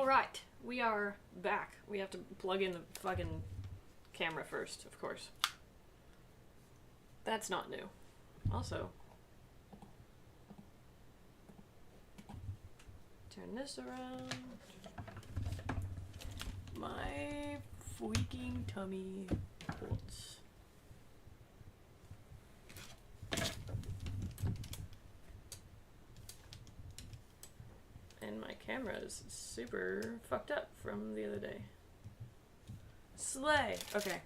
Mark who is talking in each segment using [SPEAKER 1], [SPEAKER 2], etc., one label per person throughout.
[SPEAKER 1] Alright, we are back. We have to plug in the fucking camera first, of course. That's not new. Also, turn this around. My freaking tummy hurts. And my camera is super fucked up from the other day. Slay! Okay.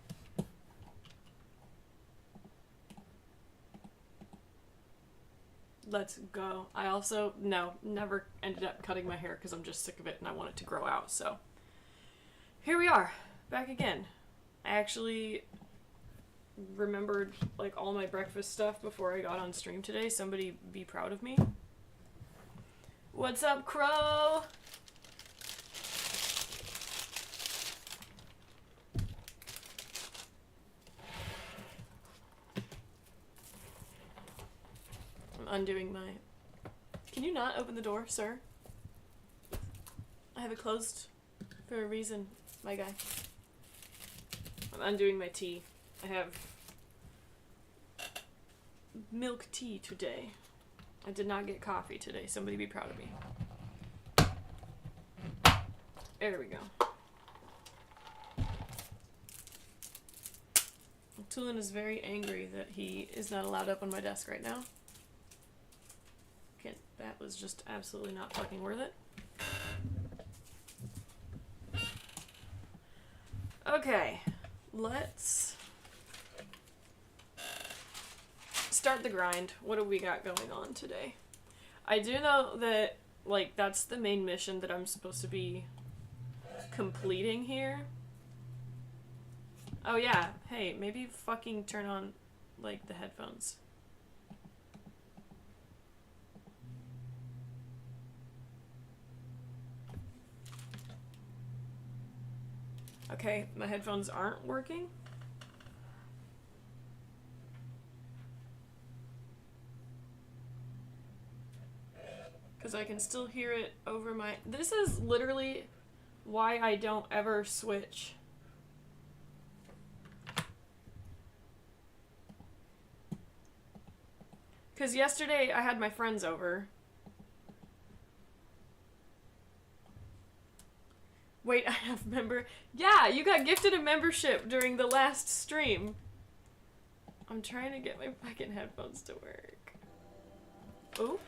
[SPEAKER 1] Let's go. I also, never ended up cutting my hair because I'm just sick of it and I want it to grow out, so. Here we are, back again. I actually remembered, like, all my breakfast stuff before I got on stream today. Somebody be proud of me. What's up, Crow? I'm undoing my... Can you not open the door, sir? I have it closed for a reason, my guy. I'm undoing my tea. I have milk tea today. I did not get coffee today. Somebody be proud of me. There we go. Tulin is very angry that he is not allowed up on my desk right now. Okay, that was just absolutely not fucking worth it. Okay, let's start the grind. What do we got going on today? I do know that, like, that's the main mission that I'm supposed to be completing here. Oh yeah, hey, maybe fucking turn on, like, the headphones. Okay, my headphones aren't working. Because I can still hear it over my... This is literally why I don't ever switch. Because yesterday I had my friends over. Wait, I have member... Yeah, you got gifted a membership during the last stream. I'm trying to get my fucking headphones to work. Oh.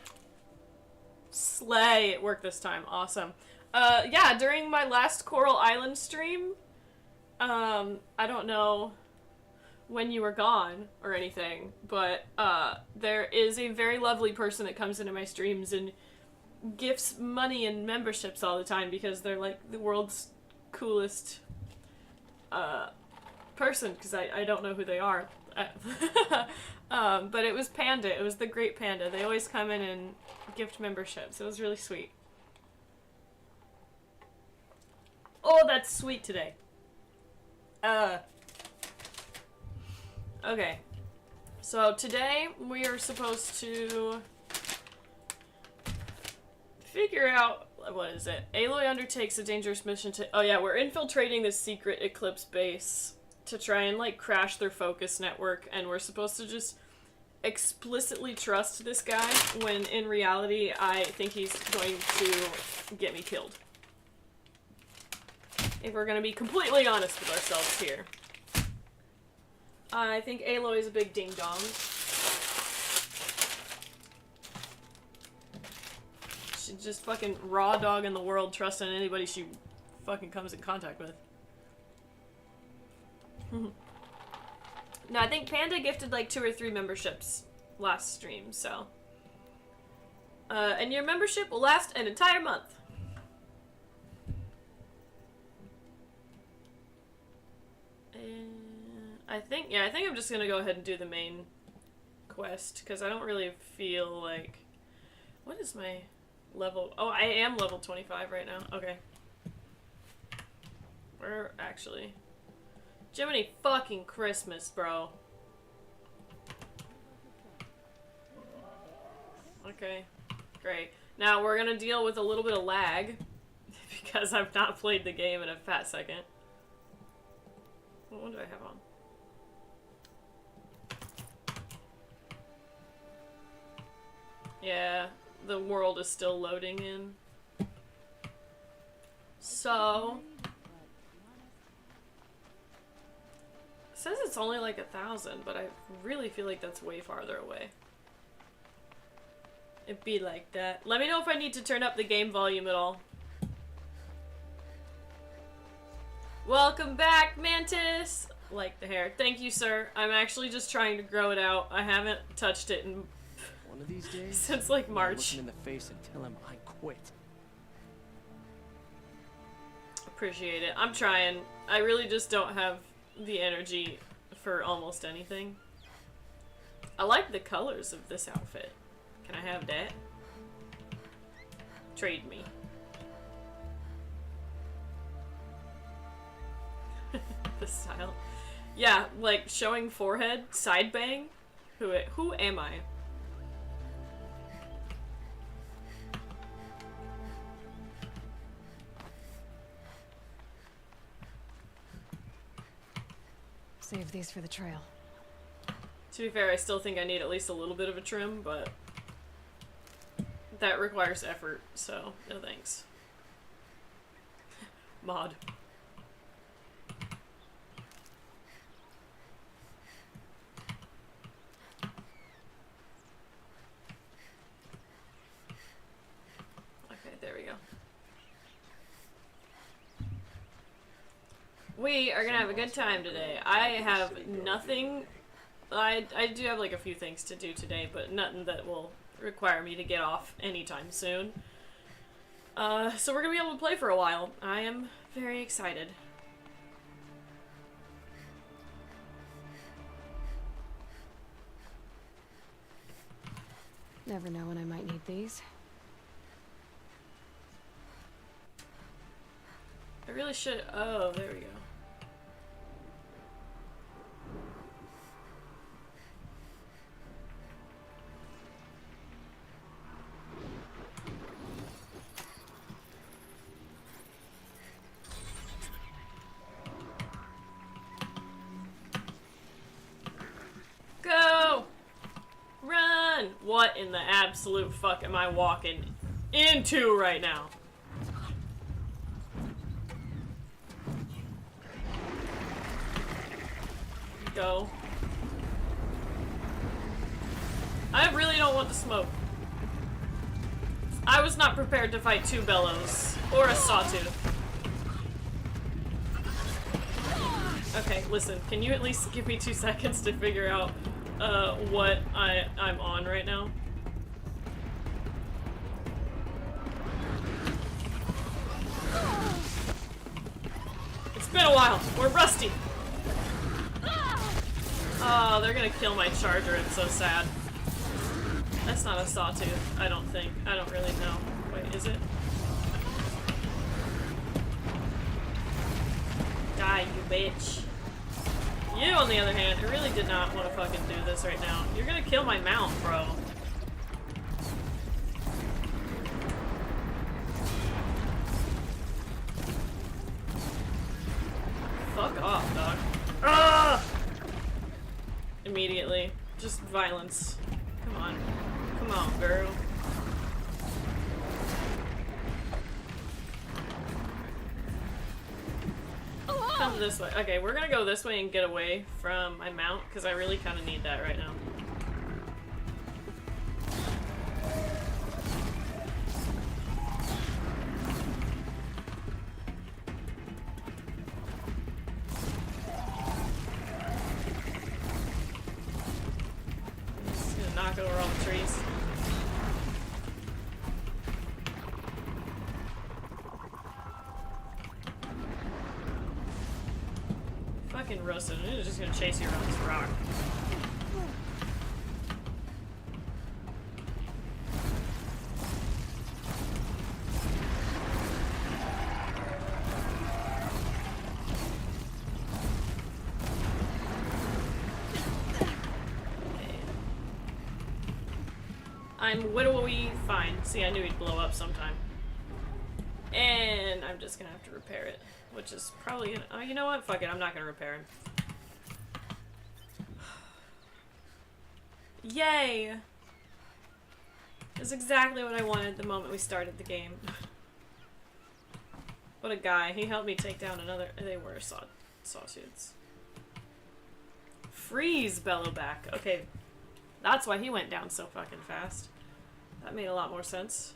[SPEAKER 1] Slay! It worked this time. Awesome. Yeah, during my last Coral Island stream, I don't know when you were gone or anything, but there is a very lovely person that comes into my streams and gifts money and memberships all the time because they're like the world's coolest person, because I don't know who they are. But it was Panda. It was the Great Panda. They always come in and gift memberships. It was really sweet. Oh, that's sweet today. Okay. So today we are supposed to figure out, what is it? Aloy undertakes a dangerous mission to... Oh yeah, we're infiltrating this secret Eclipse base to try and, like, crash their focus network, and we're supposed to just explicitly trust this guy when in reality I think he's going to get me killed. If we're gonna be completely honest with ourselves here. I think Aloy is a big ding-dong. She's just fucking raw dog in the world, trusting anybody she fucking comes in contact with. No, I think Panda gifted like 2 or 3 memberships last stream, so. And your membership will last an entire month. I think I'm just gonna go ahead and do the main quest, because I don't really feel like... What is my level? Oh, I am level 25 right now. Okay. Where, actually... Jiminy fucking Christmas, bro. Okay, great. Now we're gonna deal with a little bit of lag because I've not played the game in a fat second. What one do I have on? Yeah, the world is still loading in. So... it says it's only like 1,000, but I really feel like that's way farther away. It'd be like that. Let me know if I need to turn up the game volume at all. Welcome back, Mantis! Like the hair. Thank you, sir. I'm actually just trying to grow it out. I haven't touched it in
[SPEAKER 2] one of these days
[SPEAKER 1] since like March.
[SPEAKER 2] Look him in the face and tell him I quit.
[SPEAKER 1] Appreciate it. I'm trying. I really just don't have the energy for almost anything. I like the colors of this outfit. Can I have that? Trade me. The style. Yeah, like showing forehead, side bang. Who am I?
[SPEAKER 3] Save these for the trail.
[SPEAKER 1] To be fair, I still think I need at least a little bit of a trim, but that requires effort, so no thanks. Mod. Okay, there we go. We are gonna have a good time today. I have nothing. I do have like a few things to do today, but nothing that will require me to get off anytime soon. So we're gonna be able to play for a while. I am very excited.
[SPEAKER 3] Never know when I might need these.
[SPEAKER 1] I really should. Oh, there we go. Go! Run! What in the absolute fuck am I walking into right now? Go. I really don't want the smoke. I was not prepared to fight two bellows or a sawtooth. Okay, listen, can you at least give me 2 seconds to figure out what I'm on right now? It's been a while. We're rusty. Oh, they're gonna kill my charger. It's so sad. That's not a sawtooth, I don't think. I don't really know. Wait, is it? Die, you bitch. You, on the other hand, I really did not want to fucking do this right now. You're gonna kill my mount, bro. Fuck off, dog. Ah! Immediately. Just violence. Come on. Come on, girl. Come this way. Okay, we're gonna go this way and get away from my mount, because I really kind of need that right now. Just gonna knock over all the trees. Fucking roasted. I'm just gonna chase you around this rock. I'm widowy fine. See, I knew he'd blow up sometime. And I'm just gonna have to repair it, which is probably gonna. Oh, you know what? Fuck it. I'm not gonna repair it. Yay! That's exactly what I wanted the moment we started the game. What a guy. He helped me take down another. They were sawtooths. Freeze, Bellowback. Okay, that's why he went down so fucking fast. That made a lot more sense.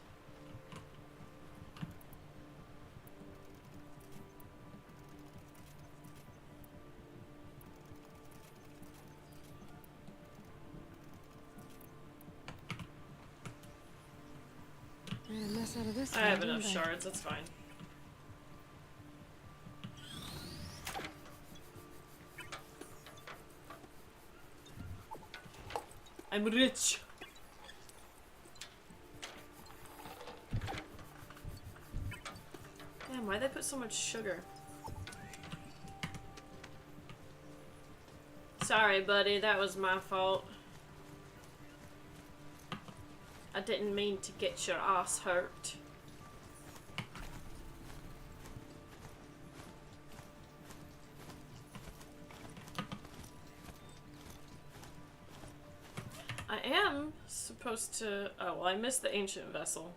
[SPEAKER 3] Made a mess out of this
[SPEAKER 1] I
[SPEAKER 3] one,
[SPEAKER 1] have
[SPEAKER 3] didn't
[SPEAKER 1] enough
[SPEAKER 3] they?
[SPEAKER 1] shards, that's fine. I'm rich. Damn, why'd they put so much sugar? Sorry, buddy, that was my fault. I didn't mean to get your ass hurt. I am supposed to... Oh, well, I missed the ancient vessel.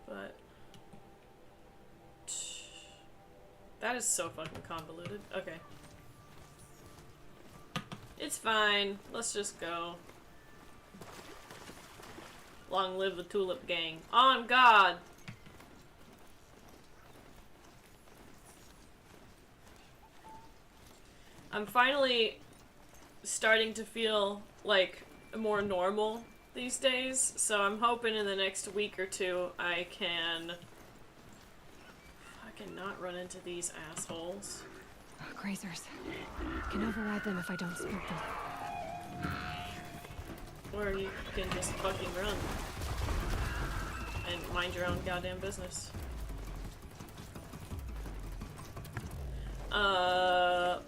[SPEAKER 1] But... That is so fucking convoluted. Okay. It's fine. Let's just go. Long live the Tulip Gang. On God! I'm finally starting to feel like more normal these days, so I'm hoping in the next week or two I can fucking not run into these assholes.
[SPEAKER 3] Oh, grazers. Can override them if I don't spook them.
[SPEAKER 1] Or you can just fucking run and mind your own goddamn business.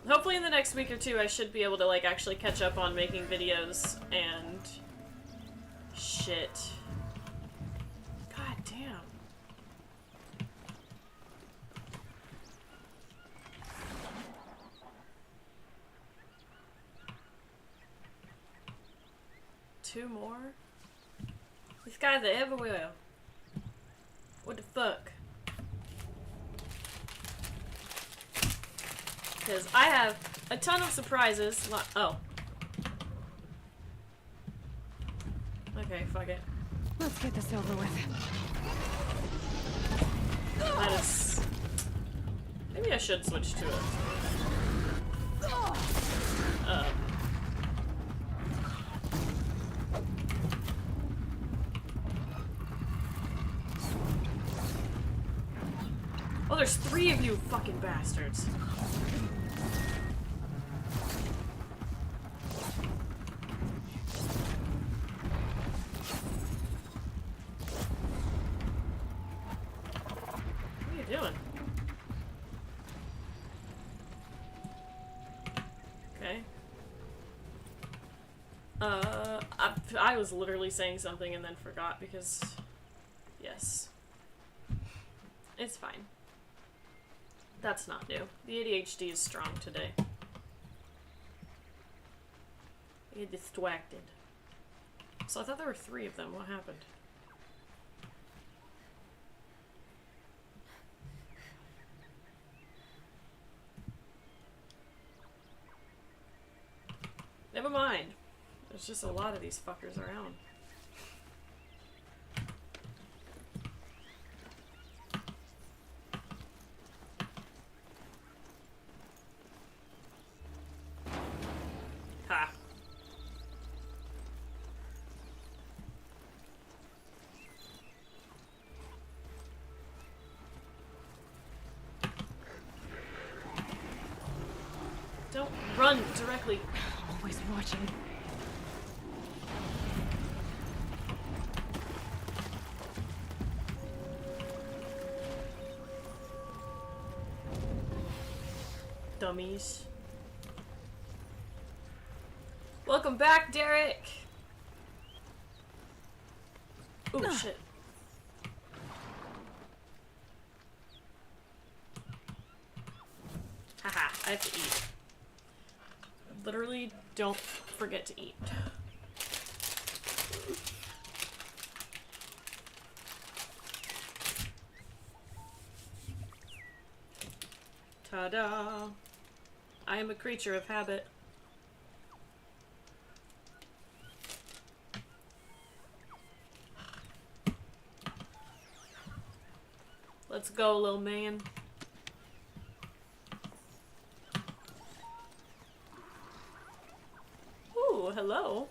[SPEAKER 1] Hopefully in the next week or two I should be able to, like, actually catch up on making videos and shit. God damn. Two more? These guys are everywhere. What the fuck? Because I have a ton of surprises. Oh. Okay, fuck it.
[SPEAKER 3] Let's get this over with.
[SPEAKER 1] That is... Maybe I should switch to it. Oh, there's 3 of you fucking bastards. What are you doing? Okay. I was literally saying something and then forgot because... Yes. It's fine. That's not new. The ADHD is strong today. I get distracted. So I thought there were 3 of them. What happened? Never mind. There's just a lot of these fuckers around. Ha. Don't run directly.
[SPEAKER 3] Always watching.
[SPEAKER 1] Dummies. Welcome back, Derek! Oh shit. have to eat. Literally, don't forget to eat. Ta-da! I am a creature of habit. Let's go, little man. Ooh, hello.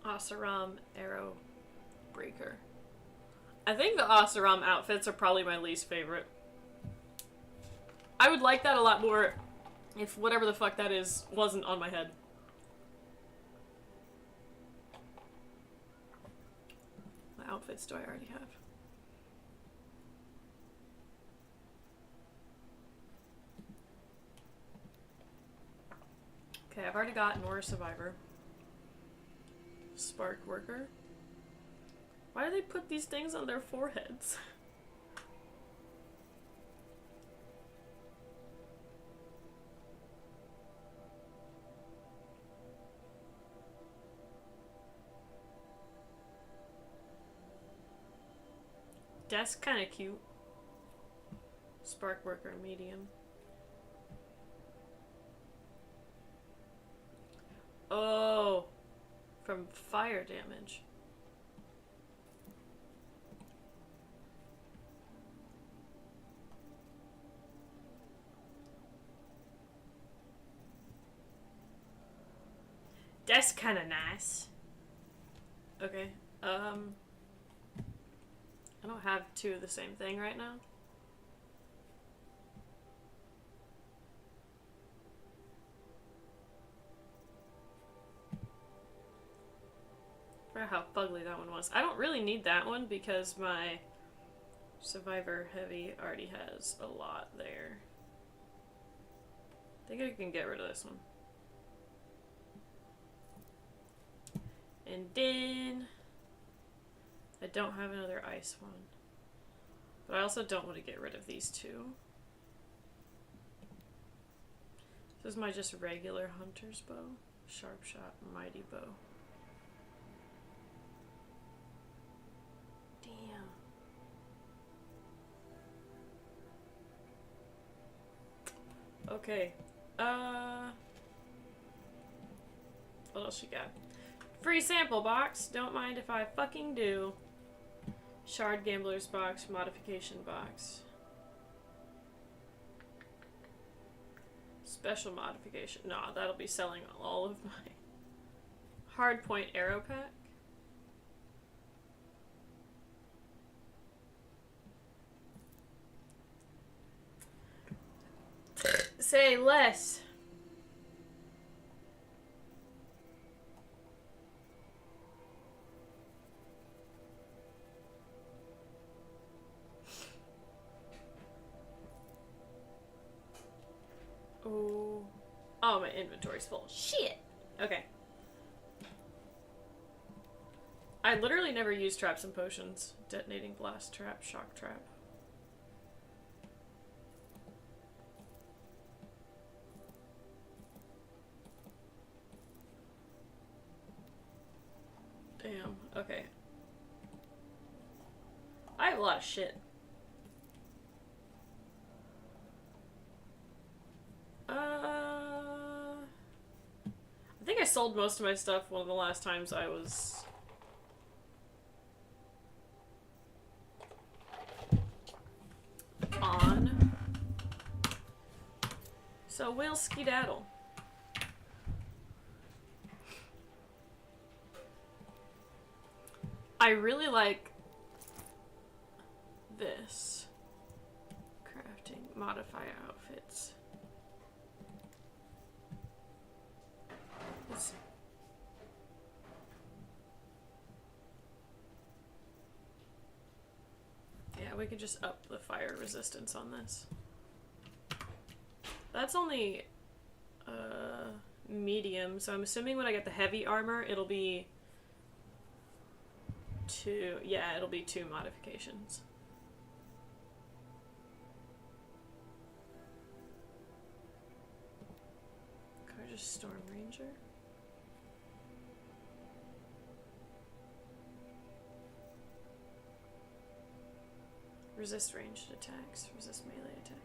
[SPEAKER 1] Oseram Arrow Breaker. I think the Oseram outfits are probably my least favorite. I would like that a lot more if whatever the fuck that is wasn't on my head. What outfits do I already have? Okay, I've already got Nora Survivor. Spark Worker. Why do they put these things on their foreheads? That's kind of cute. Spark Worker medium. Oh, from fire damage. That's kind of nice. Okay. I don't have two of the same thing right now. For how fugly that one was. I don't really need that one because my Survivor Heavy already has a lot there. I think I can get rid of this one. And then I don't have another ice one. But I also don't want to get rid of these two. This is my just regular hunter's bow. Sharp shot, mighty bow. Damn. Okay. What else you got? Free sample box. Don't mind if I fucking do. Shard Gambler's box. Modification box. Special modification. Nah, that'll be selling all of my hardpoint arrow pack. Say less. Oh. Oh, my inventory's full. Shit. Okay. I literally never use traps and potions. Detonating blast trap, shock trap. Damn. Okay. I have a lot of shit. I think I sold most of my stuff one of the last times I was... on. So we'll skedaddle. I really like this. Crafting, modify outfits. Let's... Yeah, we could just up the fire resistance on this. That's only medium, so I'm assuming when I get the heavy armor, it'll be two. Yeah, it'll be 2 modifications. Courageous Storm Ranger. Resist ranged attacks. Resist melee attacks.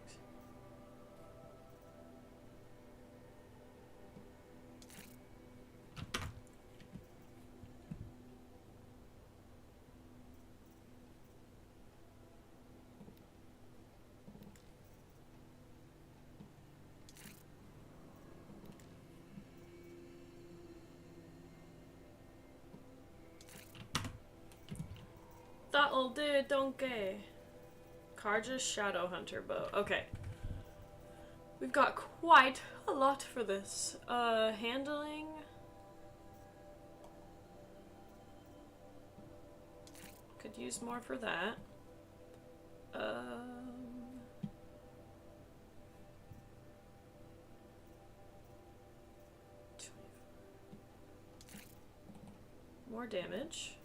[SPEAKER 1] That'll do, donkey. Karja's Shadow Hunter bow. Okay. We've got quite a lot for this. Handling. Could use more for that. More damage.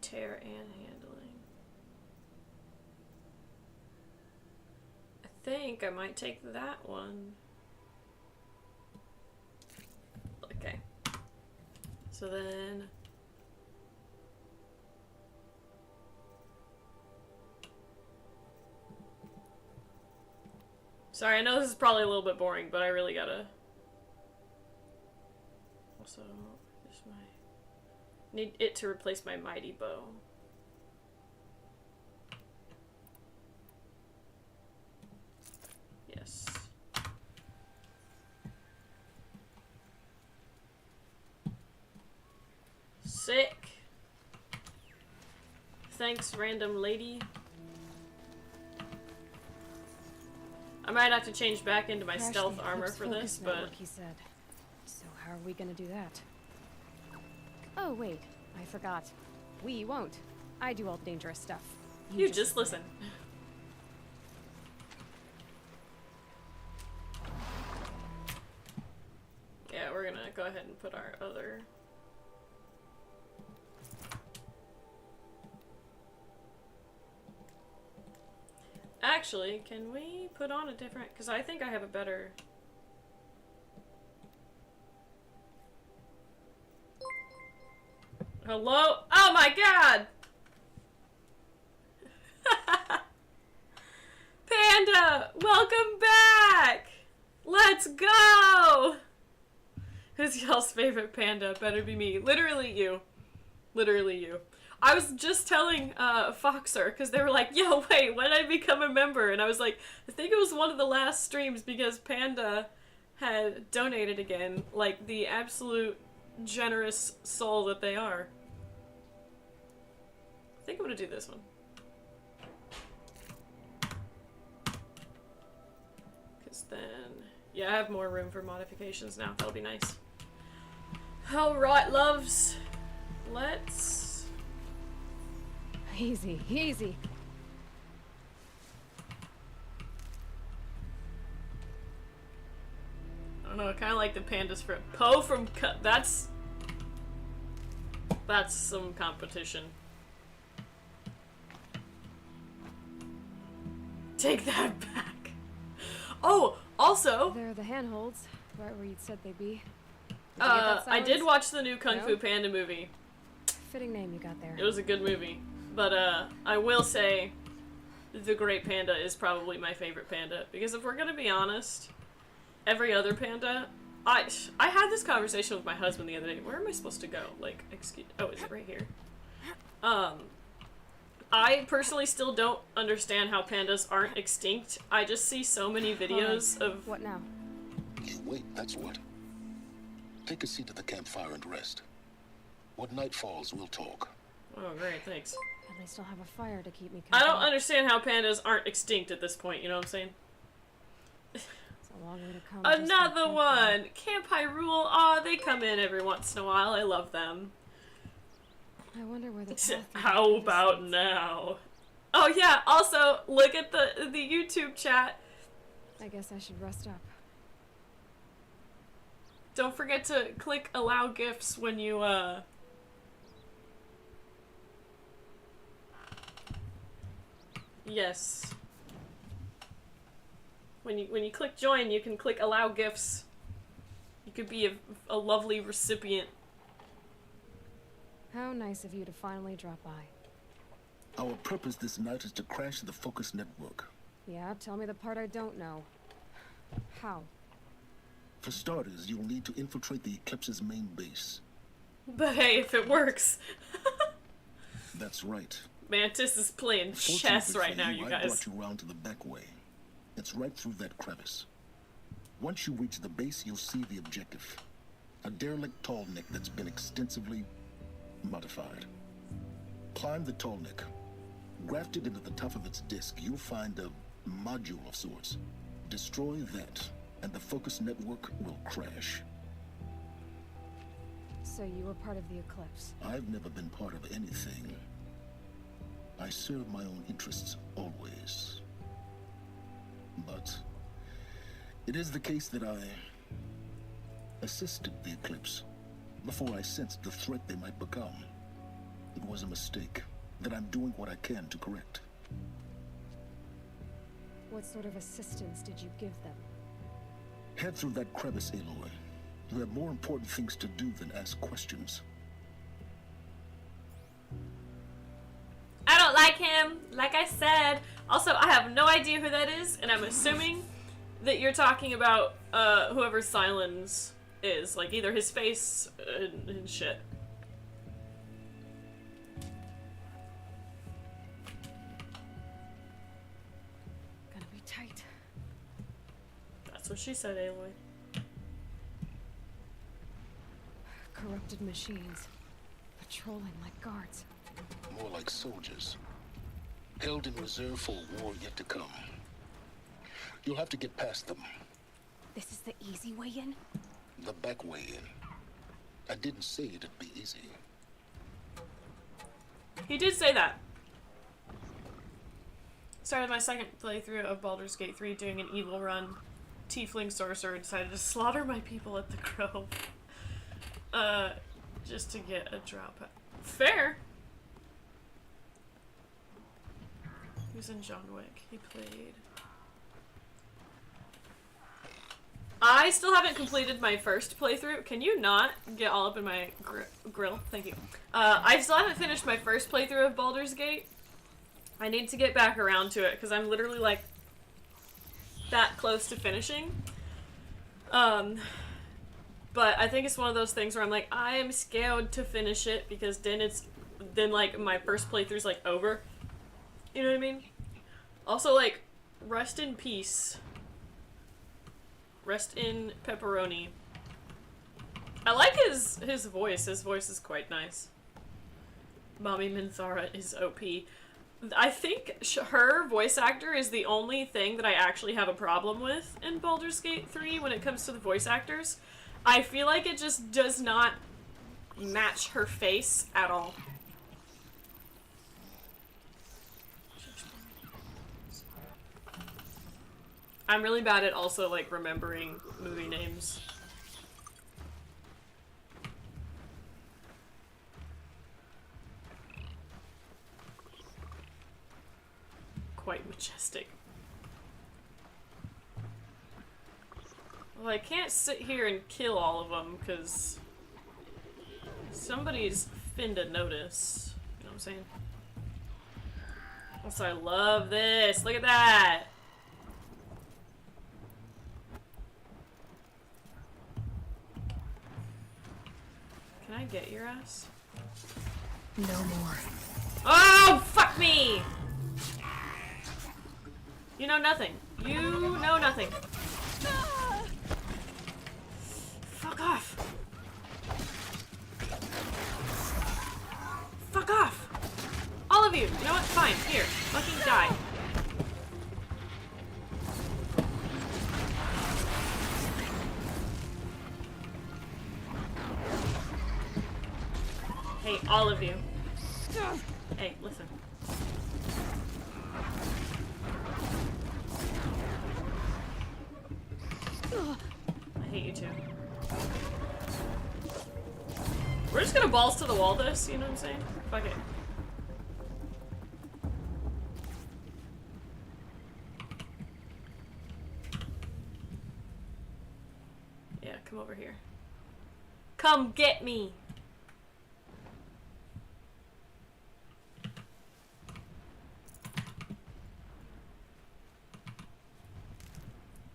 [SPEAKER 1] Tear and handling. I think I might take that one. Okay. So then... Sorry, I know this is probably a little bit boring, but I really gotta... Also, just my... Need it to replace my mighty bow. Yes. Sick. Thanks, random lady. I might have to change back into my stealth armor for this, but...
[SPEAKER 3] He said. So how are we gonna do that? Oh, wait. I forgot. We won't. I do all the dangerous stuff.
[SPEAKER 1] You just listen. Yeah, we're gonna go ahead and put our other... Actually, can we put on a different... Because I think I have a better... Hello? Oh my god! Panda! Welcome back! Let's go! Who's y'all's favorite panda? Better be me. Literally you. Literally you. I was just telling Foxer, because they were like, yo, wait, when did I become a member? And I was like, I think it was one of the last streams because Panda had donated again, like the absolute generous soul that they are. I think I'm gonna do this one. Because then, yeah, I have more room for modifications now. That'll be nice. Alright, loves. Let's...
[SPEAKER 3] Easy, easy.
[SPEAKER 1] I don't know, I kind of like the pandas for Poe from that's some competition. Take that back. Oh, also,
[SPEAKER 3] There are the handholds, right where you'd said they'd be.
[SPEAKER 1] I did watch the new Kung Fu Panda movie.
[SPEAKER 3] Fitting name you got there.
[SPEAKER 1] It was a good movie, but I will say, the Great Panda is probably my favorite panda because if we're gonna be honest, every other panda I had this conversation with my husband the other day. Where am I supposed to go? Like, excuse. Oh, is it right here? I personally still don't understand how pandas aren't extinct. I just see so many videos of.
[SPEAKER 3] What now?
[SPEAKER 4] You wait, that's what. Take a seat at the campfire and rest. When night falls, we'll talk.
[SPEAKER 1] Oh, great, thanks.
[SPEAKER 3] At least I'll have a fire to keep me
[SPEAKER 1] I
[SPEAKER 3] company.
[SPEAKER 1] don't understand how pandas aren't extinct at this point. You know what I'm saying?
[SPEAKER 3] It's a long way to come. just
[SPEAKER 1] Another
[SPEAKER 3] like
[SPEAKER 1] one! Camp Hyrule. Aw, they come in every once in a while. I love them.
[SPEAKER 3] I wonder where the path leads
[SPEAKER 1] How
[SPEAKER 3] to
[SPEAKER 1] about
[SPEAKER 3] this.
[SPEAKER 1] now? Oh yeah, also, look at the YouTube chat.
[SPEAKER 3] I guess I should rest up.
[SPEAKER 1] Don't forget to click allow gifts when you, Yes. When you click join, you can click allow gifts. You could be a lovely recipient.
[SPEAKER 3] How nice of you to finally drop by.
[SPEAKER 4] Our purpose this night is to crash the Focus network.
[SPEAKER 3] Yeah, tell me the part I don't know. How?
[SPEAKER 4] For starters, you'll need to infiltrate the Eclipse's main base.
[SPEAKER 1] But hey, if it works.
[SPEAKER 4] That's right.
[SPEAKER 1] Mantis is playing chess
[SPEAKER 4] Fortunately
[SPEAKER 1] right
[SPEAKER 4] for
[SPEAKER 1] now,
[SPEAKER 4] you,
[SPEAKER 1] you
[SPEAKER 4] I
[SPEAKER 1] guys.
[SPEAKER 4] brought you round to the back way. It's right through that crevice. Once you reach the base, you'll see the objective. A derelict tall neck that's been extensively modified. Climb the tall neck. Grafted into the top of its disk, you'll find a module of sorts. Destroy that, and the Focus network will crash.
[SPEAKER 3] So you were part of the Eclipse.
[SPEAKER 4] I've never been part of anything. I serve my own interests, always. But it is the case that I assisted the Eclipse before I sensed the threat they might become. It was a mistake that I'm doing what I can to correct.
[SPEAKER 3] What sort of assistance did you give them?
[SPEAKER 4] Head through that crevice, Aloy. You have more important things to do than ask questions.
[SPEAKER 1] I don't like him, like I said. Also, I have no idea who that is, and I'm assuming that you're talking about whoever Silence is. Like, either his face and shit.
[SPEAKER 3] Gonna be tight.
[SPEAKER 1] That's what she said, Aloy.
[SPEAKER 3] Corrupted machines. Patrolling like guards.
[SPEAKER 4] More like soldiers. Held in reserve for a war yet to come. You'll have to get past them.
[SPEAKER 3] This is the easy way in?
[SPEAKER 4] The back way in. I didn't say it'd be easy.
[SPEAKER 1] He did say that. Started my second playthrough of Baldur's Gate 3 doing an evil run. Tiefling sorcerer decided to slaughter my people at the Grove. Just to get a drop. Fair. Who's in John Wick? He played. I still haven't completed my first playthrough. Can you not get all up in my grill? Thank you. I still haven't finished my first playthrough of Baldur's Gate. I need to get back around to it because I'm literally like that close to finishing. But I think it's one of those things where I'm like, I am scared to finish it because then like my first playthrough's like over. You know what I mean? Also, like, rest in peace. Rest in pepperoni. I like his voice. His voice is quite nice. Mommy Minthara is OP. I think her voice actor is the only thing that I actually have a problem with in Baldur's Gate 3 when it comes to the voice actors. I feel like it just does not match her face at all. I'm really bad at also, like, remembering movie names. Quite majestic. Well, I can't sit here and kill all of them, because somebody's finna notice. You know what I'm saying? Also, I love this. Look at that! I get your ass?
[SPEAKER 3] No more.
[SPEAKER 1] Oh, fuck me! You know nothing. You know nothing. Fuck off. Fuck off! All of you! You know what? Fine. Here. Fucking die. Hey, all of you. Hey, listen. I hate you too. We're just gonna balls to the wall this, you know what I'm saying? Fuck it. Yeah, come over here. Come get me!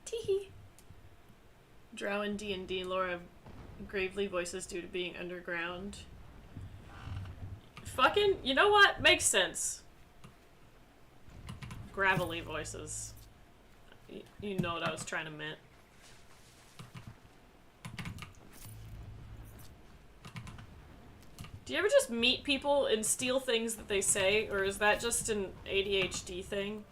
[SPEAKER 1] Teehee. Drow and D&D lore have gravely voices due to being underground. Fucking, you know what? Makes sense. Gravelly voices. You know what I was trying to mean. Do you ever just meet people and steal things that they say, or is that just an ADHD thing?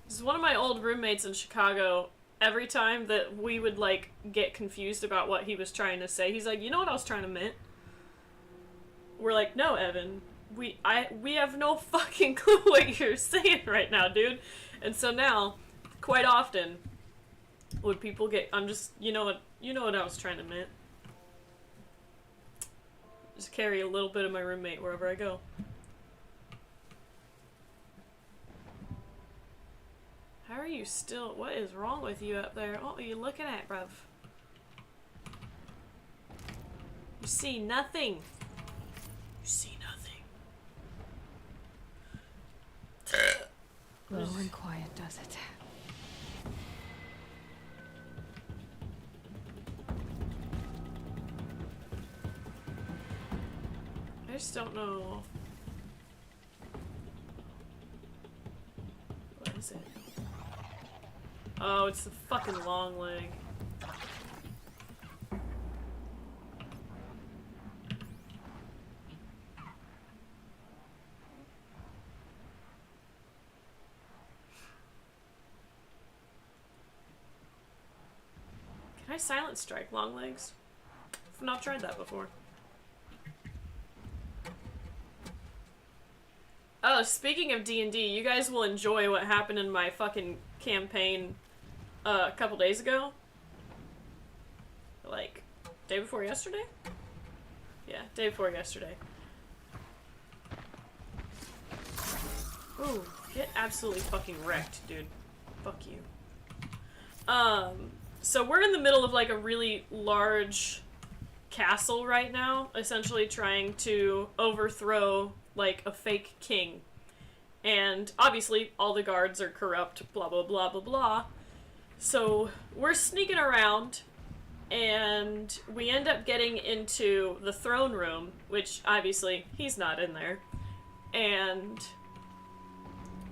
[SPEAKER 1] This is one of my old roommates in Chicago. Every time that we would, like, get confused about what he was trying to say, he's like, you know what I was trying to mean? We're like, no, Evan. We have no fucking clue what you're saying right now, dude. And so now, quite often, when people get, I'm just, you know what I was trying to mean. Just carry a little bit of my roommate wherever I go. How are you still? What is wrong with you up there? What are you looking at, bruv? You see nothing. You see nothing.
[SPEAKER 3] Low and quiet does it.
[SPEAKER 1] I just don't know. What is it? Oh, it's the fucking long leg. Can I silent strike long legs? I've not tried that before. Oh, speaking of D&D, you guys will enjoy what happened in my fucking campaign a couple days ago. Like, day before yesterday? Yeah, day before yesterday. Ooh, get absolutely fucking wrecked, dude. Fuck you. So we're in the middle of, like, a really large castle right now, essentially trying to overthrow, like, a fake king. And obviously all the guards are corrupt, blah blah blah blah blah. So we're sneaking around and we end up getting into the throne room, which obviously he's not in there. And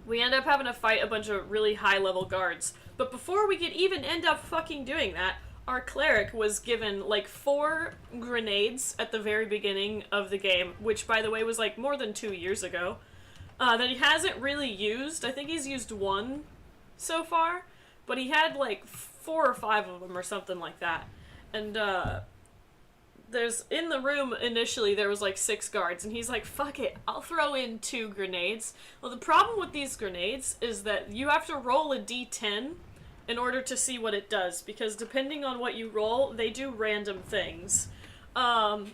[SPEAKER 1] we end up having to fight a bunch of really high level guards. But before we could even end up fucking doing that, our cleric was given like 4 grenades at the very beginning of the game, which by the way was like more than 2 years ago, that he hasn't really used. I think he's used 1 so far, but he had like 4 or 5 of them or something like that. And there's, in the room initially there was like 6 guards, and he's like, fuck it, I'll throw in 2 grenades. Well, the problem with these grenades is that you have to roll a d10 in order to see what it does, because depending on what you roll, they do random things. The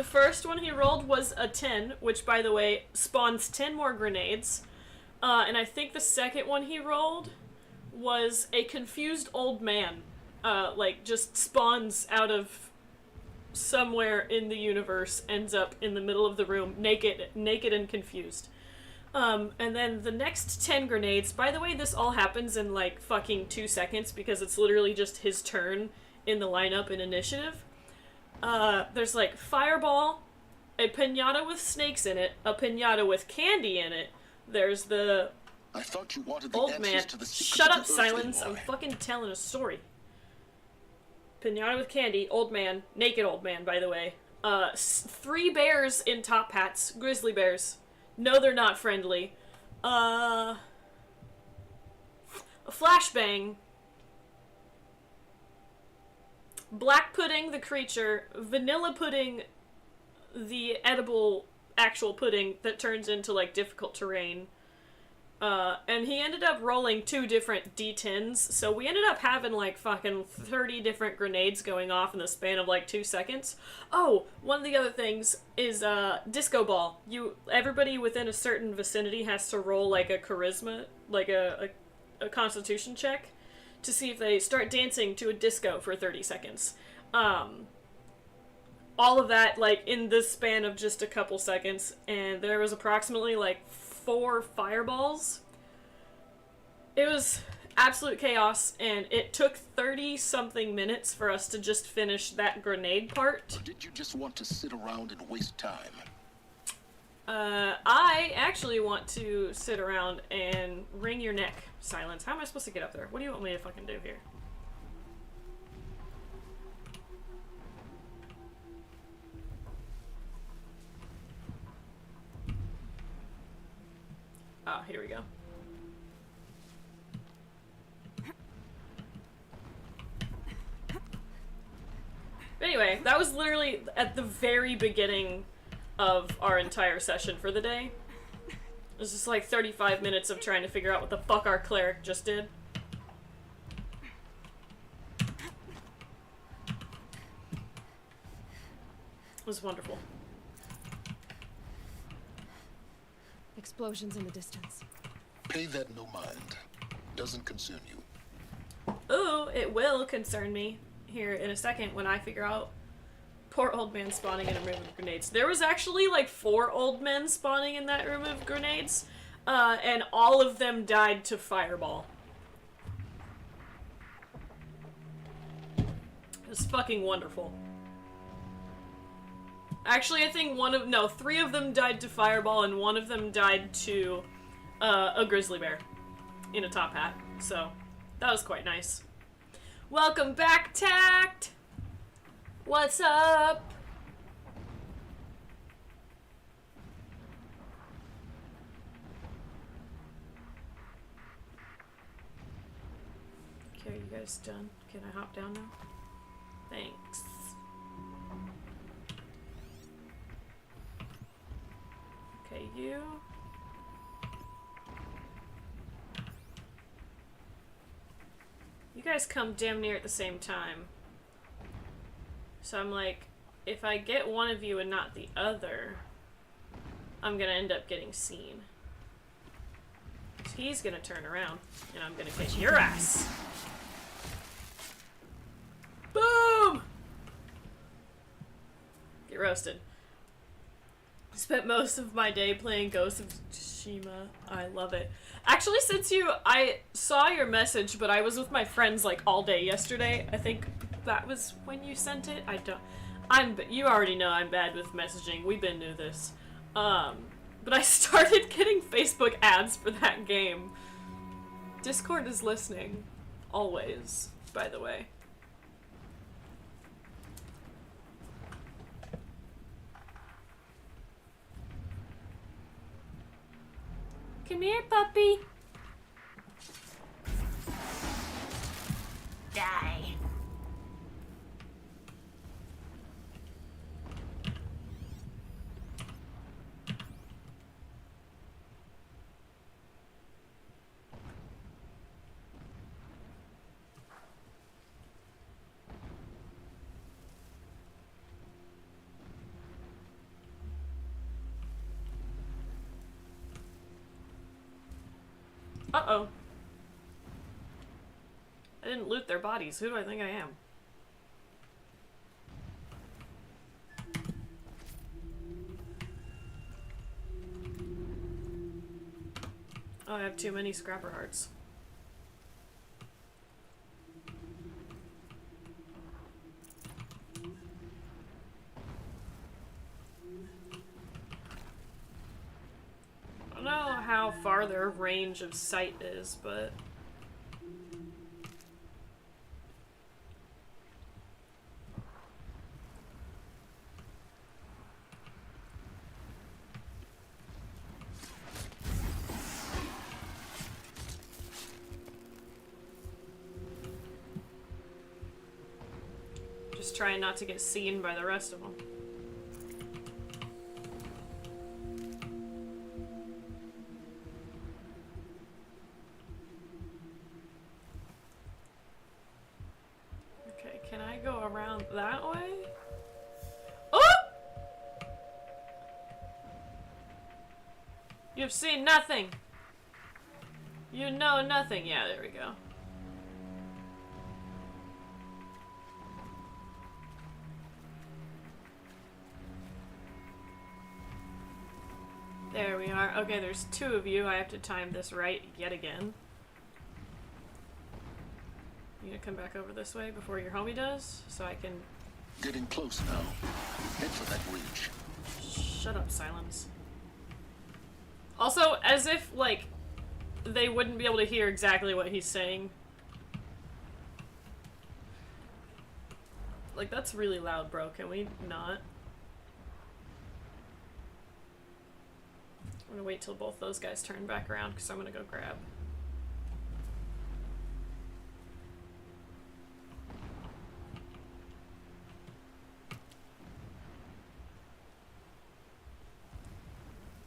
[SPEAKER 1] first one he rolled was a 10, which, by the way, spawns 10 more grenades. And I think the second one he rolled was a confused old man. Like, just spawns out of somewhere in the universe, ends up in the middle of the room, naked and confused. And then the next 10 grenades, by the way, this all happens in like fucking 2 seconds because it's literally just his turn in the lineup in initiative. There's like fireball, a pinata with snakes in it, a pinata with candy in it. There's the
[SPEAKER 4] I thought you wanted the
[SPEAKER 1] old
[SPEAKER 4] answers
[SPEAKER 1] man.
[SPEAKER 4] to the secrets
[SPEAKER 1] Shut
[SPEAKER 4] of
[SPEAKER 1] up,
[SPEAKER 4] the
[SPEAKER 1] silence.
[SPEAKER 4] Earthling
[SPEAKER 1] I'm
[SPEAKER 4] boy.
[SPEAKER 1] fucking telling a story. Pinata with candy, old man, naked old man, by the way. 3 bears in top hats, grizzly bears. No, they're not friendly. A flashbang. Black pudding, the creature. Vanilla pudding, the edible actual pudding that turns into, like, difficult terrain. And he ended up rolling 2 different D10s, so we ended up having, like, fucking 30 different grenades going off in the span of, like, 2 seconds. Oh, one of the other things is, disco ball. Everybody within a certain vicinity has to roll, like, a charisma, like a constitution check to see if they start dancing to a disco for 30 seconds. All of that, like, in the span of just a couple seconds, and there was approximately, like, 4 fireballs. It was absolute chaos, and it took 30-something minutes for us to just finish that grenade part.
[SPEAKER 4] Or did you just want to sit around and waste time?
[SPEAKER 1] I actually want to sit around and wring your neck, Silence. How am I supposed to get up there? What do you want me to fucking do here? Ah, here we go. Anyway, that was literally at the very beginning of our entire session for the day. It was just like 35 minutes of trying to figure out what the fuck our cleric just did. It was wonderful.
[SPEAKER 3] Explosions in the distance.
[SPEAKER 4] Pay that no mind. Doesn't concern you.
[SPEAKER 1] Ooh, it will concern me here in a second when I figure out poor old man spawning in a room of grenades. There was actually like 4 old men spawning in that room of grenades, and all of them died to fireball. It was fucking wonderful. Actually, I think 3 of them died to fireball, and 1 of them died to a grizzly bear in a top hat. So that was quite nice. Welcome back, Tact! What's up? Okay, are you guys done? Can I hop down now? Thanks. Okay, you. You guys come damn near at the same time. So I'm like, if I get one of you and not the other, I'm gonna end up getting seen. So he's gonna turn around, and I'm gonna kick your ass. Boom! Get roasted. Spent most of my day playing Ghost of Tsushima. I love it. Actually, I saw your message, but I was with my friends like all day yesterday. I think that was when you sent it. You already know I'm bad with messaging. We've been through this. But I started getting Facebook ads for that game. Discord is listening. Always, by the way. Come here, puppy. Die. Uh-oh. I didn't loot their bodies. Who do I think I am? Oh, I have too many scrapper hearts. I don't know how far their range of sight is, but... Just trying not to get seen by the rest of them. Okay, can I go around that way? Oh! You've seen nothing! You know nothing. Yeah, there we go. There we are. Okay, there's two of you. I have to time this right yet again. You gonna come back over this way before your homie does? So I can...
[SPEAKER 4] Getting close now. Head for that ridge.
[SPEAKER 1] Shut up, Silence. Also, as if, like, they wouldn't be able to hear exactly what he's saying. Like, that's really loud, bro. Can we not? I'm gonna wait till both those guys turn back around because I'm gonna go grab.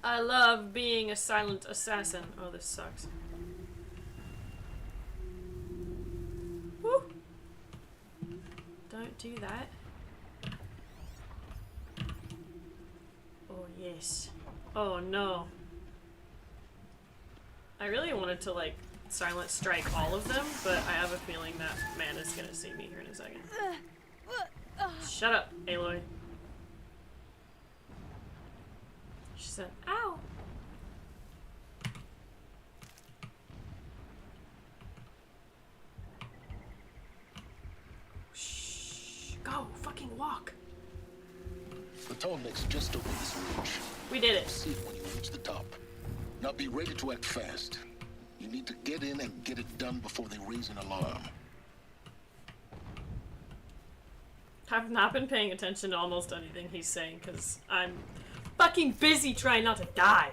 [SPEAKER 1] I love being a silent assassin. Oh, this sucks. Woo! Don't do that. Oh, yes. Oh, no. I really wanted to, like, silent strike all of them, but I have a feeling that man is gonna see me here in a second. Shut up, Aloy. She said, ow! Shh. Go, fucking walk.
[SPEAKER 4] The tall neck's just over this ridge.
[SPEAKER 1] We did it.
[SPEAKER 4] See it when you reach the top. Now be ready to act fast. You need to get in and get it done before they raise an alarm.
[SPEAKER 1] I've not been paying attention to almost anything he's saying because I'm fucking busy trying not to die.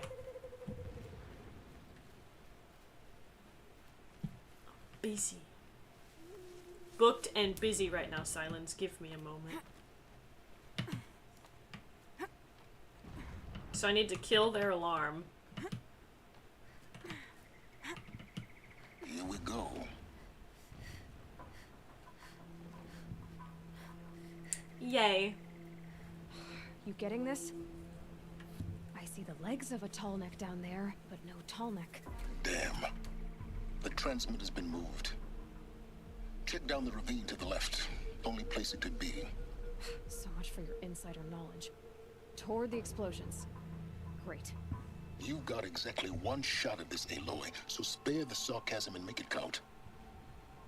[SPEAKER 1] Busy. Booked and busy right now, Silence. Give me a moment. So I need to kill their alarm.
[SPEAKER 4] Here we go.
[SPEAKER 1] Yay.
[SPEAKER 3] You getting this? I see the legs of a tall neck down there, but no tall neck.
[SPEAKER 4] Damn. The transmitter's been moved. Check down the ravine to the left. Only place it could be.
[SPEAKER 3] So much for your insider knowledge. Toward the explosions. Great.
[SPEAKER 4] You've got exactly one shot at this, Aloy, so spare the sarcasm and make it count.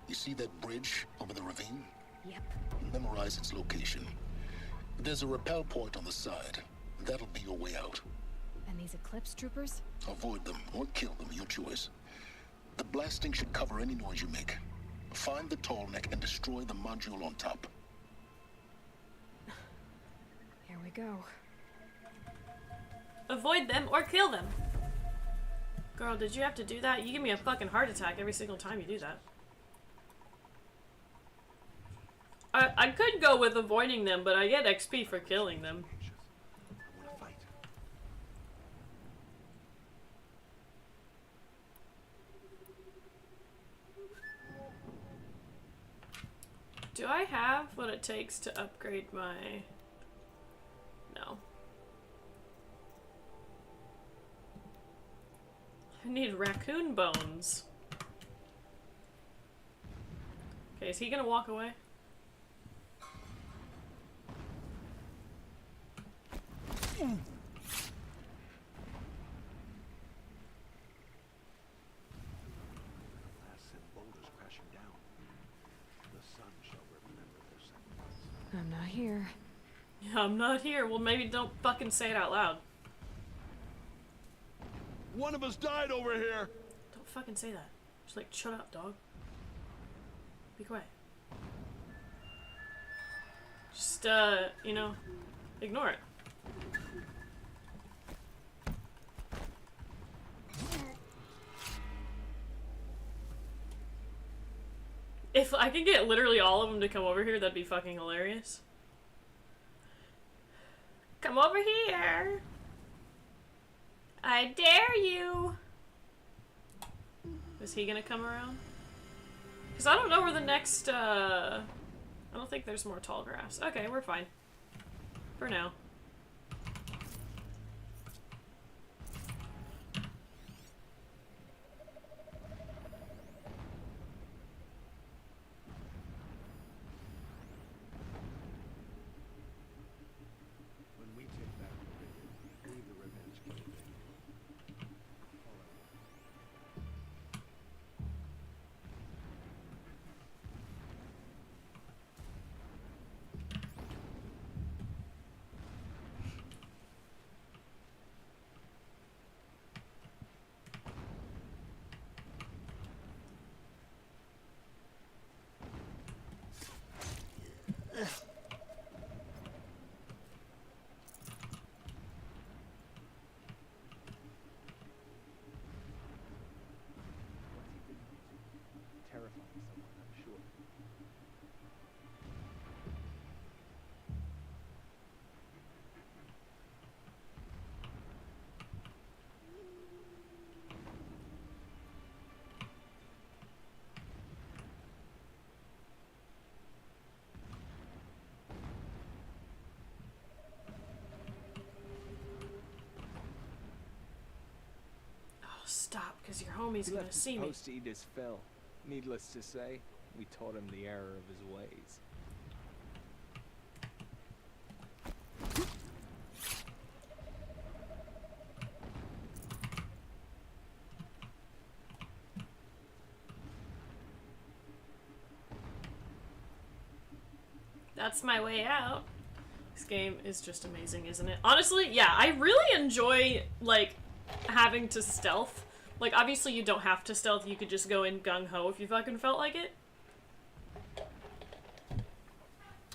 [SPEAKER 4] You see that bridge over the ravine?
[SPEAKER 3] Yep.
[SPEAKER 4] Memorize its location. There's a rappel point on the side. That'll be your way out.
[SPEAKER 3] And these Eclipse troopers?
[SPEAKER 4] Avoid them or kill them, your choice. The blasting should cover any noise you make. Find the tall neck and destroy the module on top.
[SPEAKER 3] Here we go.
[SPEAKER 1] Avoid them or kill them. Girl, did you have to do that? You give me a fucking heart attack every single time you do that. I could go with avoiding them, but I get XP for killing them.
[SPEAKER 2] I want to fight.
[SPEAKER 1] Do I have what it takes to upgrade my... No. I need raccoon bones. Okay, is he gonna walk away? I'm not here. Well, maybe don't fucking say it out loud.
[SPEAKER 2] One of us died over here.
[SPEAKER 1] Don't fucking say that. Just like, shut up, dog. Be quiet. Just, you know, ignore it. If I could get literally all of them to come over here, that'd be fucking hilarious. Come over here! I dare you! Is he gonna come around? Because I don't know where the next, I don't think there's more tall grass. Okay, we're fine. For now.
[SPEAKER 2] When we take back the river, leave the revenge campaign. Terrifying someone, I'm sure.
[SPEAKER 1] Oh, stop, because your homie's
[SPEAKER 5] He
[SPEAKER 1] gonna
[SPEAKER 5] left his
[SPEAKER 1] see me.
[SPEAKER 5] post to eat his fill. Needless to say, we taught him the error of his ways.
[SPEAKER 1] That's my way out. This game is just amazing, isn't it? Honestly, yeah, I really enjoy, like, having to stealth. Like, obviously you don't have to stealth, you could just go in gung-ho if you fucking felt like it.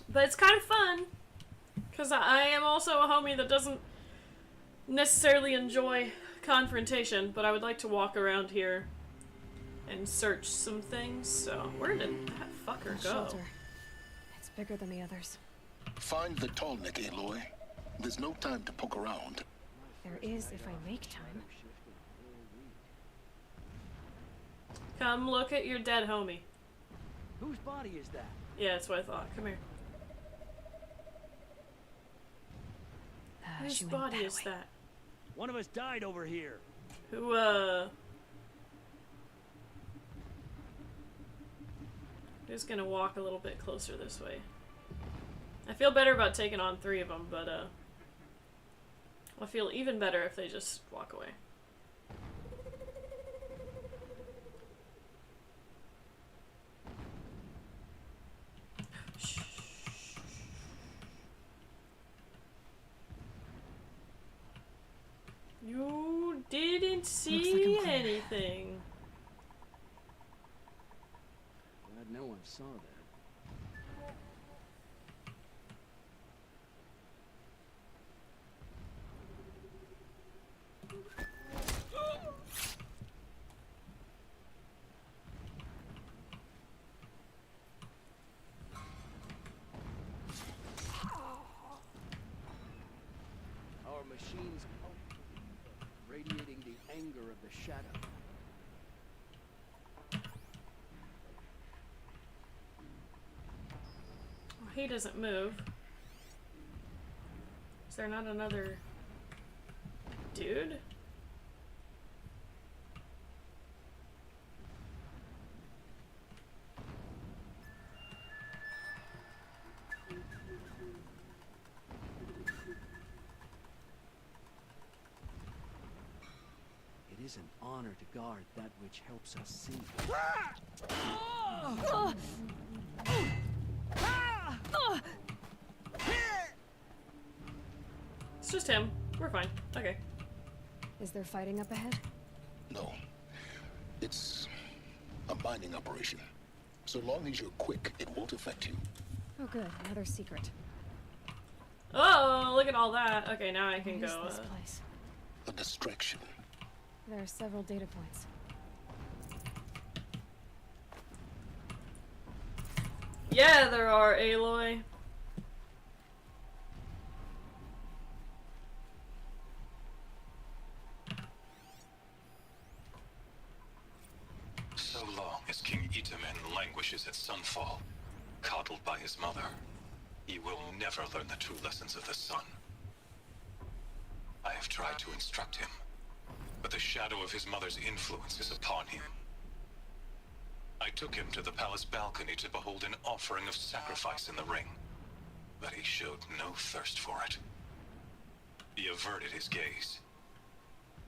[SPEAKER 1] But it's kind of fun. Because I am also a homie that doesn't necessarily enjoy confrontation, but I would like to walk around here and search some things, so where did that fucker go?
[SPEAKER 3] Shelter. It's bigger than the others.
[SPEAKER 4] Find the Tallneck, Aloy. There's no time to poke around.
[SPEAKER 3] There is if I make time.
[SPEAKER 1] Come look at your dead homie.
[SPEAKER 6] Whose body is that?
[SPEAKER 1] Yeah, that's what I thought. Come here. Whose
[SPEAKER 3] She went
[SPEAKER 1] body
[SPEAKER 3] that
[SPEAKER 1] is
[SPEAKER 3] way.
[SPEAKER 1] that?
[SPEAKER 6] One of us died over here.
[SPEAKER 1] Who, who's gonna walk a little bit closer this way? I feel better about taking on 3 of them, but, I'll feel even better if they just walk away. Shh. You didn't see
[SPEAKER 3] clear.
[SPEAKER 1] anything.
[SPEAKER 6] Glad no one saw that. Our machines pulse, radiating the anger of the shadow.
[SPEAKER 1] He doesn't move. Is there not another dude?
[SPEAKER 6] It is an honor to guard that which helps us see.
[SPEAKER 1] It's just him. We're fine. Okay.
[SPEAKER 3] Is there fighting up ahead?
[SPEAKER 4] No. It's a mining operation. So long as you're quick, it won't affect you.
[SPEAKER 3] Oh good, another secret.
[SPEAKER 1] Oh, look at all that. Okay, now I can
[SPEAKER 3] What is
[SPEAKER 1] go.
[SPEAKER 3] this place?
[SPEAKER 4] A distraction.
[SPEAKER 3] There are several data points.
[SPEAKER 1] Yeah, there are, Aloy.
[SPEAKER 7] So long as King Itamen languishes at Sunfall, coddled by his mother, he will never learn the true lessons of the sun. I have tried to instruct him, but the shadow of his mother's influence is upon him. I took him to the palace balcony to behold an offering of sacrifice in the ring, but he showed no thirst for it. He averted his gaze.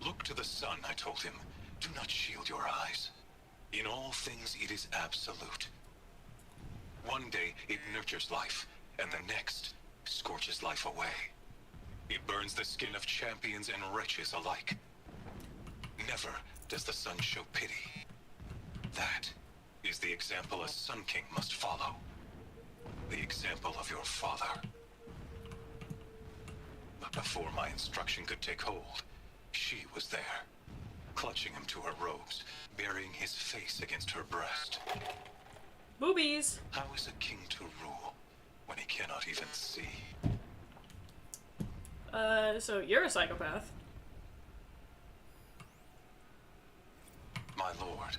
[SPEAKER 7] Look to the sun, I told him. Do not shield your eyes. In all things, it is absolute. One day, it nurtures life, and the next, scorches life away. It burns the skin of champions and wretches alike. Never does the sun show pity. That is the example a Sun King must follow. The example of your father. But before my instruction could take hold, she was there, clutching him to her robes, burying his face against her breast.
[SPEAKER 1] Boobies.
[SPEAKER 7] How is a king to rule when he cannot even see?
[SPEAKER 1] So you're a psychopath.
[SPEAKER 7] My lord,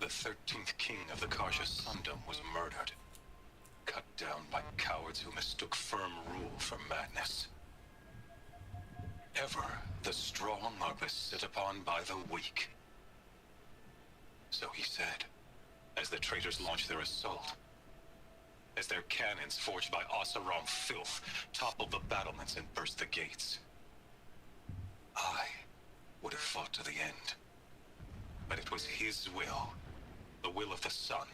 [SPEAKER 7] the 13th king of the Karja Sundom was murdered, cut down by cowards who mistook firm rule for madness. Ever the strong are beset upon by the weak. So he said, as the traitors launched their assault, as their cannons forged by Oseram filth toppled the battlements and burst the gates. I would have fought to the end. But it was his will, the will of the sun,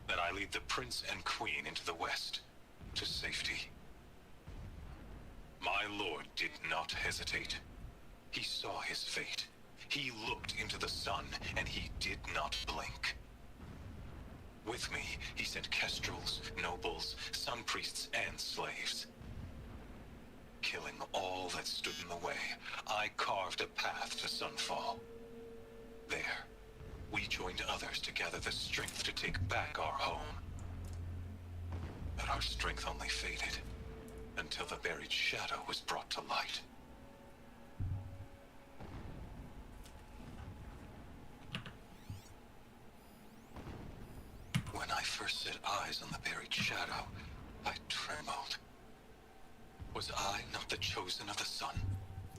[SPEAKER 7] that I lead the prince and queen into the west, to safety. My lord did not hesitate. He saw his fate. He looked into the sun, and he did not blink. With me, he sent kestrels, nobles, sun priests, and slaves. Killing all that stood in the way, I carved a path to Sunfall. There, we joined others to gather the strength to take back our home. But our strength only faded, until the buried shadow was brought to light. When I first set eyes on the buried shadow, I trembled. Was I not the chosen of the sun?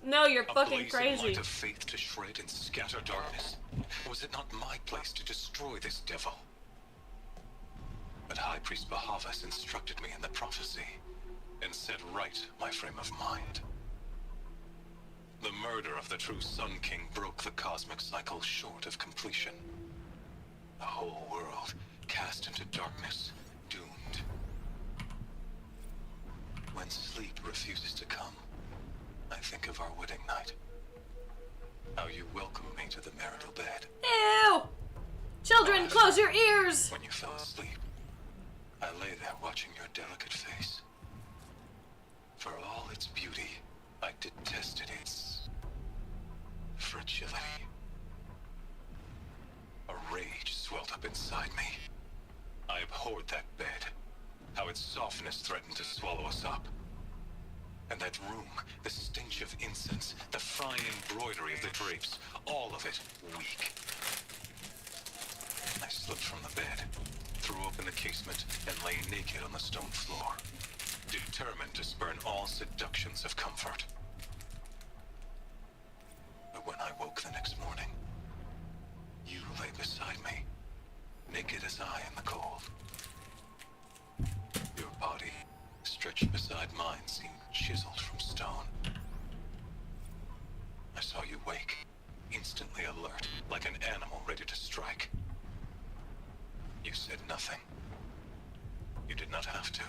[SPEAKER 1] No, you're
[SPEAKER 7] A
[SPEAKER 1] fucking
[SPEAKER 7] blazing
[SPEAKER 1] crazy.
[SPEAKER 7] light of faith to shred and scatter darkness? Was it not my place to destroy this devil? But High Priest Bahavas instructed me in the prophecy, and set right my frame of mind. The murder of the true Sun King broke the cosmic cycle short of completion. The whole world cast into darkness, doomed. When sleep refuses to come, I think of our wedding night. How you welcomed me to the marital bed.
[SPEAKER 1] Ew! Children, close your ears!
[SPEAKER 7] When you fell asleep, I lay there watching your delicate face. For all its beauty, I detested its fragility. A rage swelled up inside me. I abhorred that bed, how its softness threatened to swallow us up. And that room, the stench of incense, the fine embroidery of the drapes, all of it weak. I slipped from the bed, threw open the casement, and lay naked on the stone floor, determined to spurn all seductions of comfort. But when I woke the next morning, you lay beside me, naked as I in the cold. Your body, stretched beside mine, seemed chiseled from stone. I saw you wake, instantly alert, like an animal ready to strike. You said nothing. You did not have to.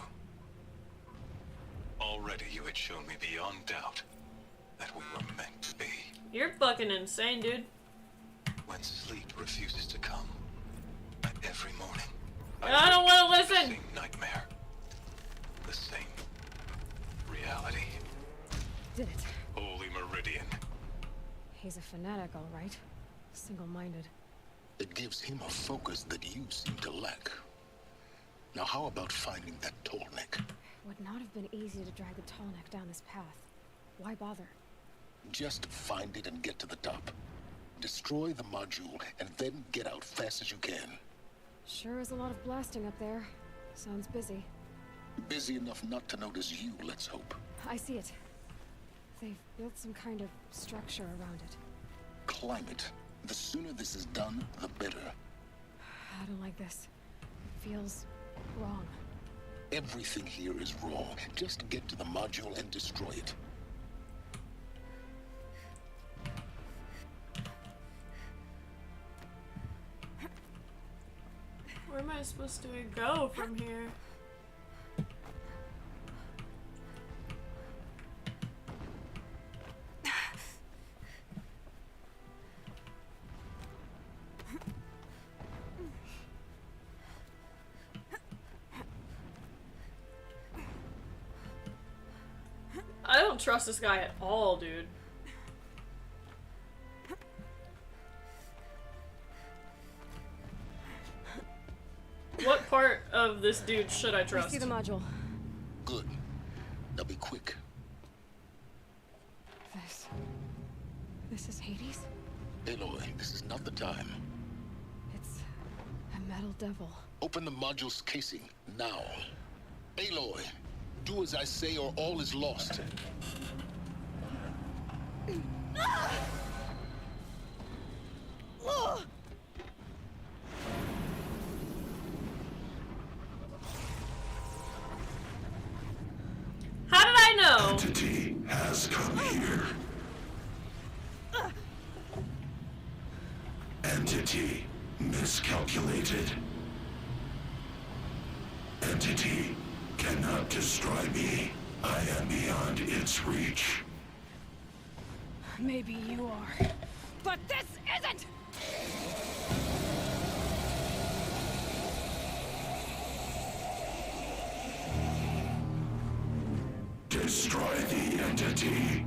[SPEAKER 7] Already you had shown me beyond doubt
[SPEAKER 1] You're fucking insane, dude.
[SPEAKER 7] When sleep refuses to come, every morning,
[SPEAKER 1] I don't want to
[SPEAKER 7] the
[SPEAKER 1] listen.
[SPEAKER 7] same nightmare, the same reality.
[SPEAKER 3] Did it.
[SPEAKER 7] Holy Meridian.
[SPEAKER 3] He's a fanatic, all right. Single-minded.
[SPEAKER 4] It gives him a focus that you seem to lack. Now how about finding that Tallneck?
[SPEAKER 3] Would not have been easy to drag the Tallneck down this path. Why bother?
[SPEAKER 4] Just find it and get to the top. Destroy the module and then get out fast as you can.
[SPEAKER 3] Sure is a lot of blasting up there. Sounds busy.
[SPEAKER 4] Busy enough not to notice you, let's hope.
[SPEAKER 3] I see it. They've built some kind of structure around it.
[SPEAKER 4] Climate. The sooner this is done, the better.
[SPEAKER 3] I don't like this. It feels wrong.
[SPEAKER 4] Everything here is wrong. Just get to the module and destroy it.
[SPEAKER 1] Where am I supposed to go from here? I don't trust this guy at all, dude. What part of this dude should I
[SPEAKER 3] I
[SPEAKER 1] trust?
[SPEAKER 3] see the module.
[SPEAKER 4] Good. Now be quick.
[SPEAKER 3] This is Hades?
[SPEAKER 4] Aloy, this is not the time.
[SPEAKER 3] It's a metal devil.
[SPEAKER 4] Open the module's casing, now. Aloy, do as I say or all is lost.
[SPEAKER 1] How did I know?
[SPEAKER 8] Entity has come here. Entity miscalculated. Entity cannot destroy me. I am beyond its reach.
[SPEAKER 3] Maybe you are. But this isn't!
[SPEAKER 8] Destroy the entity.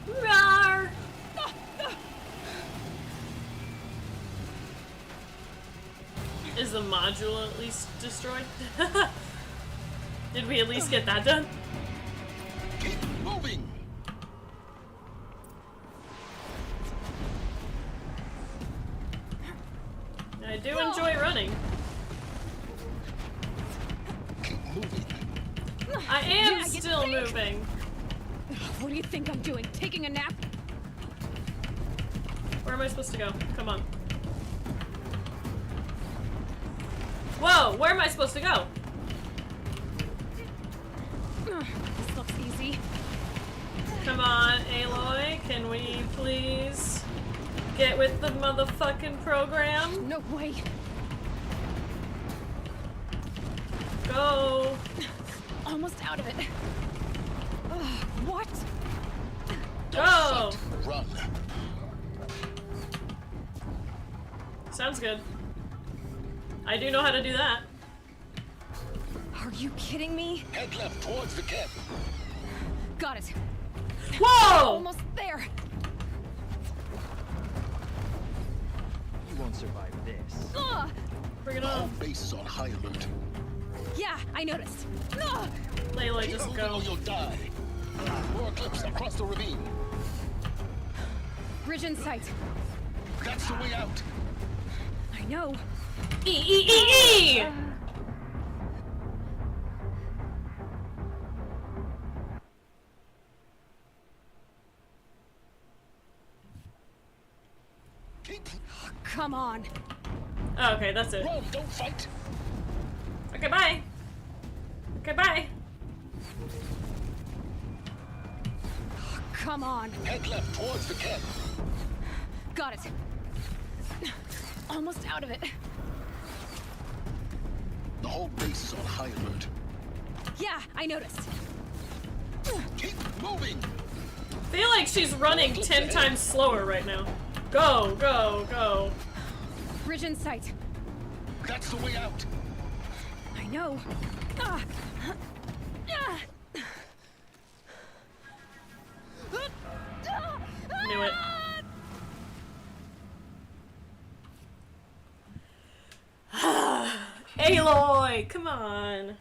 [SPEAKER 1] Rawr. Is the module at least destroyed? Did we at least get that done?
[SPEAKER 4] Keep moving!
[SPEAKER 1] I do enjoy running.
[SPEAKER 4] Keep moving.
[SPEAKER 1] I am
[SPEAKER 3] Yeah, you
[SPEAKER 1] still
[SPEAKER 3] think?
[SPEAKER 1] moving.
[SPEAKER 3] What do you think I'm doing? Taking a nap?
[SPEAKER 1] Where am I supposed to go? Come on. Whoa, where am I supposed to go?
[SPEAKER 3] This looks easy.
[SPEAKER 1] Come on, Aloy, can we please get with the motherfucking program?
[SPEAKER 3] No way.
[SPEAKER 1] Go.
[SPEAKER 3] Almost out of it. What?
[SPEAKER 1] Go.
[SPEAKER 4] Fight. Run.
[SPEAKER 1] Sounds good. I do know how to do that.
[SPEAKER 3] Are you kidding me?
[SPEAKER 4] Head left towards the camp.
[SPEAKER 3] Got it.
[SPEAKER 1] Whoa!
[SPEAKER 3] Almost there.
[SPEAKER 5] You won't survive this.
[SPEAKER 3] Ugh.
[SPEAKER 1] Bring it
[SPEAKER 4] The whole
[SPEAKER 1] on.
[SPEAKER 4] base is on high alert.
[SPEAKER 3] Yeah, I noticed. Ugh.
[SPEAKER 1] Layla,
[SPEAKER 4] Keep
[SPEAKER 1] just
[SPEAKER 4] moving
[SPEAKER 1] go.
[SPEAKER 4] or you'll die. More eclipse across the ravine.
[SPEAKER 3] Bridge in sight.
[SPEAKER 4] That's the way out.
[SPEAKER 3] I know.
[SPEAKER 1] E.
[SPEAKER 4] Keep
[SPEAKER 3] Come on.
[SPEAKER 1] Oh, okay, that's it.
[SPEAKER 4] run, don't fight.
[SPEAKER 1] Okay, bye. Okay, bye.
[SPEAKER 3] Come on.
[SPEAKER 4] Head left towards the camp.
[SPEAKER 3] Got it. Almost out of it.
[SPEAKER 4] The whole base is on high alert.
[SPEAKER 3] Yeah, I noticed.
[SPEAKER 4] Keep moving!
[SPEAKER 1] I feel like she's running 10 times slower right now. Go, go, go.
[SPEAKER 3] Bridge in sight.
[SPEAKER 4] That's the way out.
[SPEAKER 3] I know. Ah. Ah.
[SPEAKER 1] Knew it. Aloy, come on.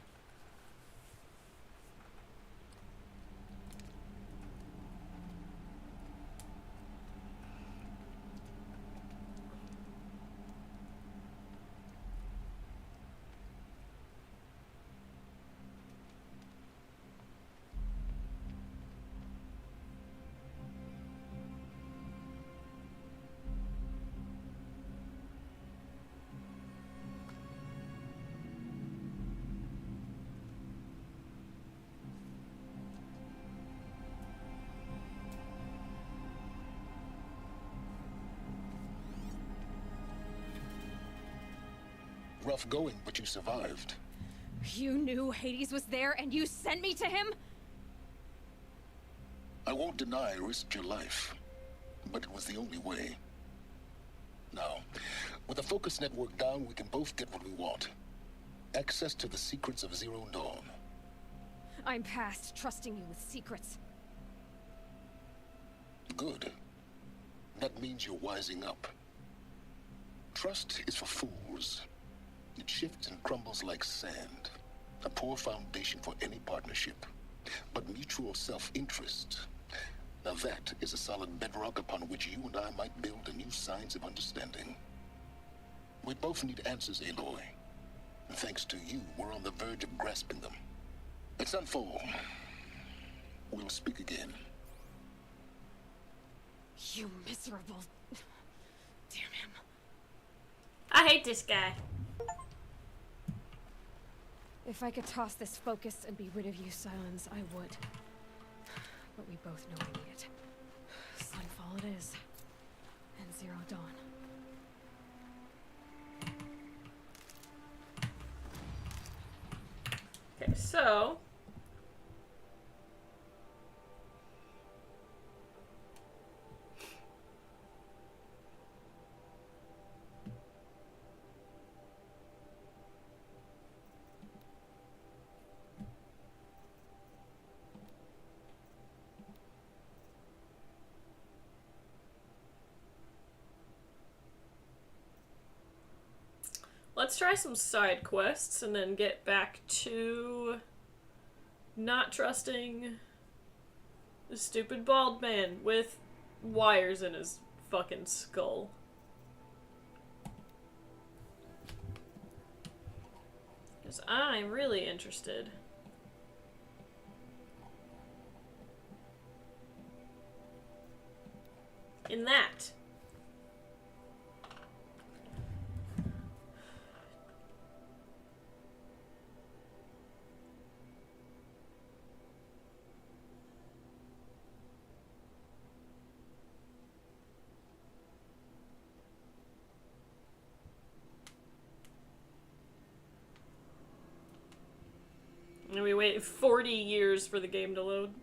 [SPEAKER 4] Rough going, but you survived.
[SPEAKER 3] You knew Hades was there and you sent me to him?
[SPEAKER 4] I won't deny I risked your life, but it was the only way. Now, with the focus network down, we can both get what we want. Access to the secrets of Zero Dawn.
[SPEAKER 3] I'm past trusting you with secrets.
[SPEAKER 4] Good. That means you're wising up. Trust is for fools. It shifts and crumbles like sand. A poor foundation for any partnership. But mutual self-interest, now that is a solid bedrock upon which you and I might build a new science of understanding. We both need answers, Aloy. And thanks to you, we're on the verge of grasping them. Let's unfold. We'll speak again.
[SPEAKER 3] You miserable... Damn him.
[SPEAKER 1] I hate this guy.
[SPEAKER 3] If I could toss this focus and be rid of you, Silence, I would. But we both know we need it. Sunfall it is. And Zero Dawn.
[SPEAKER 1] Okay, so... let's try some side quests and then get back to not trusting the stupid bald man with wires in his fucking skull. Because I'm really interested. In that. And we wait 40 years for the game to load.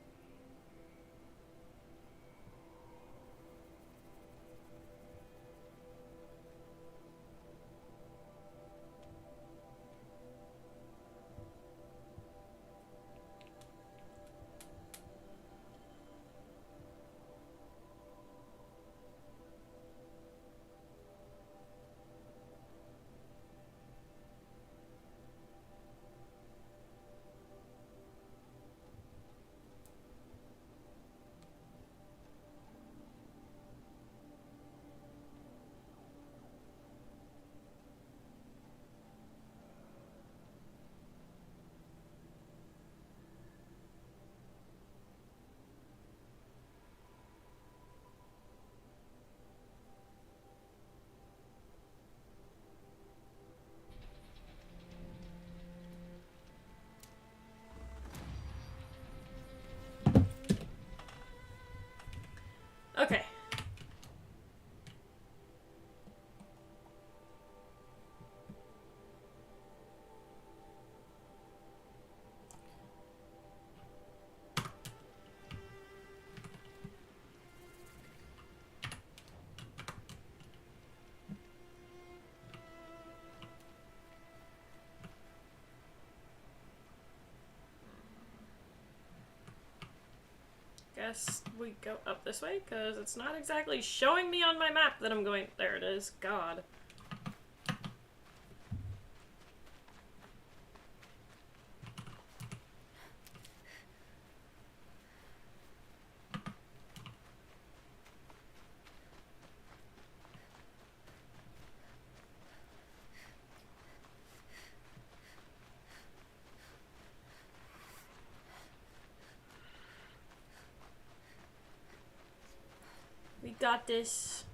[SPEAKER 1] guess we go up this way, because it's not exactly showing me on my map that I'm going... There it is. God. We got this.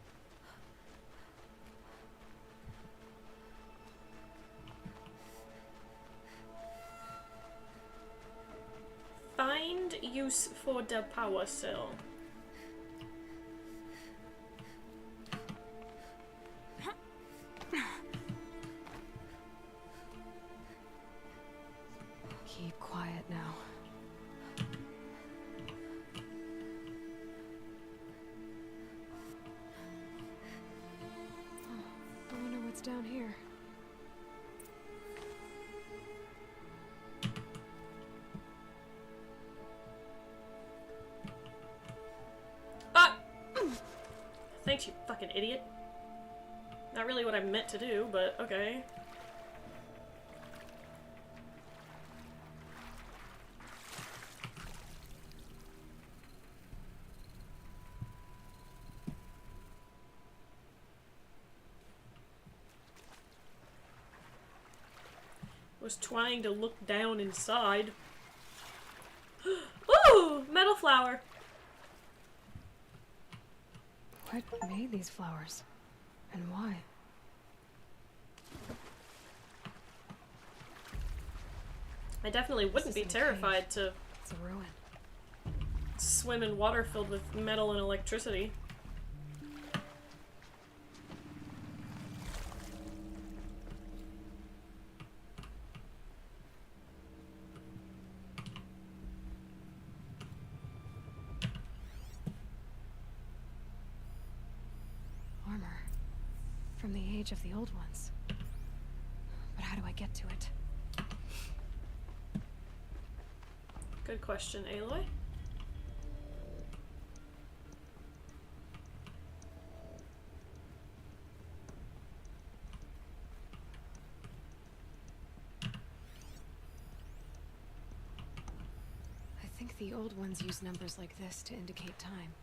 [SPEAKER 1] Find use for the power cell.
[SPEAKER 3] Keep quiet now. Oh, I wonder what's down here.
[SPEAKER 1] Ah! Thanks, you fucking idiot. Not really what I meant to do, but okay. Was trying to look down inside. Ooh! Metal flower!
[SPEAKER 3] What made these flowers? And why?
[SPEAKER 1] I definitely wouldn't be
[SPEAKER 3] isn't a
[SPEAKER 1] terrified to
[SPEAKER 3] It's a ruin.
[SPEAKER 1] swim in water filled with metal and electricity.
[SPEAKER 3] Armor. From the age of the old ones. But how do I get to it?
[SPEAKER 1] Good question, Aloy.
[SPEAKER 3] I think the old ones use numbers like this to indicate time.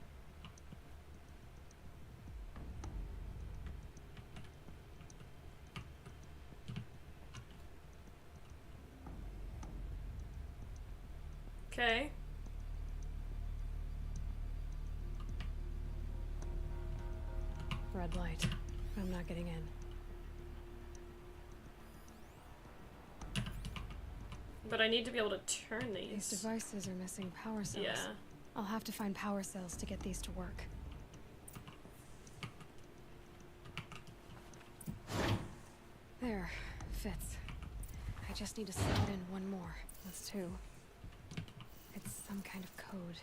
[SPEAKER 1] Okay.
[SPEAKER 3] Red light. I'm not getting in.
[SPEAKER 1] But I need to be able to turn
[SPEAKER 3] These
[SPEAKER 1] these.
[SPEAKER 3] devices are missing power cells.
[SPEAKER 1] Yeah.
[SPEAKER 3] I'll have to find power cells to get these to work. There. Fits. I just need to slot in one more. That's two. It's some kind of code.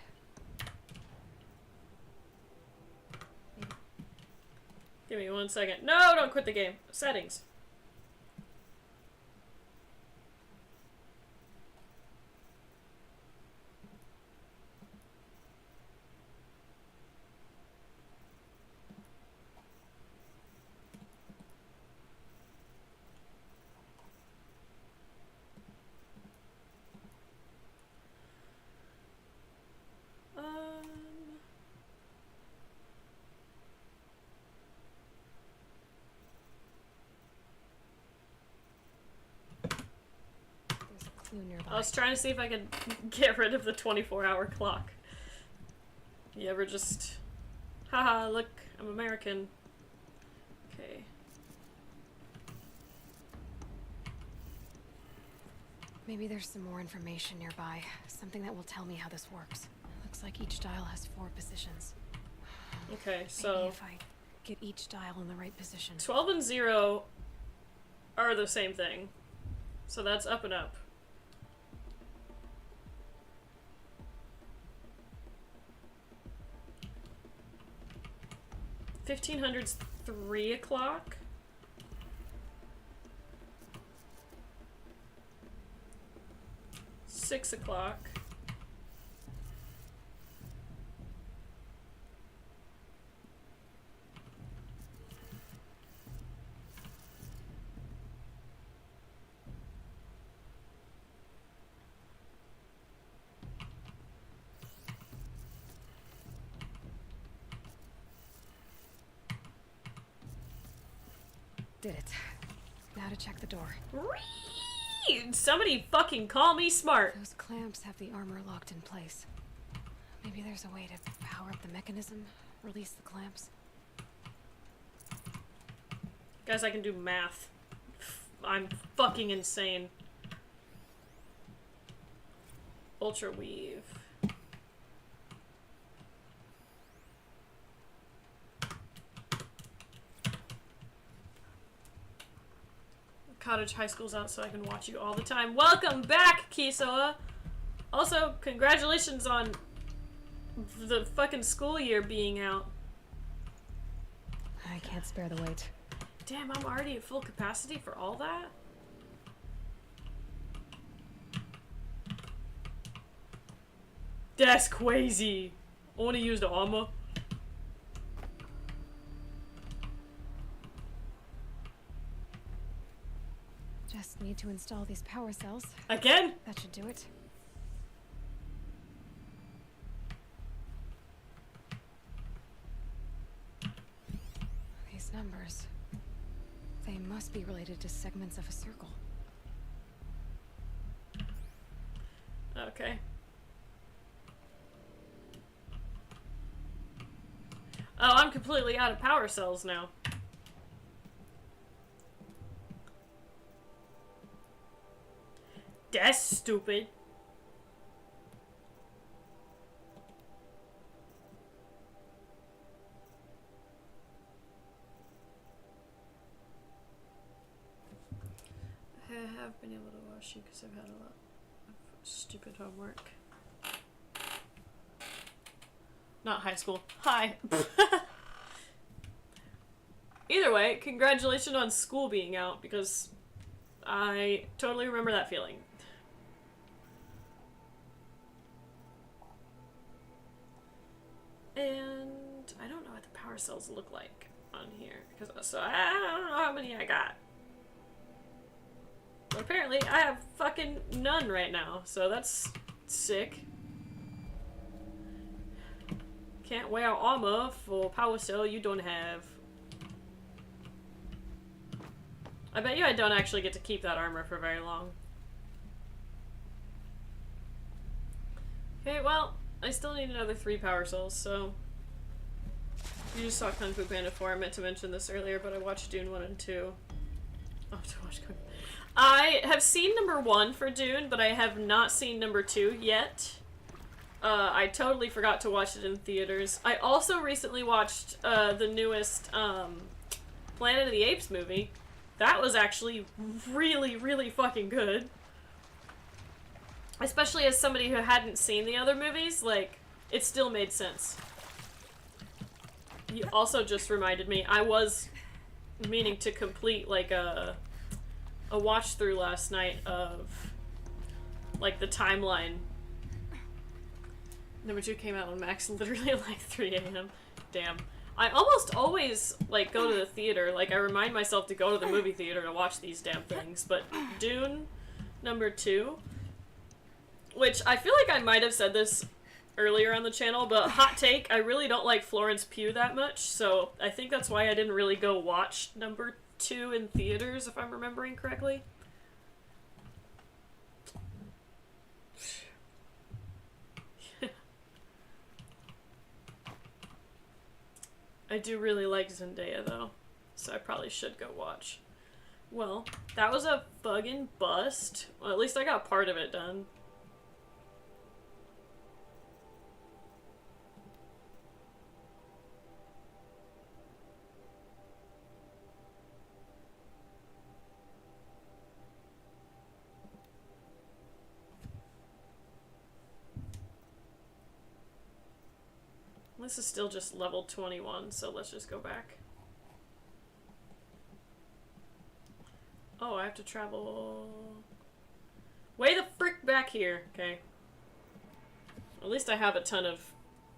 [SPEAKER 1] Give me 1 second. No, don't quit the game. Settings.
[SPEAKER 3] There's a clue nearby.
[SPEAKER 1] I was trying to see if I could get rid of the 24-hour clock. You ever just... Haha, look, I'm American. Okay.
[SPEAKER 3] Maybe there's some more information nearby. Something that will tell me how this works. Looks like each dial has 4 positions.
[SPEAKER 1] Okay,
[SPEAKER 3] Maybe
[SPEAKER 1] so...
[SPEAKER 3] if I get each dial in the right position.
[SPEAKER 1] 12 and 0 are the same thing. So that's up and up. $1500's 3 o'clock. $6 o'clock.
[SPEAKER 3] Did it. Now to check the door.
[SPEAKER 1] Somebody fucking call me smart.
[SPEAKER 3] Those clamps have the armor locked in place. Maybe there's a way to power up the mechanism, release the clamps.
[SPEAKER 1] Guys, I can do math. I'm fucking insane. Ultra weave. Cottage High School's out so I can watch you all the time. Welcome back, Kisoa! Also, congratulations on the fucking school year being out.
[SPEAKER 3] I can't spare the weight.
[SPEAKER 1] Damn, I'm already at full capacity for all that? That's crazy! I wanna use the armor.
[SPEAKER 3] Just need to install these power cells.
[SPEAKER 1] Again?
[SPEAKER 3] That should do it. These numbers. They must be related to segments of a circle.
[SPEAKER 1] Okay. Oh, I'm completely out of power cells now. That's stupid. I have been able to watch you because I've had a lot of stupid homework. Not high school. Hi. Either way, congratulations on school being out because I totally remember that feeling. And I don't know what the power cells look like on here because so I don't know how many I got. But apparently I have fucking none right now, so that's sick. Can't wear armor for power cell you don't have. I bet you I don't actually get to keep that armor for very long. Okay, well, I still need another 3 power cells, so... You just saw Kung Fu Panda 4. I meant to mention this earlier, but I watched Dune 1 and 2. I'll have to watch Kung Fu. I have seen number 1 for Dune, but I have not seen number 2 yet. I totally forgot to watch it in theaters. I also recently watched the newest Planet of the Apes movie. That was actually really, really fucking good. Especially as somebody who hadn't seen the other movies, like, it still made sense. You also just reminded me, I was meaning to complete, like, a watch through last night of, like, the timeline. Number 2 came out on Max literally at like 3 a.m. Damn. I almost always, like, go to the theater. Like, I remind myself to go to the movie theater to watch these damn things. But Dune number 2, which I feel like I might have said this earlier on the channel, but hot take, I really don't like Florence Pugh that much, so I think that's why I didn't really go watch number 2 in theaters, if I'm remembering correctly. I do really like Zendaya, though, so I probably should go watch. Well, that was a fucking bust. Well, at least I got part of it done. This is still just level 21, so let's just go back. Oh, I have to travel... Way the frick back here. Okay. At least I have a ton of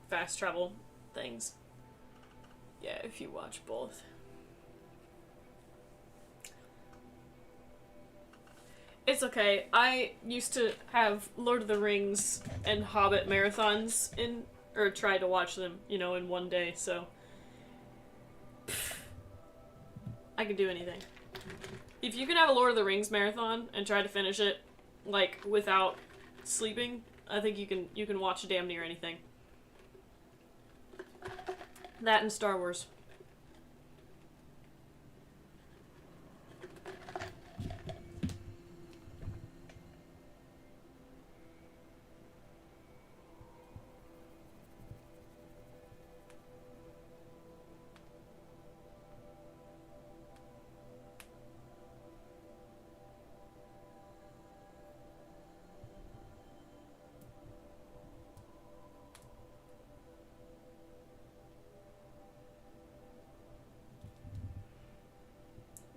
[SPEAKER 1] fast travel things. Yeah, if you watch both. It's okay. I used to have Lord of the Rings and Hobbit marathons in... Or try to watch them, you know, in one day, so... I can do anything. If you can have a Lord of the Rings marathon and try to finish it, like, without sleeping, I think you can watch damn near anything. That and Star Wars.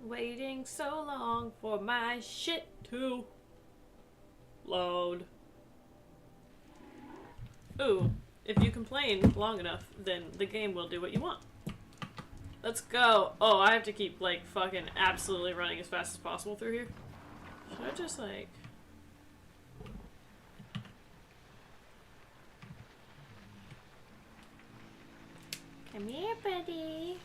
[SPEAKER 1] Waiting so long for my shit to load. Ooh, if you complain long enough, then the game will do what you want. Let's go. Oh, I have to keep, like, fucking absolutely running as fast as possible through here. Should I just, like... Come here, buddy.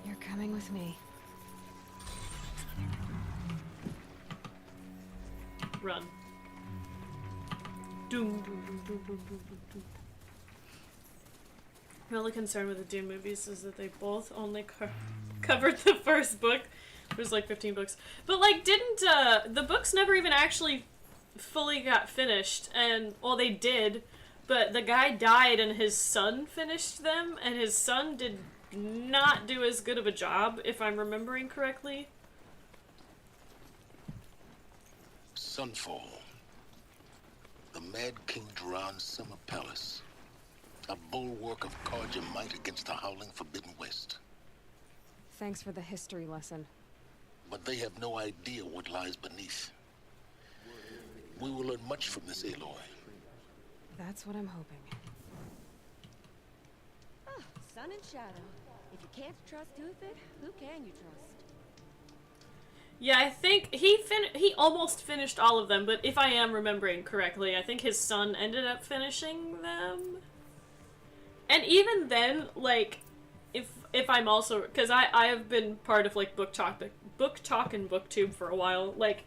[SPEAKER 3] You're coming with me.
[SPEAKER 1] Run. Doom, doom, doom, doom, doom, doom, doom. My only concern with the Doom movies is that they both only covered the first book. There's like 15 books. But like, didn't, the books never even actually fully got finished. And, well, they did, but the guy died and his son finished them, and his son did not do as good of a job, if I'm remembering correctly.
[SPEAKER 4] Sunfall. The Mad King Duran's summer palace. A bulwark of Karja might against the howling Forbidden West.
[SPEAKER 3] Thanks for the history lesson.
[SPEAKER 4] But they have no idea what lies beneath. We will learn much from this Aloy.
[SPEAKER 3] That's what I'm hoping.
[SPEAKER 9] Oh, sun and shadow. If you can't trust Uthed, who can you trust?
[SPEAKER 1] Yeah, I think he almost finished all of them, but if I am remembering correctly, I think his son ended up finishing them. And even then, like, if I'm also, because I have been part of like book talk and booktube for a while, like,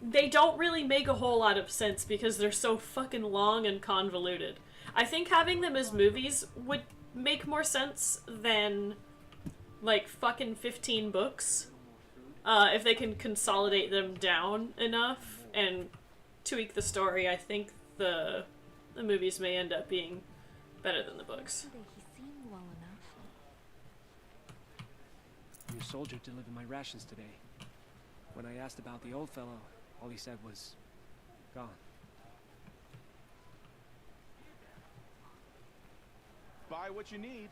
[SPEAKER 1] they don't really make a whole lot of sense because they're so fucking long and convoluted. I think having them as movies would make more sense than like fucking 15 books. If they can consolidate them down enough and tweak the story, I think the movies may end up being better than the books.
[SPEAKER 9] He seemed well enough.
[SPEAKER 10] Your soldier delivered my rations today. When I asked about the old fellow, all he said was, gone.
[SPEAKER 2] Buy what you need.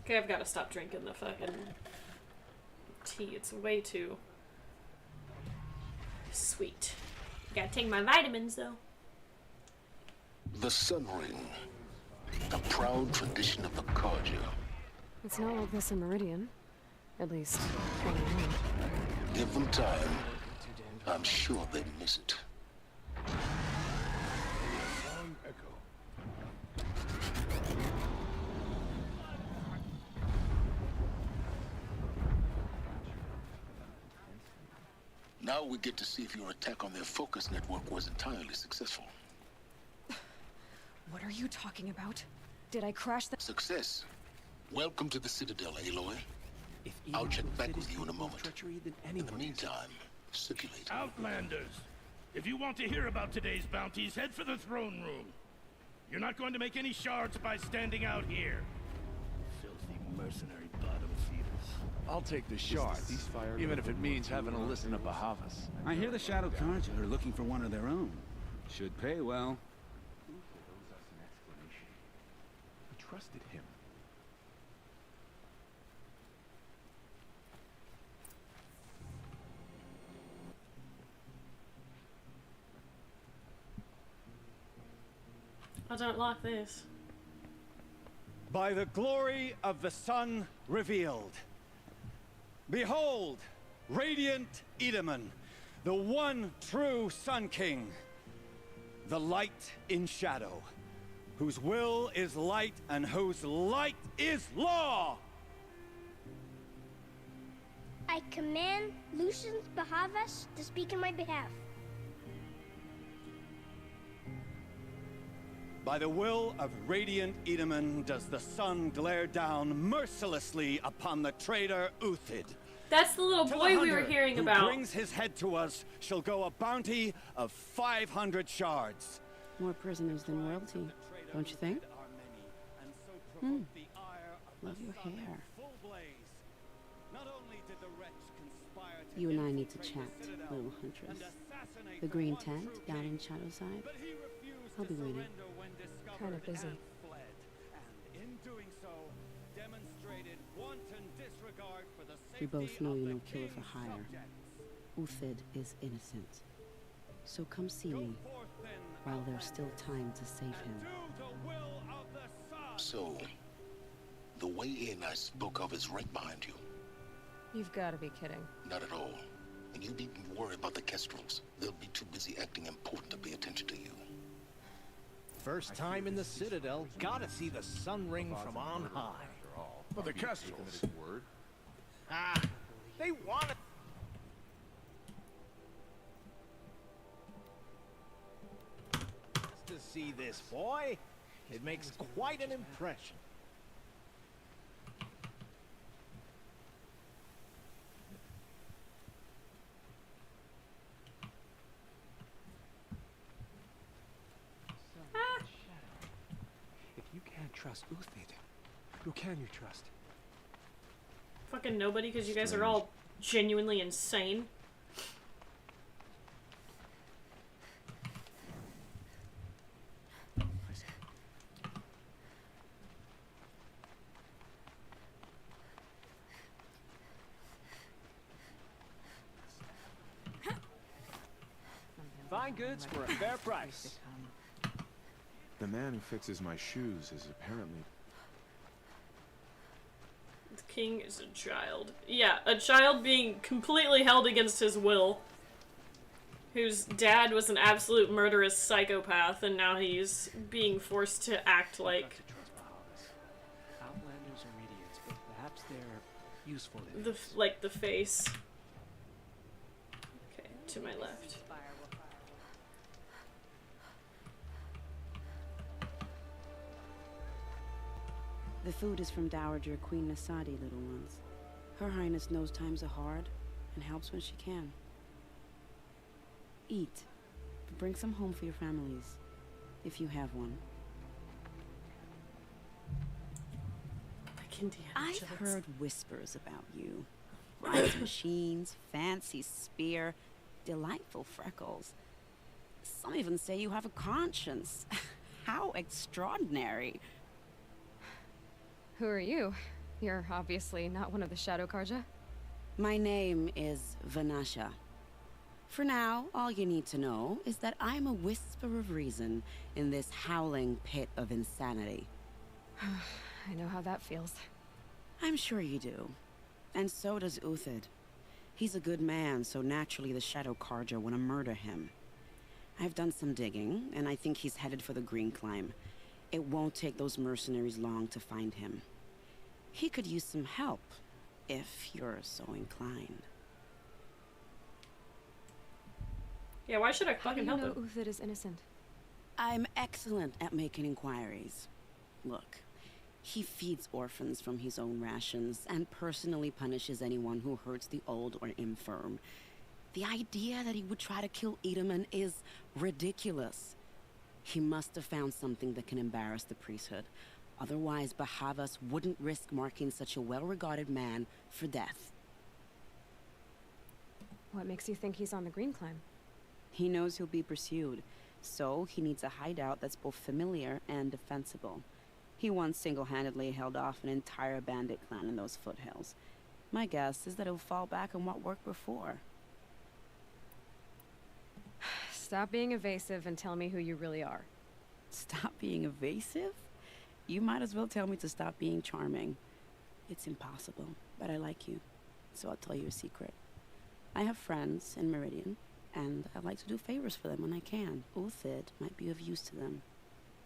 [SPEAKER 1] Okay, I've got to stop drinking the fucking tea. It's way too sweet. Gotta take my vitamins, though.
[SPEAKER 4] The Sun Ring. A proud tradition of the Karja.
[SPEAKER 3] It's not like this in Meridian. At least, I don't know.
[SPEAKER 4] Give them time. I'm sure they miss it.
[SPEAKER 2] Long echo.
[SPEAKER 4] Now we get to see if your attack on their focus network was entirely successful.
[SPEAKER 3] What are you talking about? Did I crash the—
[SPEAKER 4] Success. Welcome to the Citadel, Aloy.
[SPEAKER 10] If
[SPEAKER 4] I'll
[SPEAKER 10] even
[SPEAKER 4] check
[SPEAKER 10] Uthed
[SPEAKER 4] back
[SPEAKER 10] is
[SPEAKER 4] with you in a
[SPEAKER 10] capable of
[SPEAKER 4] moment.
[SPEAKER 10] treachery, then
[SPEAKER 4] In the
[SPEAKER 10] anyone is.
[SPEAKER 4] meantime, circulate.
[SPEAKER 11] Outlanders, if you want to hear about today's bounties, head for the throne room. You're not going to make any shards by standing out here. Filthy mercenary bottom feeders.
[SPEAKER 2] I'll take the shards, even if it means having to listen to Bahavas.
[SPEAKER 12] I hear the Shadow Karja are looking for one of their own. Should pay well.
[SPEAKER 2] I trusted him.
[SPEAKER 1] I don't like this.
[SPEAKER 13] By the glory of the sun revealed. Behold,
[SPEAKER 12] Radiant Edaman, the one true Sun King, the light in shadow, whose will is light and whose light is law!
[SPEAKER 13] I command Lucius Bahavas to speak in my behalf.
[SPEAKER 12] By the will of Radiant Edaman does the sun glare down mercilessly upon the traitor Uthid.
[SPEAKER 1] That's the little boy we were hearing
[SPEAKER 12] who
[SPEAKER 1] about.
[SPEAKER 12] brings his head to us shall go a bounty of 500 shards.
[SPEAKER 14] More prisoners than royalty, don't you think? Love your hair. You and I need to chat, little huntress. The green tent down in Shadowside. I'll be waiting.
[SPEAKER 3] Kind of busy.
[SPEAKER 14] We both know you're no killer for hire. Uthid is innocent. So come see me while there's still time to save him.
[SPEAKER 4] So, the way in I spoke of is right behind you.
[SPEAKER 3] You've got to be kidding.
[SPEAKER 4] Not at all. And you needn't worry about the Kestrels. They'll be too busy acting important to pay attention to you.
[SPEAKER 15] First time in the Citadel, gotta see the sun ring from on high.
[SPEAKER 2] But the Kestrels.
[SPEAKER 15] Ah, they want it. To see this boy, it makes quite an impression.
[SPEAKER 10] If you can't trust Uthid, who can you trust?
[SPEAKER 1] Fucking nobody, because you guys are all genuinely insane.
[SPEAKER 5] Fine goods for a fair price.
[SPEAKER 16] The man who fixes my shoes is apparently...
[SPEAKER 1] The king is a child. Yeah, a child being completely held against his will. Whose dad was an absolute murderous psychopath, and now he's being forced to act like...
[SPEAKER 10] Outlanders are idiots, but perhaps they're useful idiots.
[SPEAKER 1] Like the face. Okay, to my left.
[SPEAKER 14] The food is from Dowager Queen Nasadi, little ones. Her Highness knows times are hard and helps when she can. Eat, but bring some home for your families, if you have one. I've heard whispers about you. Rice machines, fancy spear, delightful freckles. Some even say you have a conscience. How extraordinary.
[SPEAKER 3] Who are you? You're obviously not one of the Shadow Karja.
[SPEAKER 14] My name is Vanasha. For now, all you need to know is that I'm a whisper of reason in this howling pit of insanity.
[SPEAKER 3] I know how that feels.
[SPEAKER 14] I'm sure you do. And so does Uthid. He's a good man, so naturally the Shadow Karja want to murder him. I've done some digging, and I think he's headed for the Green Climb. It won't take those mercenaries long to find him. He could use some help, if you're so inclined.
[SPEAKER 1] Yeah, why should I fucking help him?
[SPEAKER 3] How do you know Uthid is innocent?
[SPEAKER 14] I'm excellent at making inquiries. Look, he feeds orphans from his own rations and personally punishes anyone who hurts the old or infirm. The idea that he would try to kill Edaman is ridiculous. He must have found something that can embarrass the priesthood. Otherwise, Bahavas wouldn't risk marking such a well-regarded man for death.
[SPEAKER 3] What makes you think he's on the Green Climb?
[SPEAKER 14] He knows he'll be pursued, so he needs a hideout that's both familiar and defensible. He once single-handedly held off an entire bandit clan in those foothills. My guess is that he'll fall back on what worked before.
[SPEAKER 3] Stop being evasive and tell me who you really are.
[SPEAKER 14] Stop being evasive? You might as well tell me to stop being charming. It's impossible, but I like you, so I'll tell you a secret. I have friends in Meridian, and I like to do favors for them when I can. Uthid might be of use to them,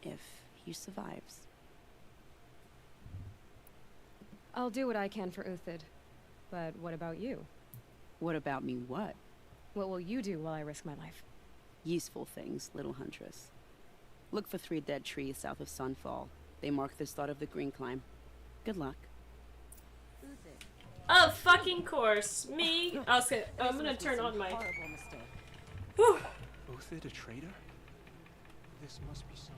[SPEAKER 14] if he survives.
[SPEAKER 3] I'll do what I can for Uthid. But what about you?
[SPEAKER 14] What about me what?
[SPEAKER 3] What will you do while I risk my life?
[SPEAKER 14] Useful things, little huntress. Look for 3 dead trees south of Sunfall. They mark the start of the green climb. Good luck.
[SPEAKER 1] Of fucking course. Me? Okay, I'm gonna turn on my... Whew.
[SPEAKER 10] Uthid a traitor? This must be some...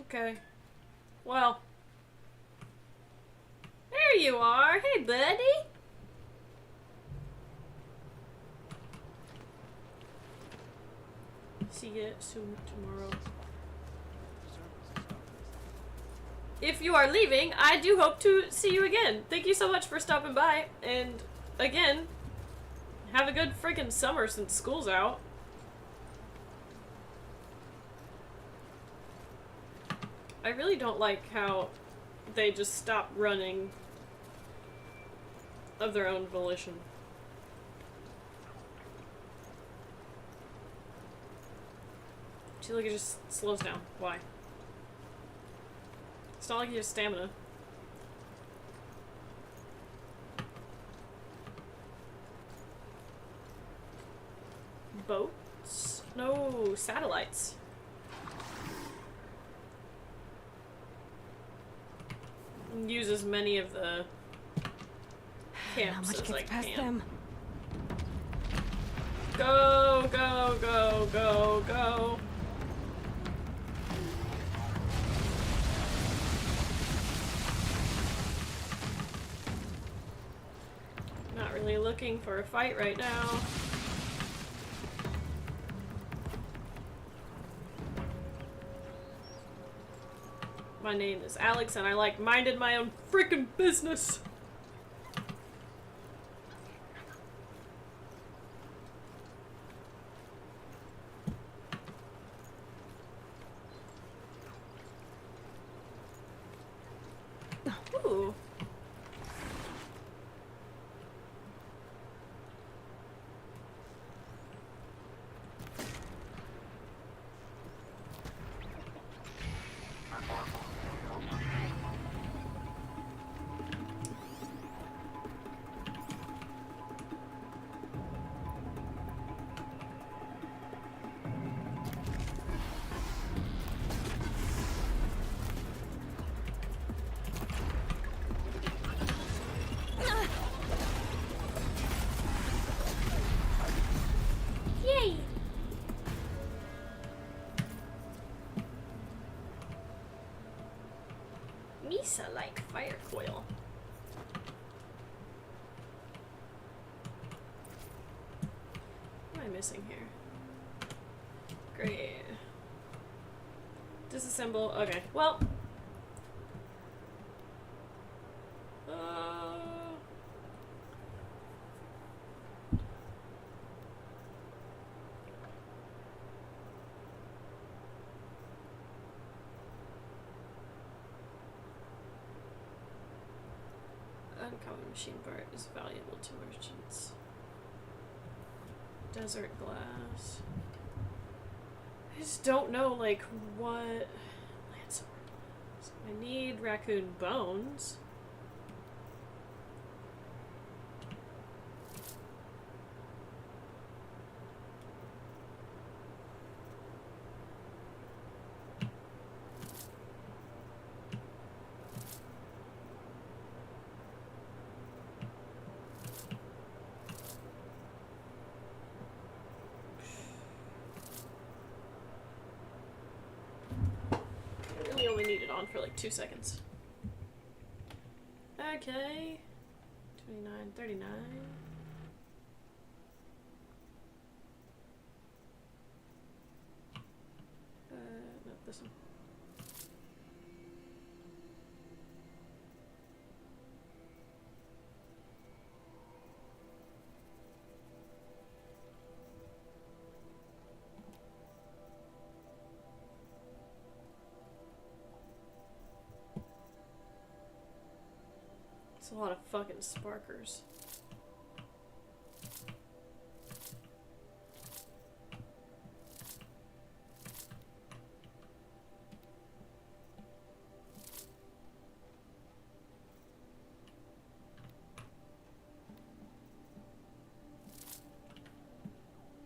[SPEAKER 1] Okay. Well. There you are. Hey, buddy. See you soon tomorrow. If you are leaving, I do hope to see you again. Thank you so much for stopping by. And again, have a good freaking summer since school's out. I really don't like how they just stop running of their own volition. See, look, it just slows down. Why? It's not like he has stamina. Boats? No, satellites. Use as many of the camps as I can. Go, go, go, go, go. Not really looking for a fight right now. My name is Alex and I like minded my own freaking business. Ooh. Yay! Misa like fire coil. What am I missing here? Great. Disassemble. Okay. Well. Uncommon machine part is valuable to merchants. Desert glass. I just don't know, like, what... Landsword glass. I need raccoon bones. Only need it on for like 2 seconds. Okay. 29, 39. No, this one. It's a lot of fucking sparkers.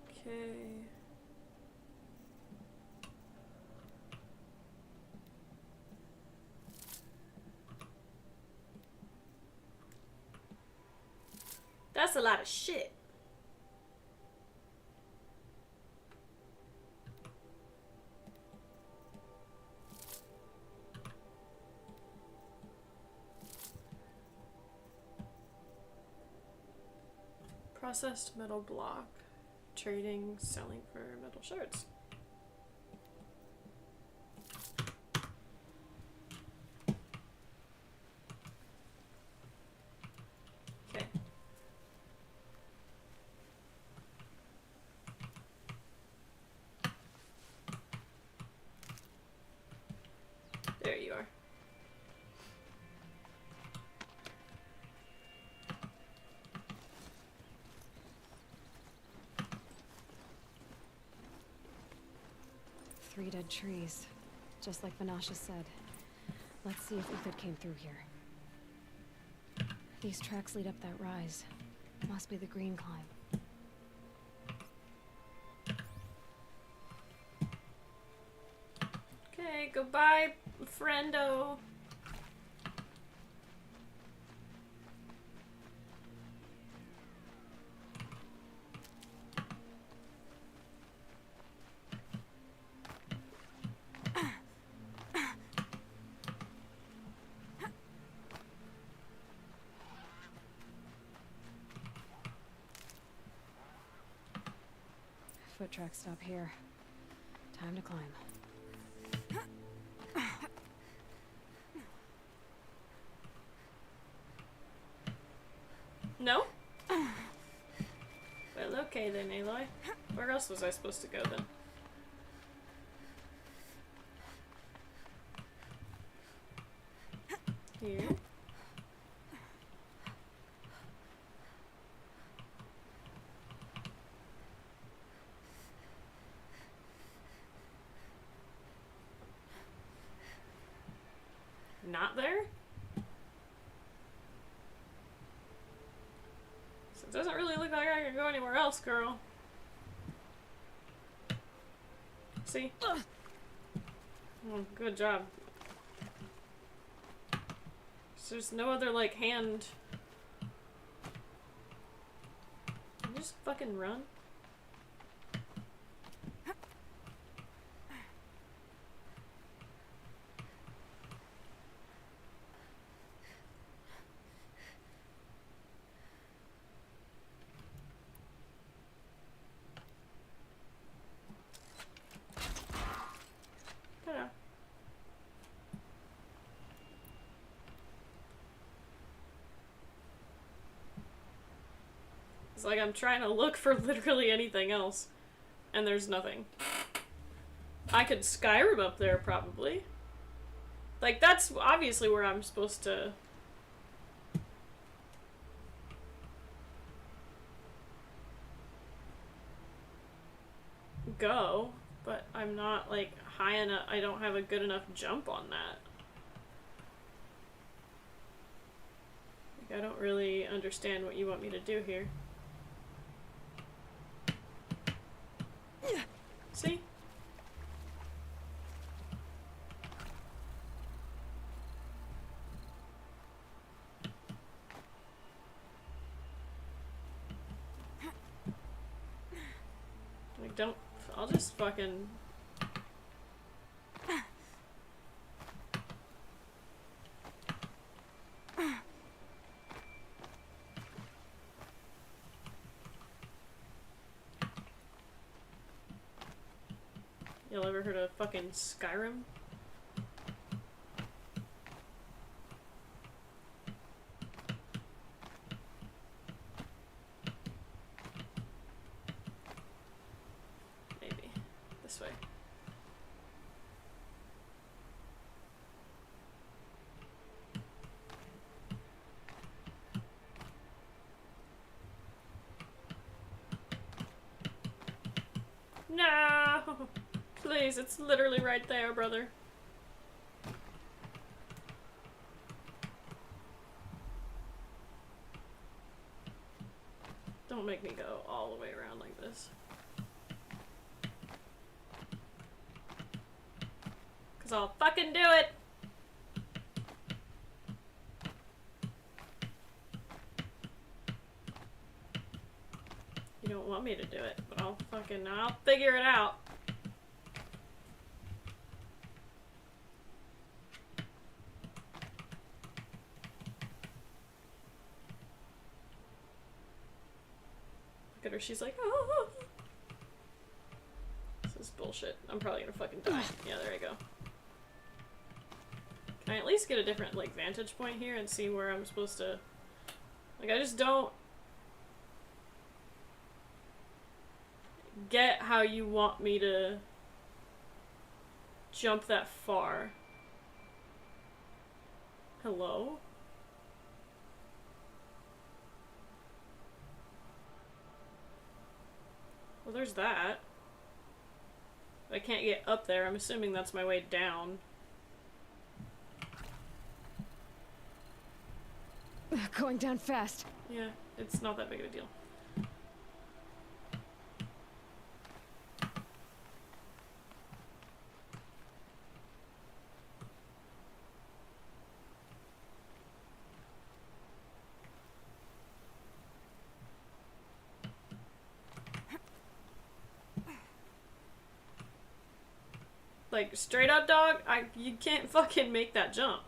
[SPEAKER 1] Okay. That's a lot of shit. Processed metal block. Trading, selling for metal shards. Okay. There you are.
[SPEAKER 3] Three dead trees, just like Vanasha said. Let's see if Uthid came through here. These tracks lead up that rise. Must be the green climb.
[SPEAKER 1] Okay, goodbye, friendo.
[SPEAKER 3] Foot tracks stop here. Time to climb.
[SPEAKER 1] No? Well, okay then, Aloy. Where else was I supposed to go then? Here. Not there? So it doesn't really look like I can go anywhere else, girl. See? Oh, good job. So there's no other, like, hand. Can you just fucking run? Ta-da. It's like I'm trying to look for literally anything else, and there's nothing. I could Skyrim up there, probably. Like, that's obviously where I'm supposed to... go, but I'm not, like, high enough. I don't have a good enough jump on that. Like, I don't really understand what you want me to do here. See? Like, don't... I'll just fucking... Y'all ever heard of fucking Skyrim? Maybe. This way. No! Please, it's literally right there, brother. Don't make me go all the way around like this. Cause I'll fucking do it! You don't want me to do it, but I'll figure it out. Look at her, she's like, oh. This is bullshit. I'm probably gonna fucking die. Yeah, there you go. Can I at least get a different, like, vantage point here and see where I'm supposed to... Like, I just don't get how you want me to jump that far. Hello? Well, there's that. I can't get up there. I'm assuming that's my way down.
[SPEAKER 3] Going down fast.
[SPEAKER 1] Yeah, it's not that big of a deal. Like, straight up, dog, you can't fucking make that jump.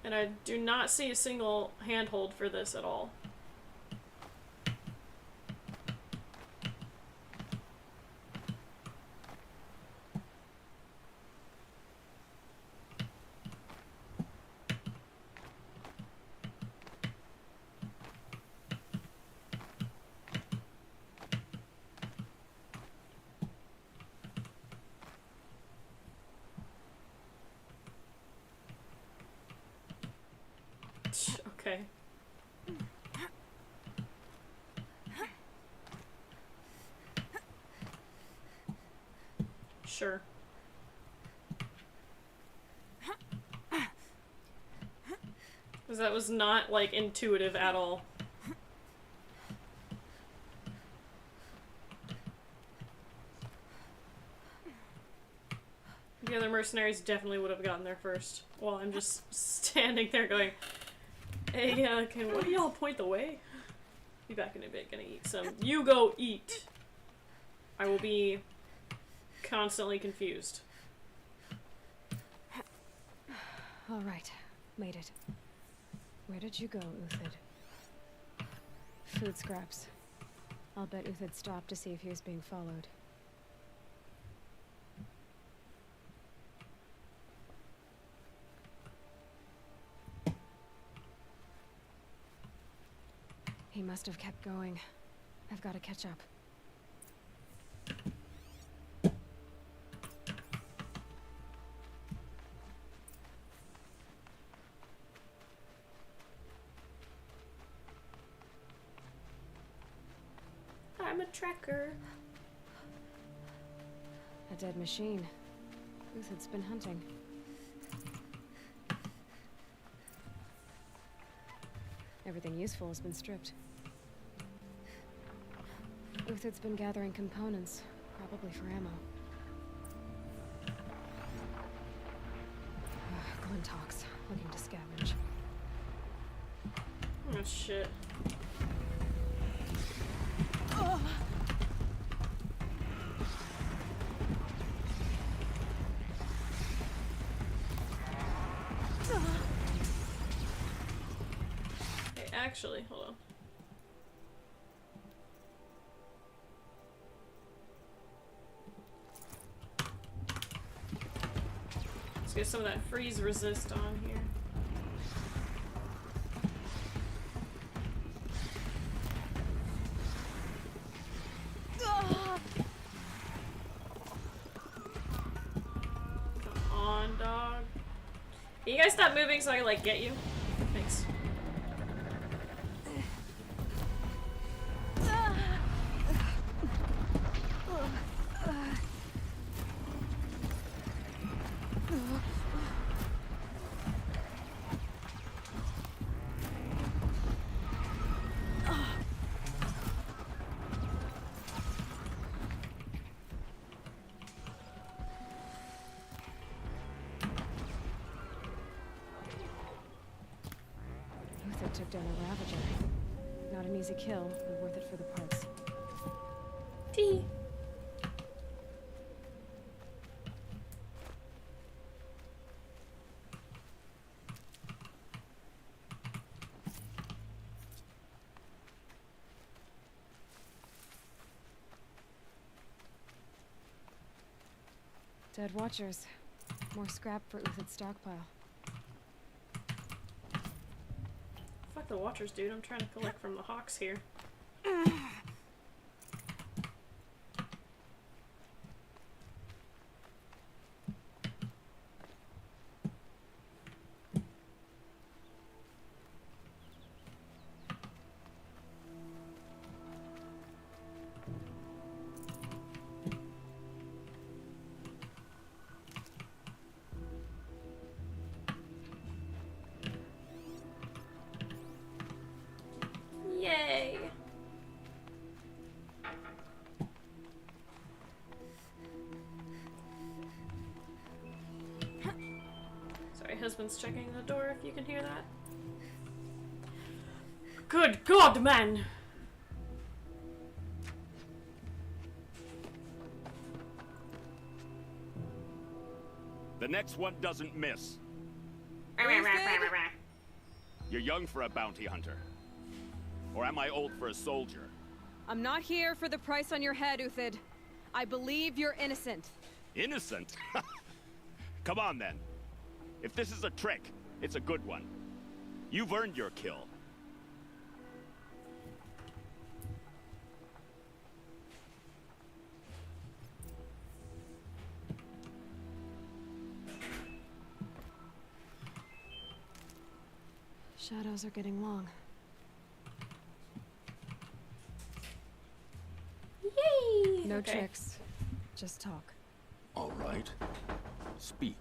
[SPEAKER 1] And I do not see a single handhold for this at all. Okay. Sure. Because that was not, like, intuitive at all. The other mercenaries definitely would have gotten there first. While I'm just standing there going, hey, can one of y'all point the way? Be back in a bit, gonna eat some. You go eat! I will be constantly confused.
[SPEAKER 3] Alright, made it. Where did you go, Uthid? Food scraps. I'll bet Uthid stopped to see if he was being followed. He must have kept going. I've got to catch up.
[SPEAKER 1] I'm a tracker.
[SPEAKER 3] A dead machine. Uthid's been hunting. Everything useful has been stripped. Uthid's been gathering components, probably for ammo. Glintox, looking to scavenge.
[SPEAKER 1] Oh shit. Hey, actually, hold on. Let's get some of that freeze resist on here. Come on, dog. Can you guys stop moving so I can, like, get you? Thanks.
[SPEAKER 3] Uther took down a Ravager. Not an easy kill, but worth it for the parts.
[SPEAKER 1] Tee.
[SPEAKER 3] Dead Watchers. More scrap for Uther's stockpile.
[SPEAKER 1] Fuck the Watchers, dude. I'm trying to collect from the Hawks here. Yay! Sorry, husband's checking the door if you can hear that. Good God, man!
[SPEAKER 17] The next one doesn't miss. You're young for a bounty hunter. Or am I old for a soldier?
[SPEAKER 3] I'm not here for the price on your head, Uthid. I believe you're innocent.
[SPEAKER 17] Innocent? Come on, then. If this is a trick, it's a good one. You've earned your kill.
[SPEAKER 3] Shadows are getting long.
[SPEAKER 1] Yay!
[SPEAKER 3] No
[SPEAKER 1] Okay.
[SPEAKER 3] tricks. Just talk.
[SPEAKER 6] All right. Speak.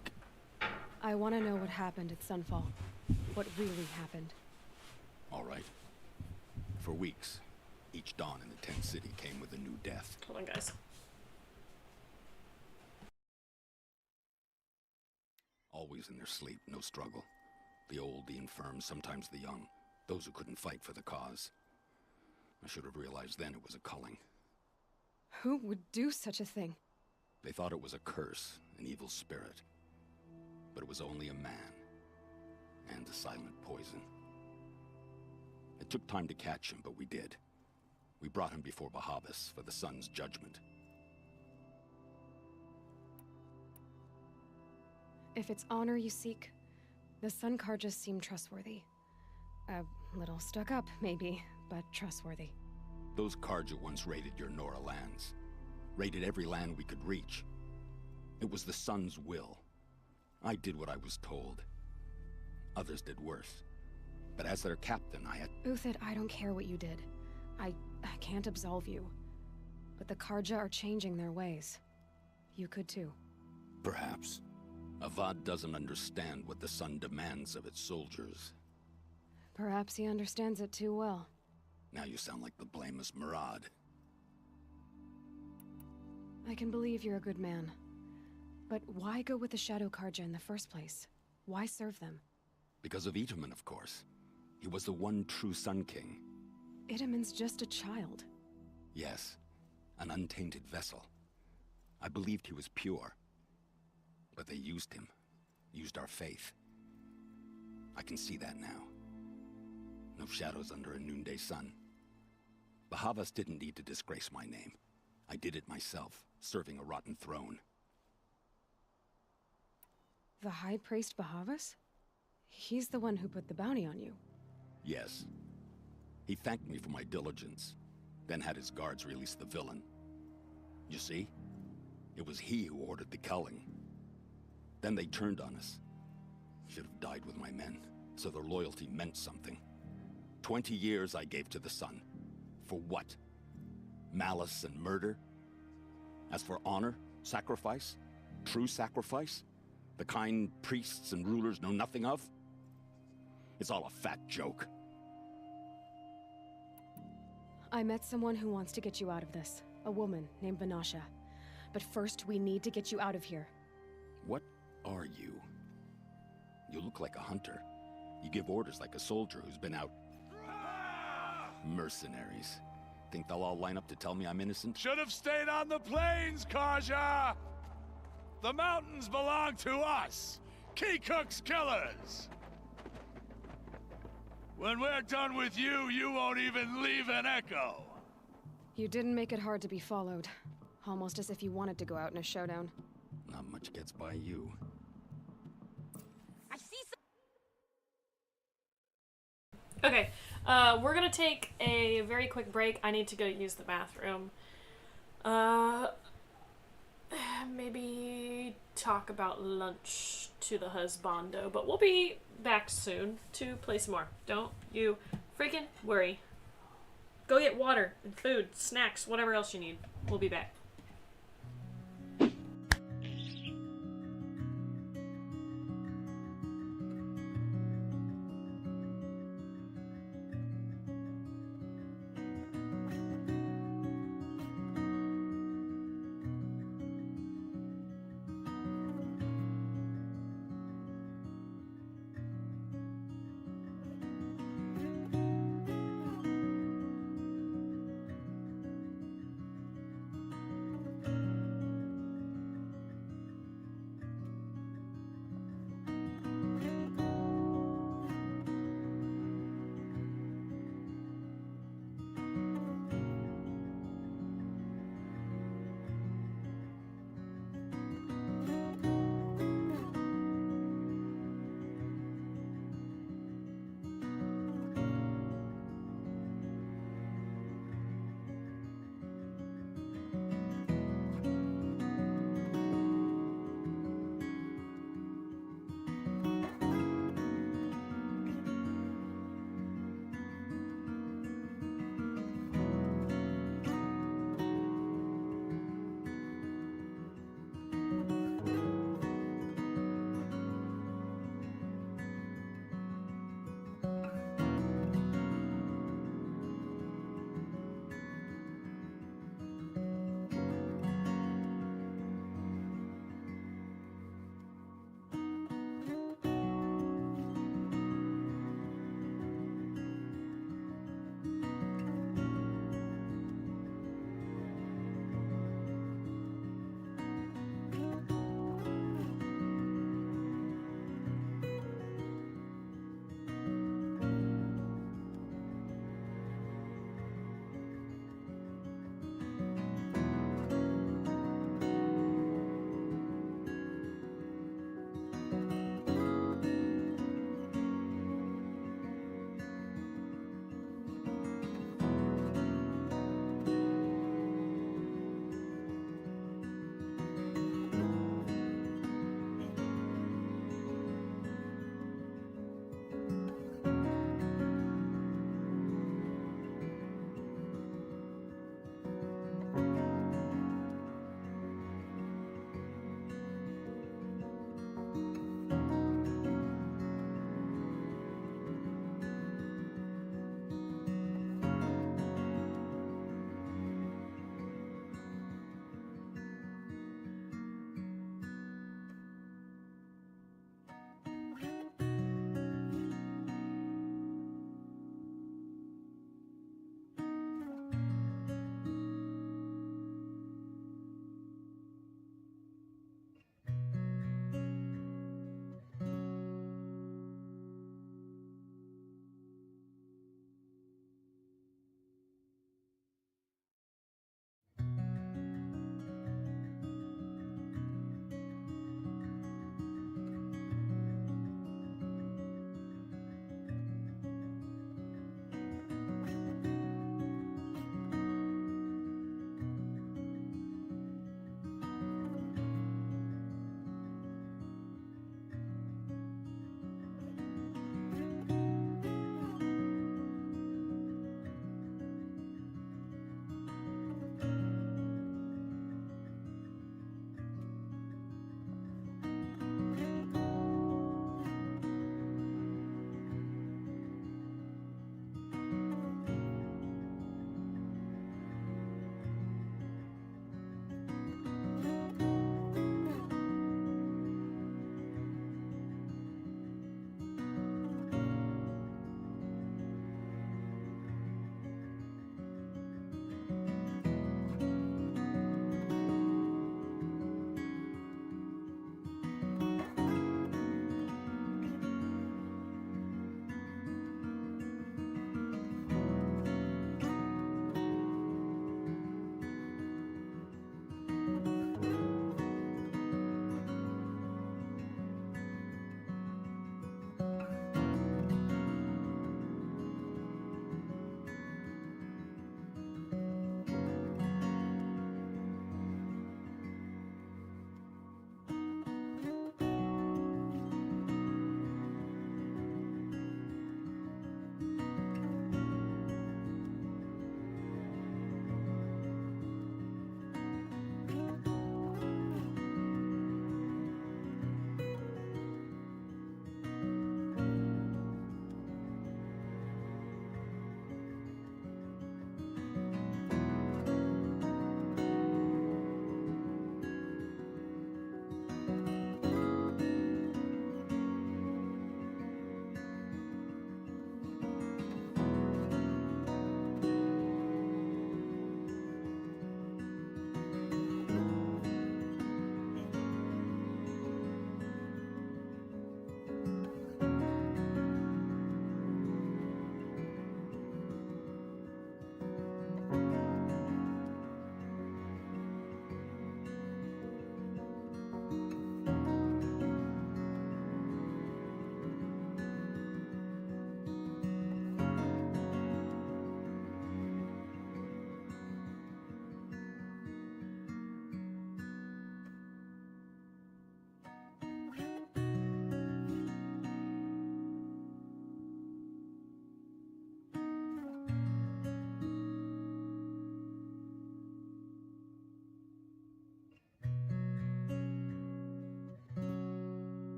[SPEAKER 3] I want to know what happened at Sunfall. What really happened.
[SPEAKER 6] All right. For weeks, each dawn in the tent city came with a new death.
[SPEAKER 1] Hold on, guys.
[SPEAKER 6] Always in their sleep, no struggle. The old, the infirm, sometimes the young. Those who couldn't fight for the cause. I should have realized then it was a culling.
[SPEAKER 3] Who would do such a thing?
[SPEAKER 6] They thought it was a curse, an evil spirit. But it was only a man. And a silent poison. It took time to catch him, but we did. We brought him before Bahavas for the sun's judgment.
[SPEAKER 3] If it's honor you seek, the Sun Karjas seem trustworthy. A little stuck up, maybe, but trustworthy.
[SPEAKER 6] Those Karja once raided your Nora lands. Raided every land we could reach. It was the sun's will. I did what I was told. Others did worse. But as their captain, I had...
[SPEAKER 3] Uthid, I don't care what you did. I can't absolve you. But the Karja are changing their ways. You could too.
[SPEAKER 6] Perhaps. Avad doesn't understand what the sun demands of its soldiers.
[SPEAKER 3] Perhaps he understands it too well.
[SPEAKER 6] Now you sound like the blameless Murad.
[SPEAKER 3] I can believe you're a good man. But why go with the Shadow Karja in the first place? Why serve them?
[SPEAKER 6] Because of Itaman, of course. He was the one true Sun King.
[SPEAKER 3] Itaman's just a child.
[SPEAKER 6] Yes, an untainted vessel. I believed he was pure. But they used him. Used our faith. I can see that now. No shadows under a noonday sun. Bahavas didn't need to disgrace my name. I did it myself, serving a rotten throne.
[SPEAKER 3] The High Priest Bahavas? He's the one who put the bounty on you.
[SPEAKER 6] Yes. He thanked me for my diligence, then had his guards release the villain. You see? It was he who ordered the culling. Then they turned on us. Should have died with my men. so their loyalty meant something. 20 years I gave to the sun. For what? Malice and murder? As for honor, sacrifice, true sacrifice, the kind priests and rulers know nothing of, it's all a fat joke.
[SPEAKER 3] I met someone who wants to get you out of this. A woman named Vanasha. But first, we need to get you out of here.
[SPEAKER 6] What are you? You look like a hunter. You give orders like a soldier who's been out. Mercenaries. Think they'll all line up to tell me I'm innocent?
[SPEAKER 18] Should have stayed on the plains, Kaja! The mountains belong to us! Keycook's killers! When we're done with you, you won't even leave an echo!
[SPEAKER 3] You didn't make it hard to be followed. Almost as if you wanted to go out in a showdown.
[SPEAKER 6] Not much gets by you.
[SPEAKER 9] I see
[SPEAKER 1] Okay, we're gonna take a very quick break. I need to go use the bathroom. Maybe talk about lunch to the husbando, but we'll be back soon to play some more. Don't you freaking worry. Go get water and food, snacks, whatever else you need. We'll be back.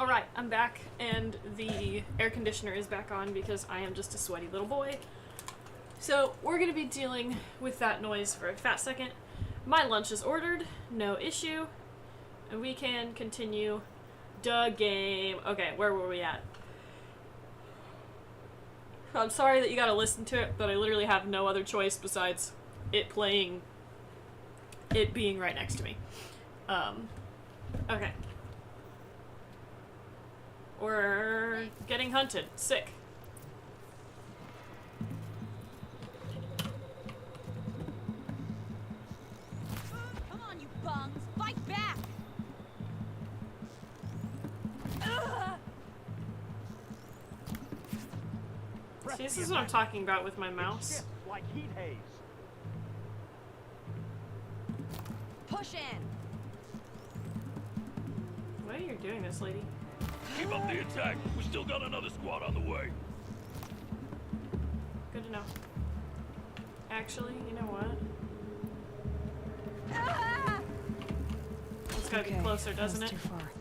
[SPEAKER 1] Alright, I'm back, and the air conditioner is back on because I am just a sweaty little boy. So, we're gonna be dealing with that noise for a fat second. My lunch is ordered, no issue, and we can continue the game. Okay, where were we at? I'm sorry that you gotta listen to it, but I literally have no other choice besides it playing, it being right next to me. Okay. We're getting hunted. Sick.
[SPEAKER 9] Come on, you bungs! Fight back!
[SPEAKER 1] See, this is what I'm talking about with my mouse.
[SPEAKER 15] Like heat haze.
[SPEAKER 9] Push in!
[SPEAKER 1] Why are you doing this, lady?
[SPEAKER 11] Keep up the attack. We still got another squad on the way.
[SPEAKER 1] Good to know. Actually, you know what? It's gotta be closer, doesn't it?
[SPEAKER 3] Too far.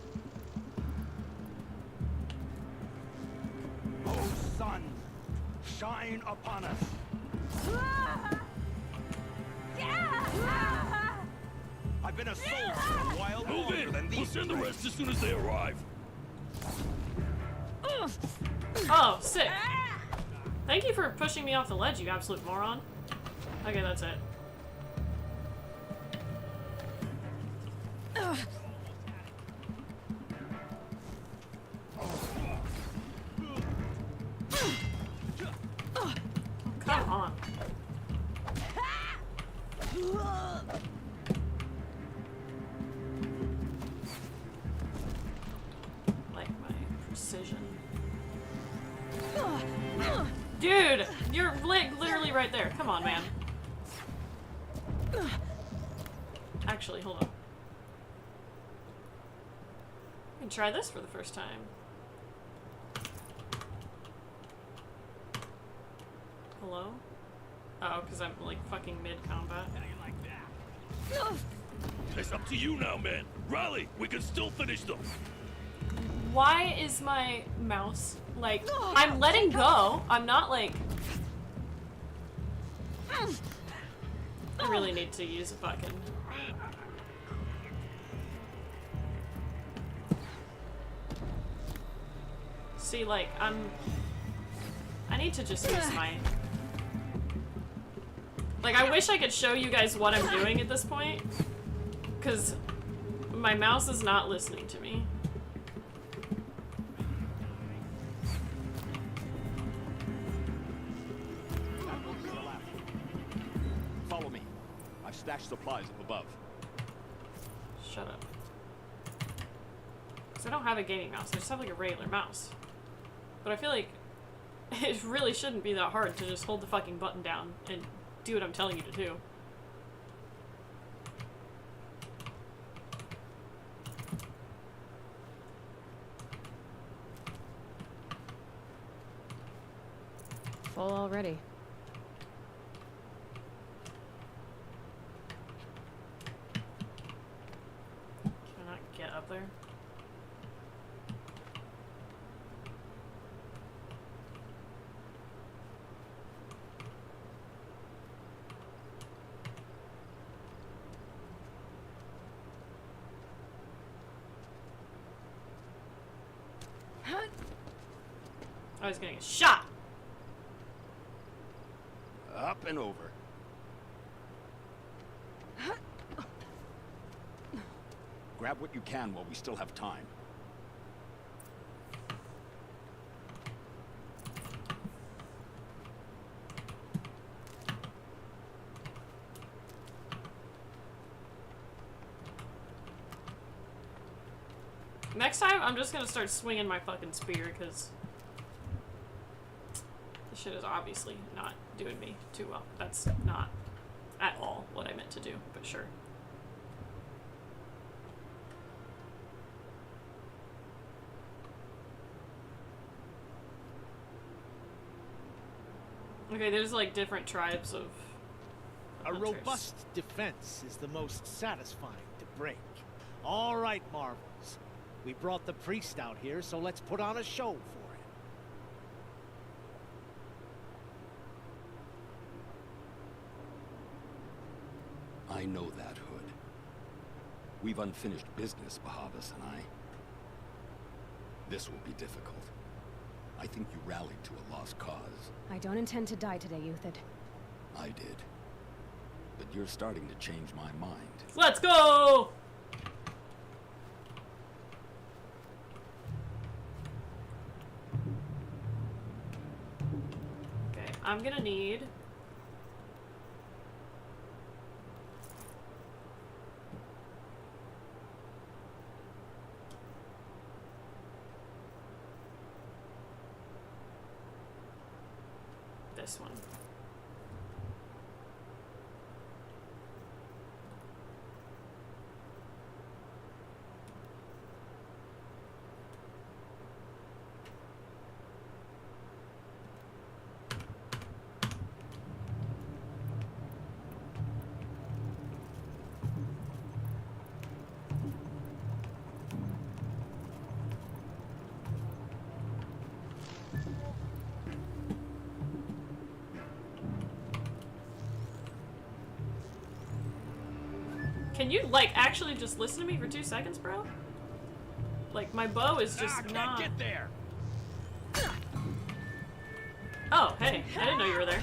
[SPEAKER 18] Oh, sun, shine upon us. I've been a soldier a while
[SPEAKER 11] Move
[SPEAKER 18] longer
[SPEAKER 11] in.
[SPEAKER 18] than
[SPEAKER 11] We'll
[SPEAKER 18] these
[SPEAKER 11] send the
[SPEAKER 18] streets.
[SPEAKER 11] rest as soon as they arrive.
[SPEAKER 1] Oh, sick. Thank you for pushing me off the ledge, you absolute moron. Okay, that's it. Come on. Like my precision. Dude, you're literally right there. Come on, man. Actually, hold on. We can try this for the first time. Hello? Oh, because I'm like fucking mid-combat.
[SPEAKER 11] It's up to you now, man. Rally, we can still finish them.
[SPEAKER 1] Why is my mouse like I'm letting go? I'm not like I really need to use a fucking see like I need to just use my like I wish I could show you guys what I'm doing at this point because my mouse is not listening to me.
[SPEAKER 17] Follow me. I've stashed supplies up above.
[SPEAKER 1] Shut up. Because I don't have a gaming mouse, I just have like a regular mouse. But I feel like it really shouldn't be that hard to just hold the fucking button down and do what I'm telling you to do.
[SPEAKER 3] Full already.
[SPEAKER 1] Can I not get up there? I was gonna get shot!
[SPEAKER 17] Up and over. Grab what you can while we still have time.
[SPEAKER 1] Next time, I'm just gonna start swinging my fucking spear, because this shit is obviously not doing me too well. That's not at all what I meant to do, but sure. Okay, there's like different tribes of
[SPEAKER 15] A
[SPEAKER 1] hunters.
[SPEAKER 15] robust defense is the most satisfying to break. All right, Marvels. We brought the priest out here, so let's put on a show for him.
[SPEAKER 6] I know that, Hood. We've unfinished business, Bahavas and I. This will be difficult. I think you rallied to a lost cause.
[SPEAKER 3] I don't intend to die today, Euthyd.
[SPEAKER 6] I did. But you're starting to change my mind.
[SPEAKER 1] Let's go! Okay, I'm gonna need... this one. Can you, like, actually just listen to me for 2 seconds, bro? Like, my bow is just not...
[SPEAKER 11] Can't get there.
[SPEAKER 1] Oh, hey. I didn't know you were there.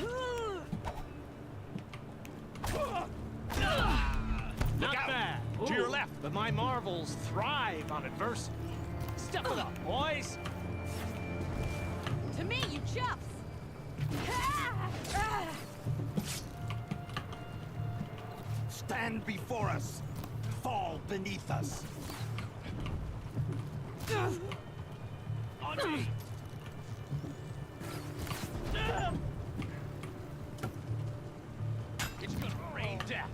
[SPEAKER 15] Not bad. To your left. But my marvels thrive on adversity. Step it up, boys.
[SPEAKER 9] To me, you chuffs!
[SPEAKER 12] Stand before us. Fall beneath us.
[SPEAKER 11] On me! It's gonna rain death.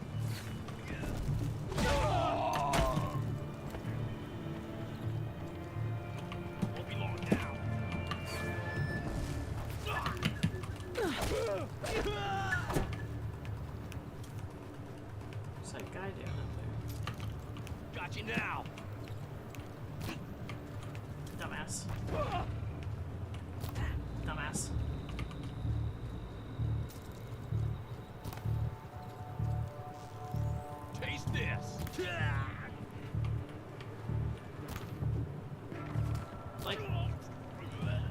[SPEAKER 11] Won't be long now.
[SPEAKER 1] What's that guy doing up
[SPEAKER 11] Got you now.
[SPEAKER 1] there? Dumbass. Dumbass.
[SPEAKER 11] Taste this.
[SPEAKER 1] Like,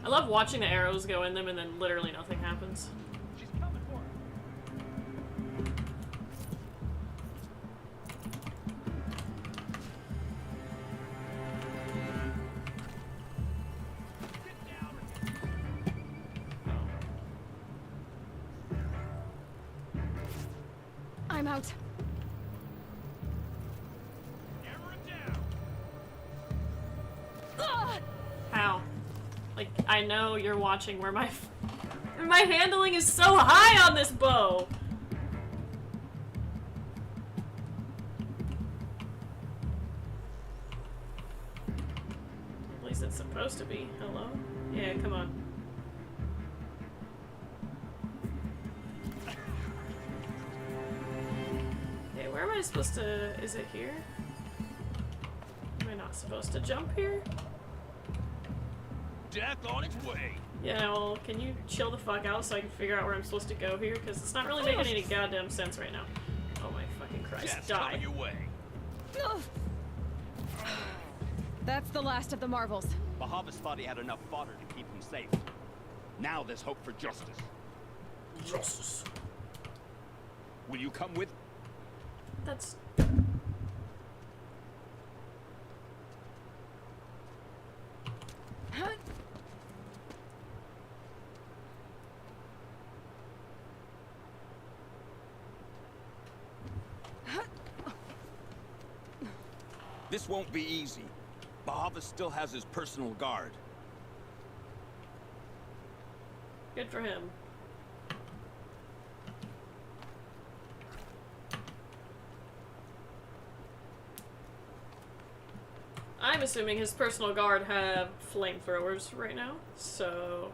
[SPEAKER 1] I love watching the arrows go in them and then literally nothing happens.
[SPEAKER 11] She's coming for it.
[SPEAKER 3] I'm out.
[SPEAKER 1] How? Like, I know you're watching where my handling is so high on this bow. At least it's supposed to be. Hello? Yeah, come on. Okay, where am I supposed to... Is it here? Am I not supposed to jump here?
[SPEAKER 11] Death on its way.
[SPEAKER 1] Yeah, well, can you chill the fuck out so I can figure out where I'm supposed to go here? Because it's not really making any goddamn sense right now. Oh my fucking Christ,
[SPEAKER 11] Death's
[SPEAKER 1] die.
[SPEAKER 11] coming your way.
[SPEAKER 3] That's the last of the marvels.
[SPEAKER 17] Bahavas thought he had enough fodder to keep him safe. Now there's hope for justice.
[SPEAKER 1] Justice.
[SPEAKER 17] Will you come with?
[SPEAKER 1] That's...
[SPEAKER 17] This won't be easy. Bahavas still has his personal guard.
[SPEAKER 1] Good for him. I'm assuming his personal guard have flamethrowers right now, so...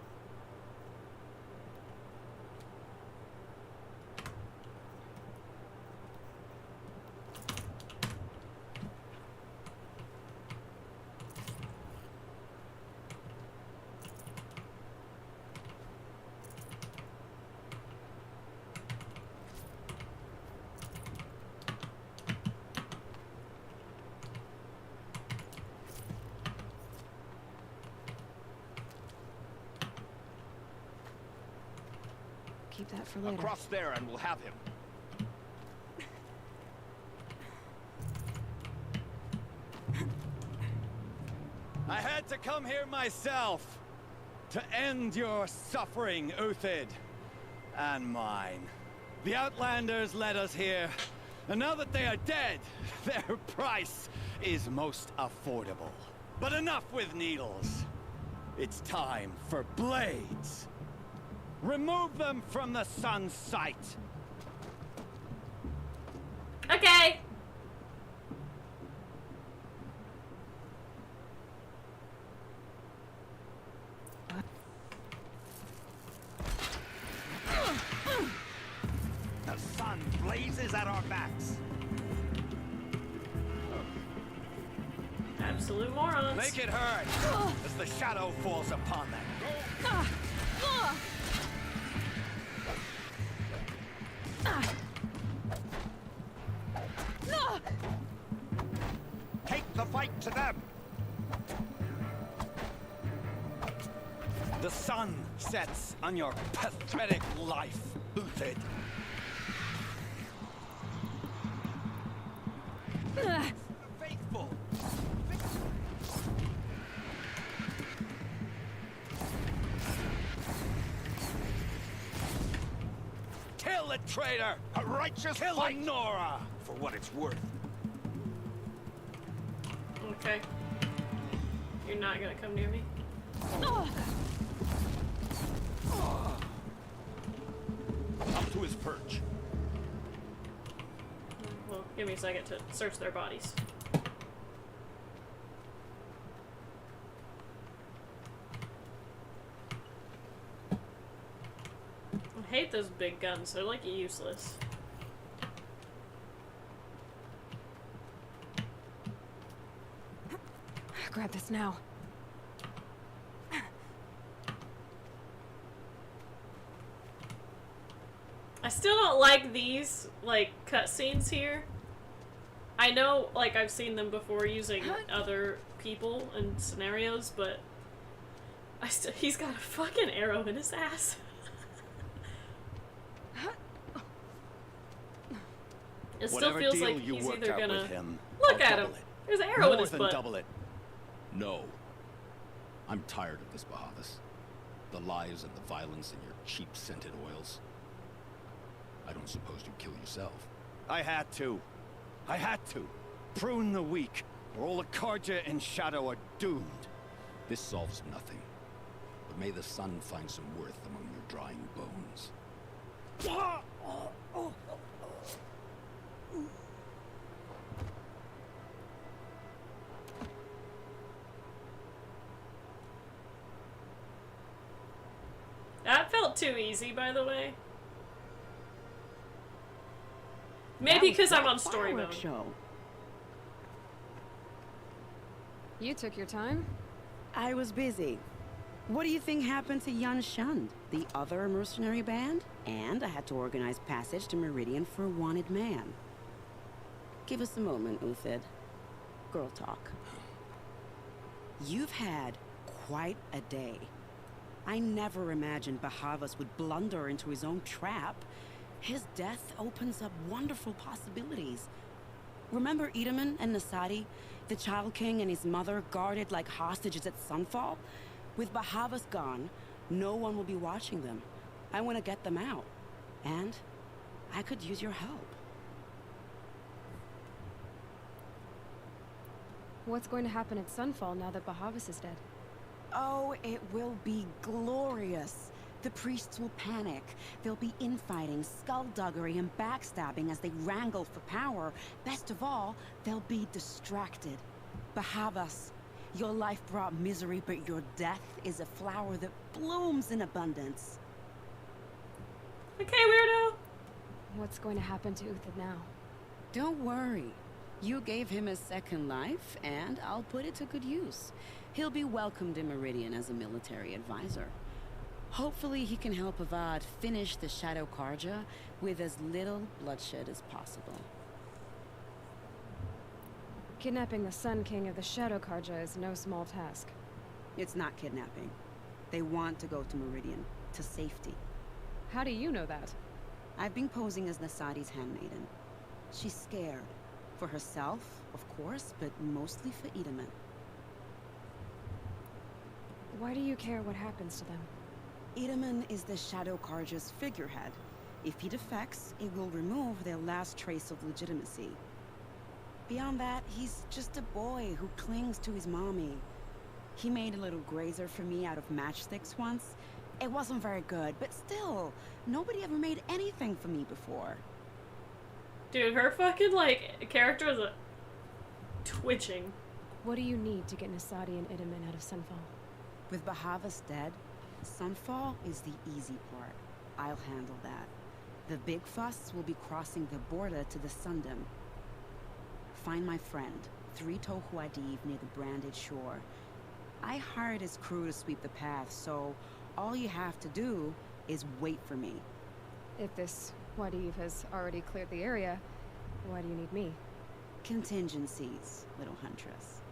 [SPEAKER 3] Keep that for later.
[SPEAKER 17] Across there and we'll have him.
[SPEAKER 12] I had to come here myself to end your suffering, Uthid, and mine. The Outlanders led us here, and now that they are dead, their price is most affordable. But enough with needles. It's time for blades. Remove them from the sun's sight.
[SPEAKER 1] Okay.
[SPEAKER 17] The sun blazes at our backs.
[SPEAKER 1] Absolute morons.
[SPEAKER 12] Make it hurt as the shadow falls upon them.
[SPEAKER 17] Take the fight to them.
[SPEAKER 12] The sun sets on your pathetic life, Uthid.
[SPEAKER 17] Faithful.
[SPEAKER 12] Kill the traitor!
[SPEAKER 17] A righteous
[SPEAKER 12] Kill
[SPEAKER 17] fight.
[SPEAKER 12] Nora!
[SPEAKER 17] For what it's worth.
[SPEAKER 1] Okay. You're not gonna come near me.
[SPEAKER 17] Up to his perch.
[SPEAKER 1] Well, give me a second to search their bodies. I hate those big guns. They're like useless.
[SPEAKER 3] Grab this now.
[SPEAKER 1] I still don't like these, like, cutscenes here. I know, like, I've seen them before using other people and scenarios, but he's got a fucking arrow in his ass. It still
[SPEAKER 12] Whatever
[SPEAKER 1] feels
[SPEAKER 12] deal
[SPEAKER 1] like
[SPEAKER 12] you
[SPEAKER 1] he's
[SPEAKER 12] worked
[SPEAKER 1] either
[SPEAKER 12] out
[SPEAKER 1] gonna
[SPEAKER 12] with him,
[SPEAKER 1] look
[SPEAKER 12] I'll
[SPEAKER 1] at
[SPEAKER 12] double
[SPEAKER 1] him.
[SPEAKER 12] it.
[SPEAKER 1] There's an arrow in
[SPEAKER 12] More
[SPEAKER 1] his
[SPEAKER 12] than
[SPEAKER 1] butt.
[SPEAKER 12] double it.
[SPEAKER 6] No. I'm tired of this, Bahavas. The lies and the violence and your cheap scented oils. I don't suppose you kill yourself.
[SPEAKER 12] I had to. I had to. Prune the weak, or all the Karja and Shadow are doomed.
[SPEAKER 6] This solves nothing. But may the sun find some worth among your drying bones.
[SPEAKER 1] That felt too easy, by the way. Maybe because I'm on story mode.
[SPEAKER 3] You took your time?
[SPEAKER 14] I was busy. What do you think happened to Yan Shund, the other mercenary band? And I had to organize passage to Meridian for a wanted man. Give us a moment, Uthid. Girl talk. You've had quite a day. I never imagined Bahavas would blunder into his own trap. His death opens up wonderful possibilities. Remember Edaman and Nasadi? The Child King and his mother guarded like hostages at sunfall? With Bahavas gone, no one will be watching them. I want to get them out. And I could use your help.
[SPEAKER 3] What's going to happen at Sunfall now that Bahavas is dead?
[SPEAKER 14] Oh, it will be glorious. The priests will panic. There'll be infighting, skullduggery, and backstabbing as they wrangle for power. Best of all, they'll be distracted. Bahavas, your life brought misery, but your death is a flower that blooms in abundance.
[SPEAKER 1] Okay, weirdo.
[SPEAKER 3] What's going to happen to Uthid now?
[SPEAKER 14] Don't worry. You gave him a second life, and I'll put it to good use. He'll be welcomed in Meridian as a military advisor. Hopefully he can help Avad finish the Shadow Karja with as little bloodshed as possible.
[SPEAKER 3] Kidnapping the Sun King of the Shadow Karja is no small task.
[SPEAKER 14] It's not kidnapping. They want to go to Meridian, to safety.
[SPEAKER 3] How do you know that?
[SPEAKER 14] I've been posing as Nasadi's handmaiden. She's scared. For herself, of course, but mostly for Itamen.
[SPEAKER 3] Why do you care what happens to them?
[SPEAKER 14] Itamen is the Shadow Carja's figurehead. If he defects, it will remove their last trace of legitimacy. Beyond that, he's just a boy who clings to his mommy. He made a little grazer for me out of matchsticks once. It wasn't very good, but still, nobody ever made anything for me before.
[SPEAKER 1] Dude, her fucking, like, character is twitching.
[SPEAKER 3] What do you need to get Nasadi and Itamen out of Sunfall?
[SPEAKER 14] With Bahavas dead, Sunfall is the easy part. I'll handle that. The big fuss will be crossing the border to the Sundom. Find my friend, 3 Tohuadiv near the branded shore. I hired his crew to sweep the path, so all you have to do is wait for me.
[SPEAKER 3] If this Wadiv has already cleared the area, why do you need me?
[SPEAKER 14] Contingencies, little huntress.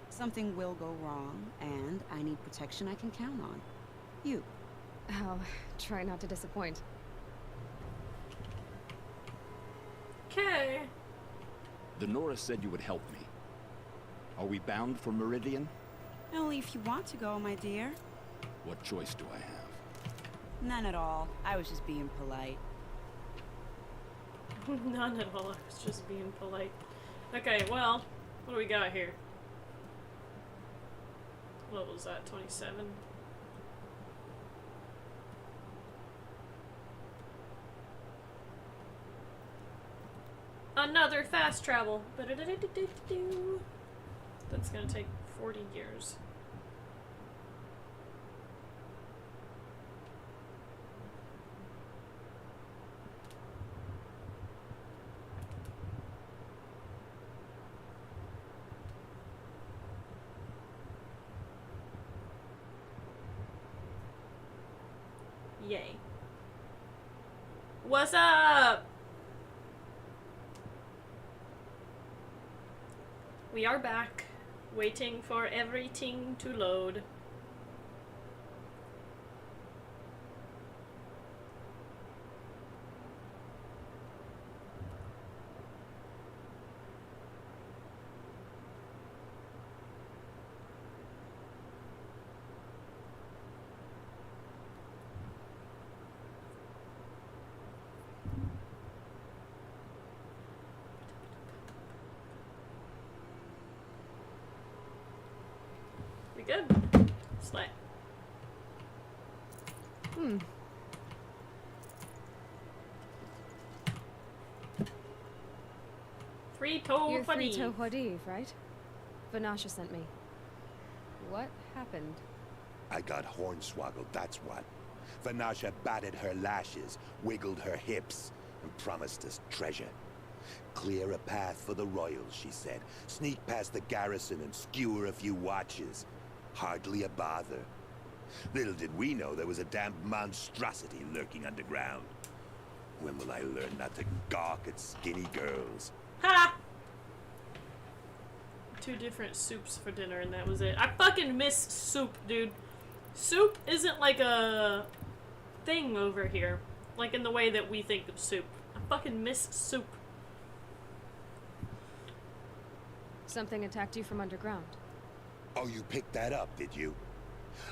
[SPEAKER 14] Something will go wrong, and I need protection I can count on. You.
[SPEAKER 3] I'll try not to disappoint.
[SPEAKER 1] Okay.
[SPEAKER 6] The Nora said you would help me. Are we bound for Meridian?
[SPEAKER 14] Only if you want to go, my dear.
[SPEAKER 6] What choice do I have?
[SPEAKER 14] None at all. I was just being polite.
[SPEAKER 1] None at all. I was just being polite. Okay, well, what do we got here? What was that, 27? Another fast travel. That's gonna take 40 years. Yay. What's up? We are back, waiting for everything to load. We good? Slay.
[SPEAKER 3] You're 3 Tohuadiv, right? Vanasha sent me. What happened?
[SPEAKER 8] I got hornswoggled, that's what. Vanasha batted her lashes, wiggled her hips, and promised us treasure. Clear a path for the royals, she said. Sneak past the garrison and skewer a few watches. Hardly a bother. Little did we know there was a damned monstrosity lurking underground. When will I learn not to gawk at skinny girls?
[SPEAKER 1] Ha! 2 different soups for dinner and that was it. I fucking miss soup, dude. Soup isn't like a thing over here. Like in the way that we think of soup. I fucking miss soup.
[SPEAKER 3] Something attacked you from underground.
[SPEAKER 8] Oh, you picked that up, did you?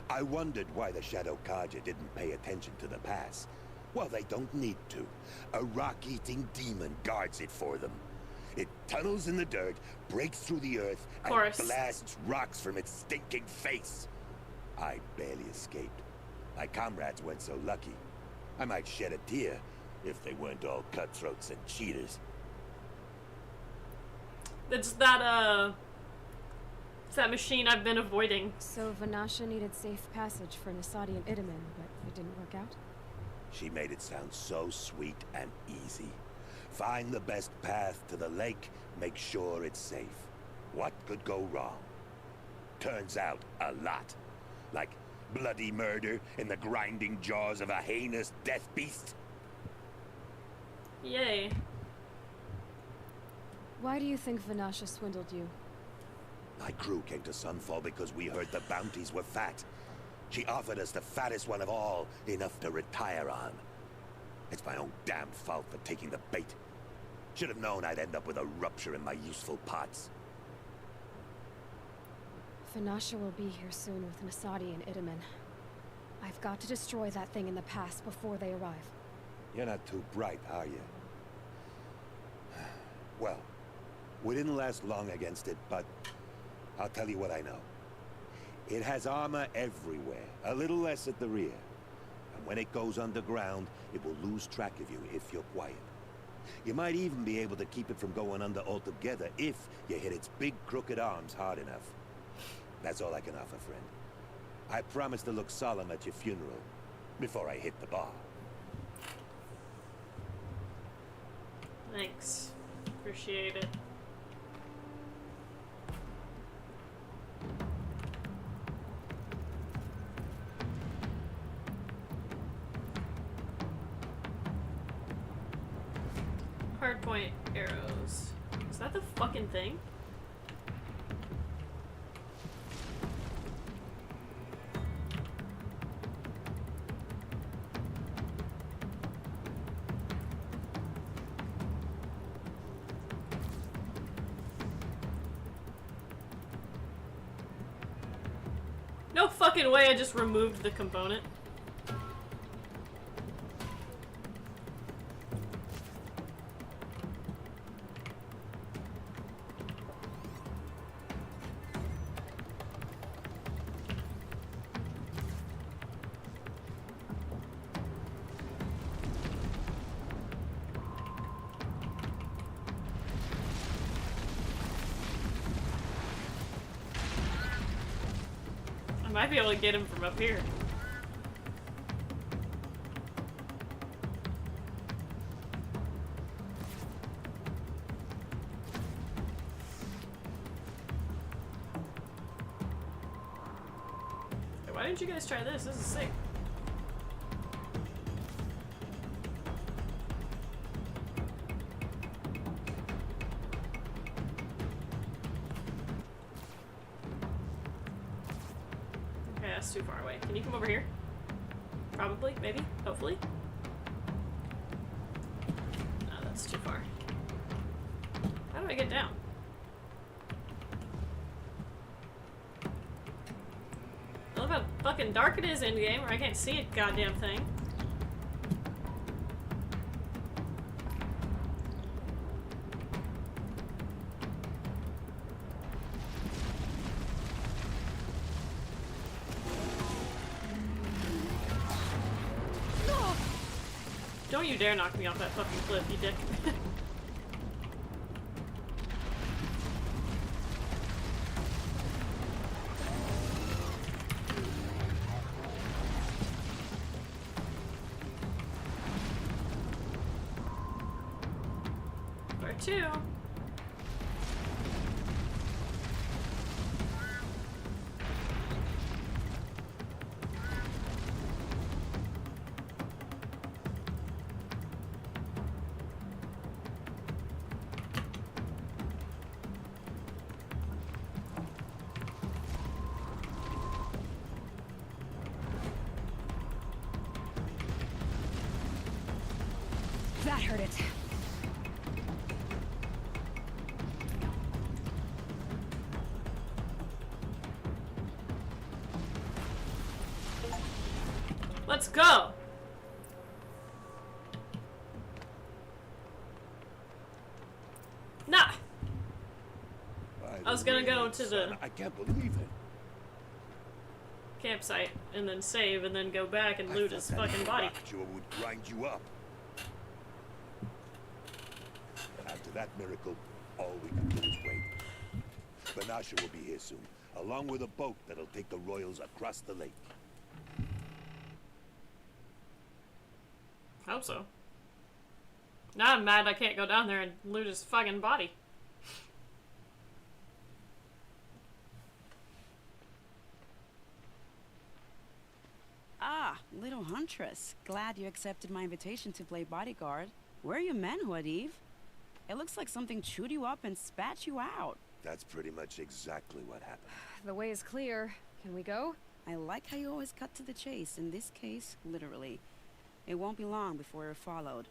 [SPEAKER 8] I wondered why the Shadow Carja didn't pay attention to the pass. Well, they don't need to. A rock-eating demon guards it for them. It tunnels in the dirt, breaks through the earth, and blasts rocks from its stinking face. I barely escaped. My comrades weren't so lucky. I might shed a tear if they weren't all cutthroats and cheaters.
[SPEAKER 1] It's that machine I've been avoiding.
[SPEAKER 3] So Vanasha needed safe passage for Nasadi and Itamen, but it didn't work out?
[SPEAKER 8] She made it sound so sweet and easy. Find the best path to the lake, make sure it's safe. What could go wrong? Turns out, a lot. Like bloody murder in the grinding jaws of a heinous death beast.
[SPEAKER 1] Yay.
[SPEAKER 3] Why do you think Vanasha swindled you?
[SPEAKER 8] My crew came to Sunfall because we heard the bounties were fat. She offered us the fattest one of all, enough to retire on. It's my own damn fault for taking the bait. Should have known I'd end up with a rupture in my useful parts.
[SPEAKER 3] Vanasha will be here soon with Nasadi and Itamen. I've got to destroy that thing in the pass before they arrive.
[SPEAKER 8] You're not too bright, are you? Well, we didn't last long against it, but I'll tell you what I know. It has armor everywhere, a little less at the rear. And when it goes underground, it will lose track of you if you're quiet. You might even be able to keep it from going under altogether if you hit its big crooked arms hard enough. That's all I can offer, friend. I promise to look solemn at your funeral before I hit the bar.
[SPEAKER 1] Thanks. Appreciate it. Hardpoint arrows. Is that the fucking thing? No fucking way I just removed the component. I might be able to get him from up here. Hey, why didn't you guys try this? This is sick. That's too far away. Can you come over here? Probably, maybe, hopefully. No, that's too far. How do I get down? I love how fucking dark it is in game where I can't see a goddamn thing. Don't you dare knock me off that fucking cliff, you dick. Where to?
[SPEAKER 3] That hurt it.
[SPEAKER 1] Let's go! Nah! I was gonna go to the
[SPEAKER 8] I can't believe it.
[SPEAKER 1] campsite and then save and then go back and loot his fucking body.
[SPEAKER 8] Would grind you up. After that miracle, all we can do is wait. Vanasha will be here soon, along with a boat that'll take the royals across the lake.
[SPEAKER 1] Hope so. Now I'm mad I can't go down there and loot his fucking body.
[SPEAKER 14] Ah, little huntress. Glad you accepted my invitation to play bodyguard. Where are your manhood, Eve? It looks like something chewed you up and spat you out.
[SPEAKER 8] That's pretty much exactly what happened.
[SPEAKER 3] The way is clear. Can we go?
[SPEAKER 14] I like how you always cut to the chase. In this case, literally. It won't be long before we're followed.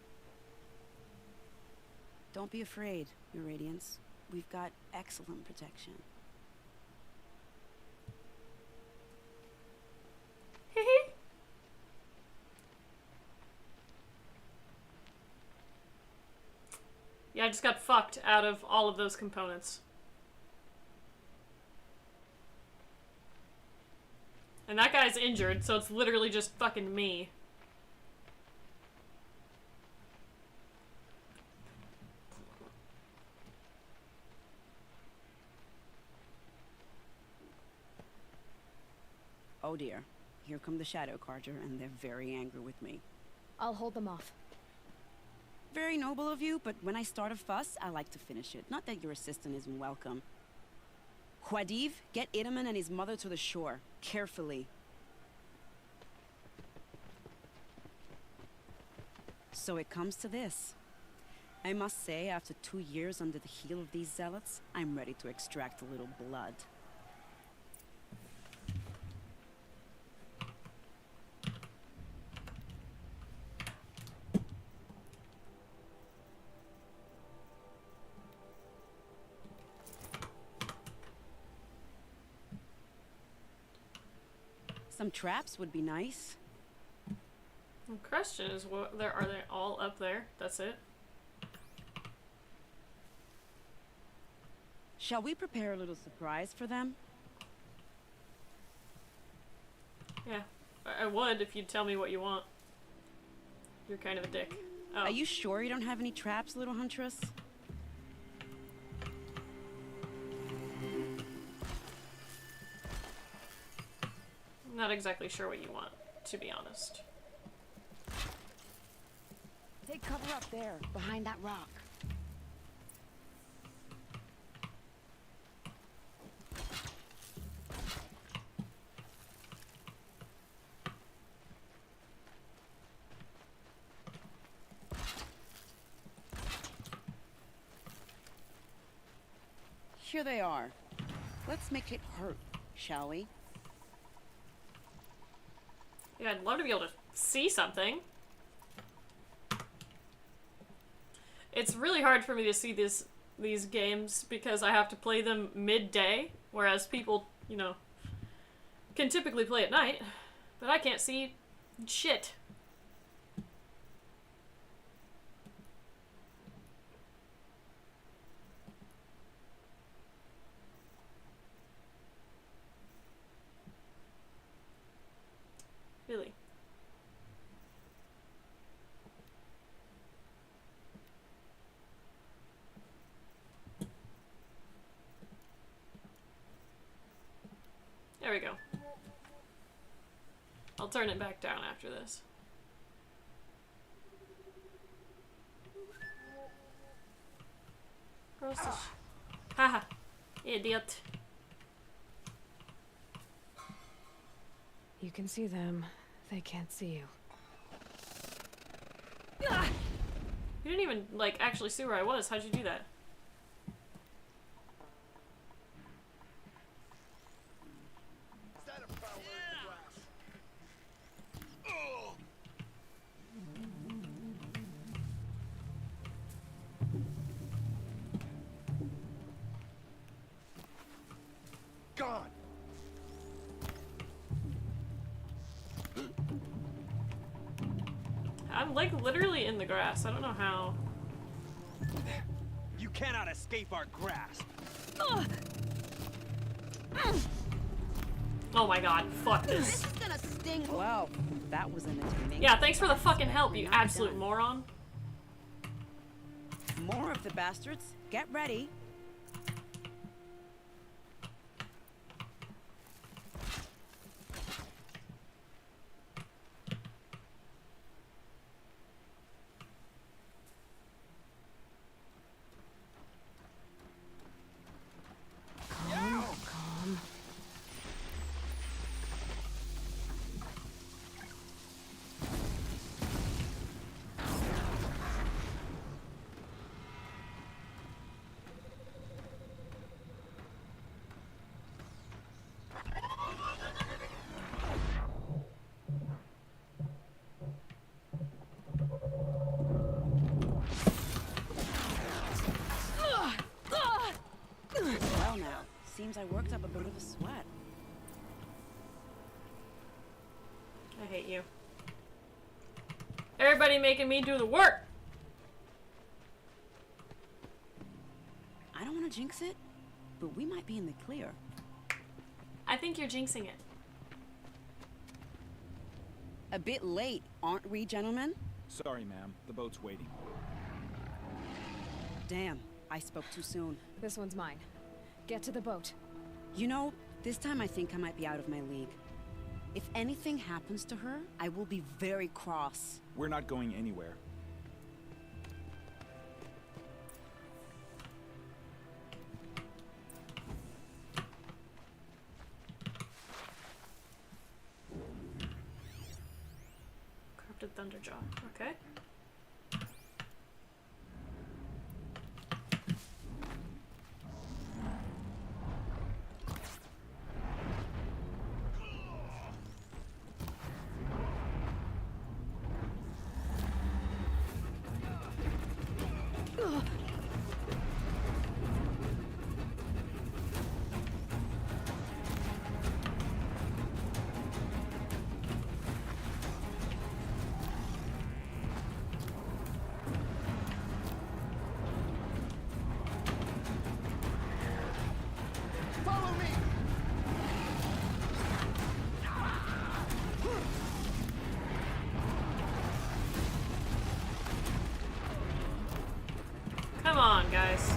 [SPEAKER 14] Don't be afraid, Your Radiance. We've got excellent protection.
[SPEAKER 1] Yeah, I just got fucked out of all of those components. And that guy's injured, so it's literally just fucking me.
[SPEAKER 14] Oh dear. Here come the Shadow Carja, and they're very angry with me.
[SPEAKER 3] I'll hold them off.
[SPEAKER 14] Very noble of you, but when I start a fuss, I like to finish it. Not that your assistant isn't welcome. Huadiv, get Idaman and his mother to the shore. Carefully. So it comes to this. I must say, after 2 years under the heel of these zealots, I'm ready to extract a little blood. Some traps would be nice.
[SPEAKER 1] The question is, what are they all up there? That's it?
[SPEAKER 14] Shall we prepare a little surprise for them?
[SPEAKER 1] Yeah, I would if you'd tell me what you want. You're kind of a dick. Oh.
[SPEAKER 14] Are you sure you don't have any traps, little huntress?
[SPEAKER 1] I'm not exactly sure what you want, to be honest.
[SPEAKER 3] Take cover up there, behind that rock.
[SPEAKER 14] Here they are. Let's make it hurt, shall we?
[SPEAKER 1] Yeah, I'd love to be able to see something. It's really hard for me to see these games because I have to play them midday, whereas people, you know, can typically play at night, but I can't see shit. Really. There we go. I'll turn it back down after this. Haha. Idiot.
[SPEAKER 3] You can see them. They can't see you.
[SPEAKER 1] You didn't even, like, actually see where I was. How'd you do that?
[SPEAKER 18] Gone.
[SPEAKER 1] I'm, like, literally in the grass. I don't know how.
[SPEAKER 15] You cannot escape our grasp.
[SPEAKER 1] Oh my god, fuck this.
[SPEAKER 14] This is gonna sting. Wow, that was entertaining.
[SPEAKER 1] Yeah, thanks for the fucking help, you absolute moron.
[SPEAKER 14] More of the bastards. Get ready. I worked up a bit of a sweat.
[SPEAKER 1] I hate you. Everybody making me do the work!
[SPEAKER 14] I don't want to jinx it, but we might be in the clear.
[SPEAKER 1] I think you're jinxing it.
[SPEAKER 14] A bit late, aren't we, gentlemen?
[SPEAKER 19] Sorry, ma'am. The boat's waiting.
[SPEAKER 14] Damn, I spoke too soon.
[SPEAKER 3] This one's mine. Get to the boat.
[SPEAKER 14] You know, this time I think I might be out of my league. If anything happens to her, I will be very cross.
[SPEAKER 19] We're not going anywhere.
[SPEAKER 1] Corrupted Thunderjaw. Okay.
[SPEAKER 18] Follow me!
[SPEAKER 1] Come on, guys.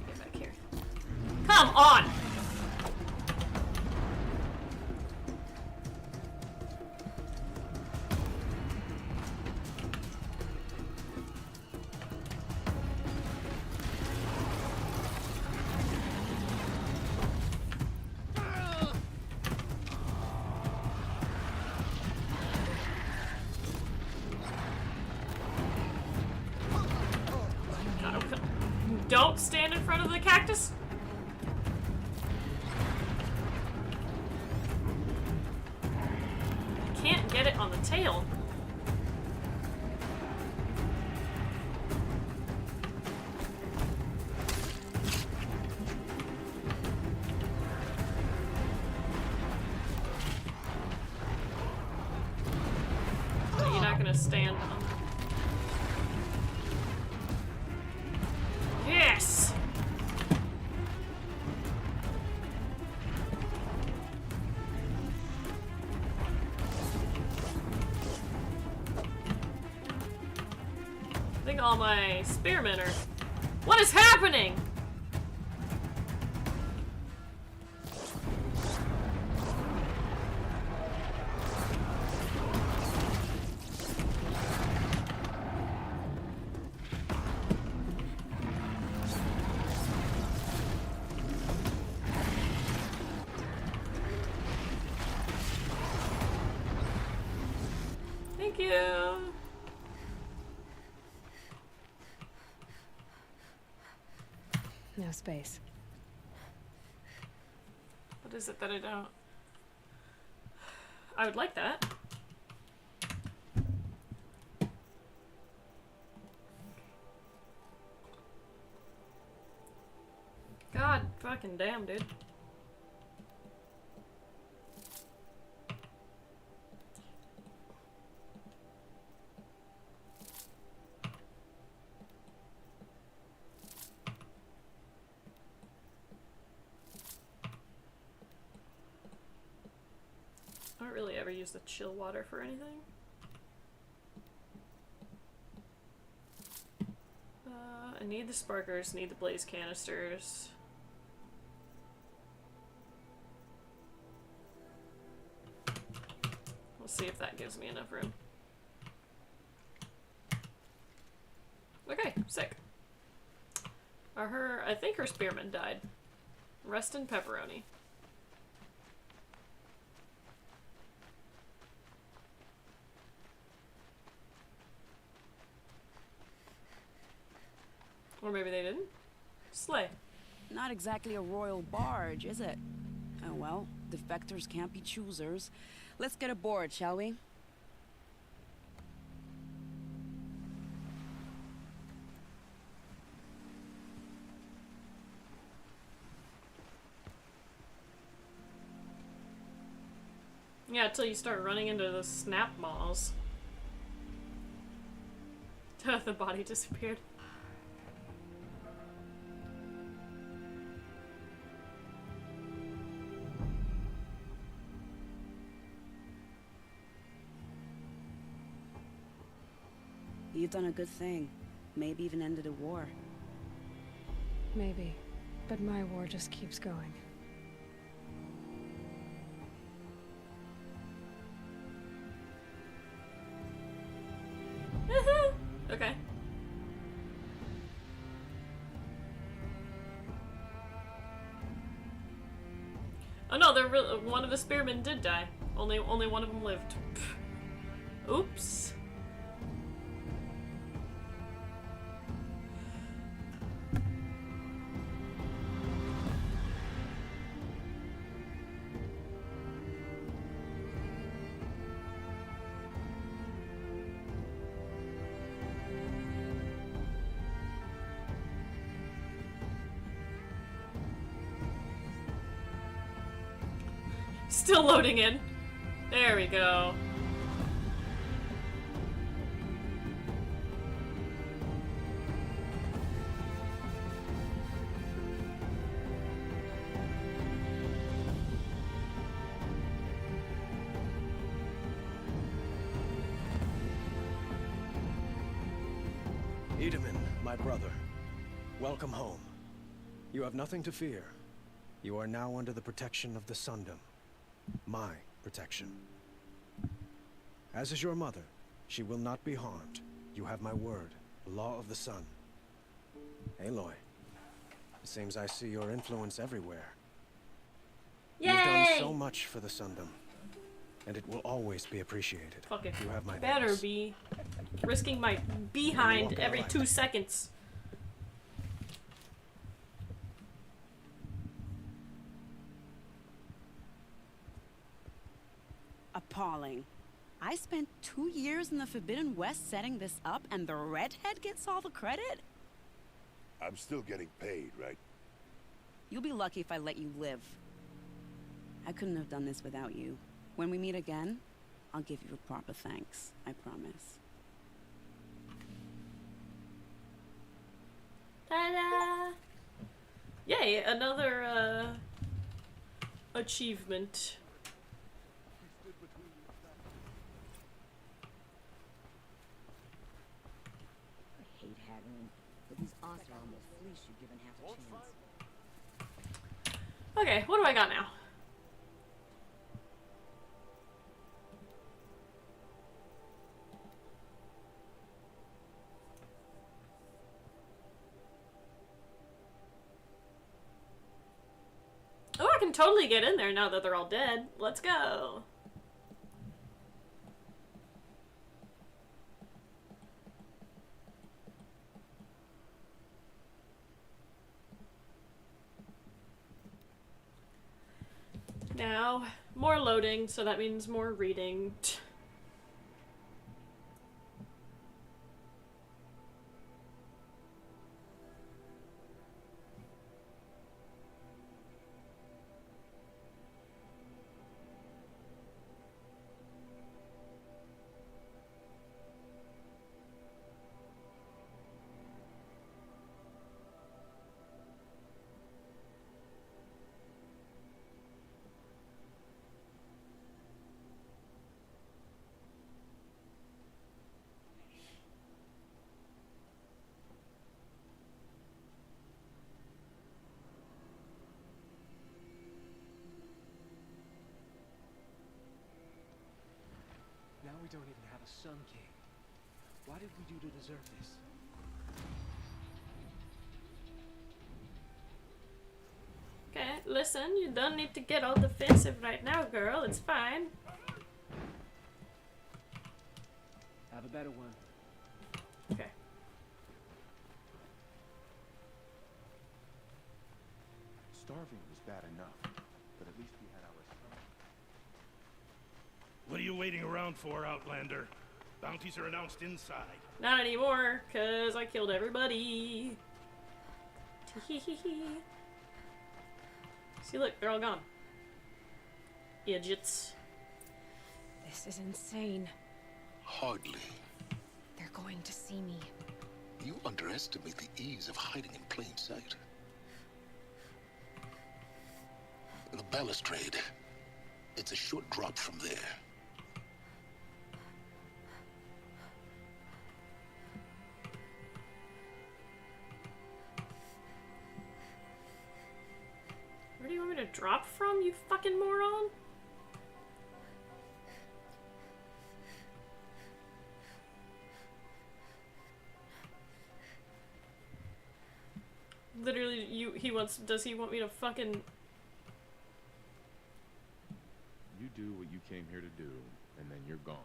[SPEAKER 1] Get back here. Come on! Don't stand in front of the cactus. I can't get it on the tail. Oh, you're not gonna stand on. Yes! I think all my spearmen are... What is happening? Thank you.
[SPEAKER 3] No space.
[SPEAKER 1] What is it that I don't? I would like that. God fucking damn, dude. I don't really ever use the chill water for anything. I need the sparkers, need the blaze canisters. We'll see if that gives me enough room. Okay, sick. I think her spearman died. Rest in pepperoni. Or maybe they didn't. Slay.
[SPEAKER 14] Not exactly a royal barge, is it? Oh well, defectors can't be choosers. Let's get aboard, shall we?
[SPEAKER 1] Yeah, till you start running into the snap maws. The body disappeared.
[SPEAKER 14] You've done a good thing. Maybe even ended a war.
[SPEAKER 3] Maybe. But my war just keeps going.
[SPEAKER 1] Okay. Oh no, one of the spearmen did die. Only one of them lived. Oops. Still loading in. There we go.
[SPEAKER 20] Edaman, my brother, welcome home. You have nothing to fear. You are now under the protection of the Sundom. My protection. As is your mother, she will not be harmed. You have my word, the law of the sun. Aloy, it seems I see your influence everywhere.
[SPEAKER 1] Yay!
[SPEAKER 20] You've done so much for the Sundom, and it will always be appreciated.
[SPEAKER 1] Fuck it.
[SPEAKER 20] You have my
[SPEAKER 1] Better
[SPEAKER 20] thanks.
[SPEAKER 1] be. Risking my behind every 2 seconds.
[SPEAKER 14] Appalling. I spent 2 years in the Forbidden West setting this up, and the redhead gets all the credit?
[SPEAKER 8] I'm still getting paid, right?
[SPEAKER 14] You'll be lucky if I let you live. I couldn't have done this without you. When we meet again, I'll give you a proper thanks. I promise.
[SPEAKER 1] Ta-da! Yay, another, achievement.
[SPEAKER 9] I hate haggling, but these Oster almost fleece you given half a chance.
[SPEAKER 1] Okay, what do I got now? Oh, I can totally get in there now that they're all dead. Let's go. Now, more loading, so that means more reading.
[SPEAKER 10] Now we don't even have a Sun King. What did we do to deserve this?
[SPEAKER 1] Okay, listen, you don't need to get all defensive right now, girl. It's fine.
[SPEAKER 10] Have a better one.
[SPEAKER 1] Okay.
[SPEAKER 16] Starving was bad enough, but at least we had our son.
[SPEAKER 11] What are you waiting around for, Outlander? Bounties are announced inside.
[SPEAKER 1] Not anymore, cause I killed everybody. Tee-hee-hee-hee. See, look, they're all gone. Idiots.
[SPEAKER 3] This is insane.
[SPEAKER 4] Hardly.
[SPEAKER 3] They're going to see me.
[SPEAKER 4] You underestimate the ease of hiding in plain sight. The balustrade. It's a short drop from there.
[SPEAKER 1] Where do you want me to drop from, you fucking moron? Literally, does he want me to fucking...
[SPEAKER 16] You do what you came here to do, and then you're gone.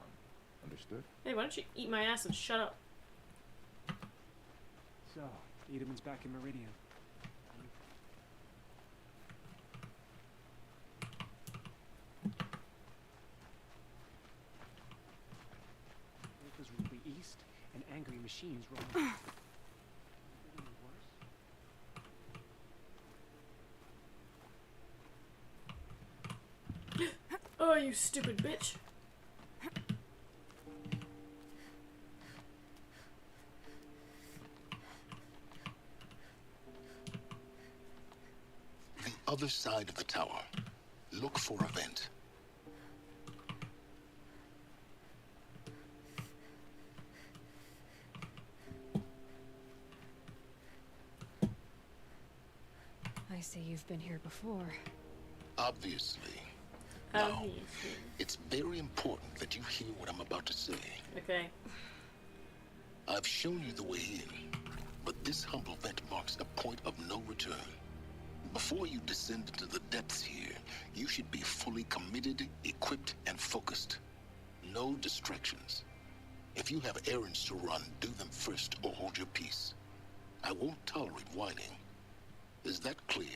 [SPEAKER 16] Understood?
[SPEAKER 1] Hey, why don't you eat my ass and shut up?
[SPEAKER 10] So, Edelman's back in Meridian. Vehicles will be east, and angry machines rolling.
[SPEAKER 1] Oh, you stupid bitch.
[SPEAKER 4] The other side of the tower. Look for a vent.
[SPEAKER 3] I see you've been here before.
[SPEAKER 4] Obviously. Now, it's very important that you hear what I'm about to say.
[SPEAKER 1] Okay.
[SPEAKER 4] I've shown you the way in, but this humble vent marks a point of no return. Before you descend into the depths here, you should be fully committed, equipped, and focused. No distractions. If you have errands to run, do them first or hold your peace. I won't tolerate whining. Is that clear?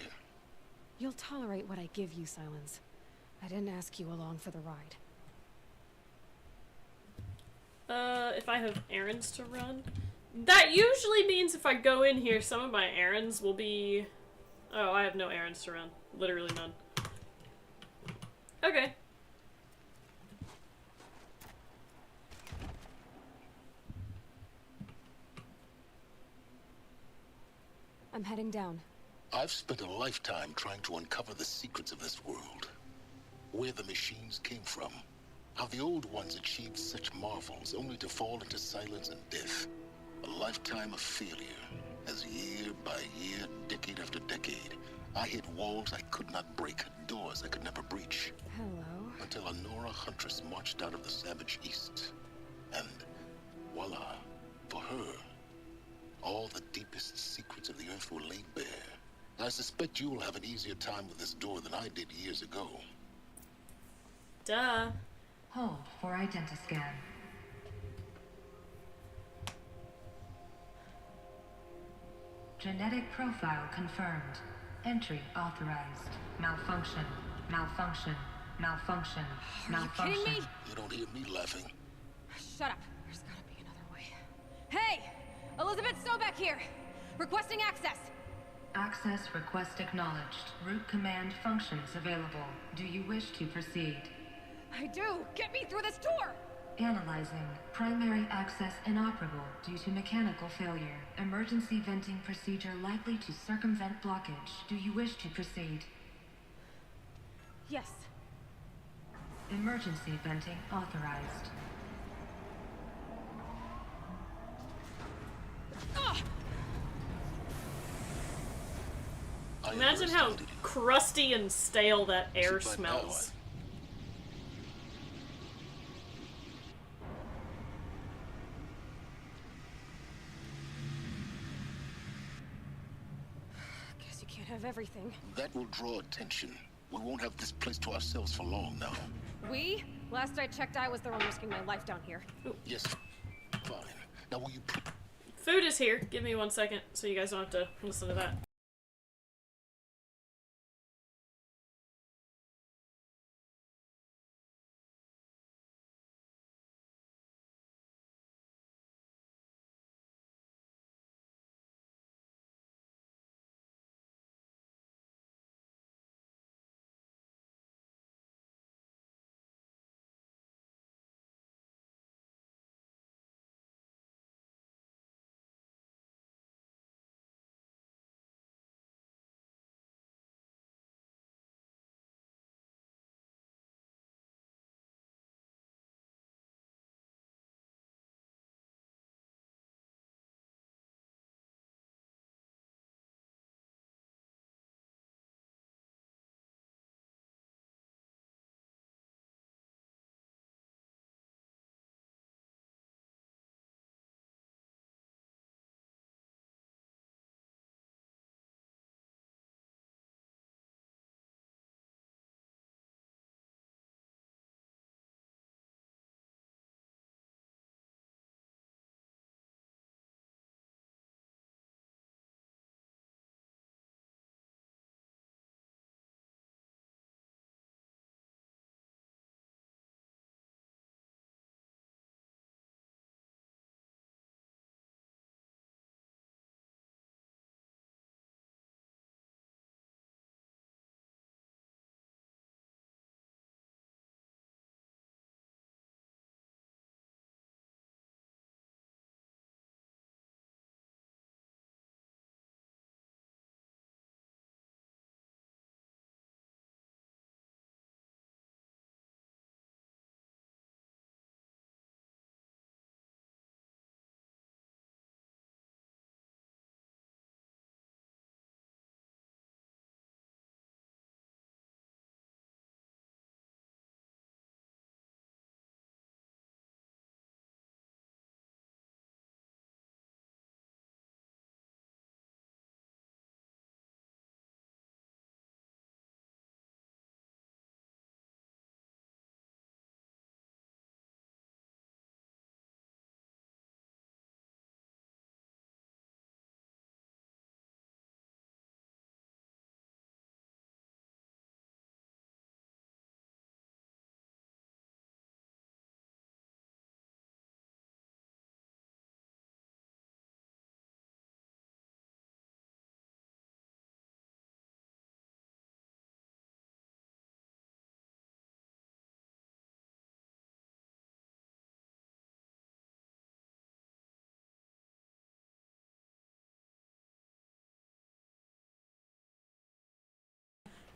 [SPEAKER 3] You'll tolerate what I give you, Silence. I didn't ask you along for the ride.
[SPEAKER 1] If I have errands to run? That usually means if I go in here, some of my errands will be... Oh, I have no errands to run. Literally none. Okay.
[SPEAKER 3] I'm heading down.
[SPEAKER 4] I've spent a lifetime trying to uncover the secrets of this world. Where the machines came from. How the old ones achieved such marvels only to fall into silence and death. A lifetime of failure. As year by year, decade after decade, I hit walls I could not break, doors I could never breach.
[SPEAKER 3] Hello.
[SPEAKER 4] Until a Nora huntress marched out of the savage east. And voila, for her, all the deepest secrets of the earth were laid bare. I suspect you will have an easier time with this door than I did years ago.
[SPEAKER 1] Duh.
[SPEAKER 21] Hold for identiscan. Genetic profile confirmed. Entry authorized. Malfunction. Malfunction. Malfunction. Malfunction.
[SPEAKER 3] You kidding me?
[SPEAKER 4] You don't hear me laughing.
[SPEAKER 3] Shut up. There's gotta be another way. Hey! Elizabeth Sobeck here! Requesting access!
[SPEAKER 21] Access request acknowledged. Root command functions available. Do you wish to proceed?
[SPEAKER 3] I do! Get me through this tour!
[SPEAKER 21] Analyzing. Primary access inoperable due to mechanical failure. Emergency venting procedure likely to circumvent blockage. Do you wish to proceed?
[SPEAKER 3] Yes.
[SPEAKER 21] Emergency venting authorized.
[SPEAKER 1] Imagine how crusty and stale that air smells.
[SPEAKER 3] Guess you can't have everything.
[SPEAKER 4] That will draw attention. We won't have this place to ourselves for long now.
[SPEAKER 3] We? Last I checked, I was the one risking my life down here.
[SPEAKER 4] Yes, fine. Now will you...
[SPEAKER 1] Food is here. Give me 1 second so you guys don't have to listen to that.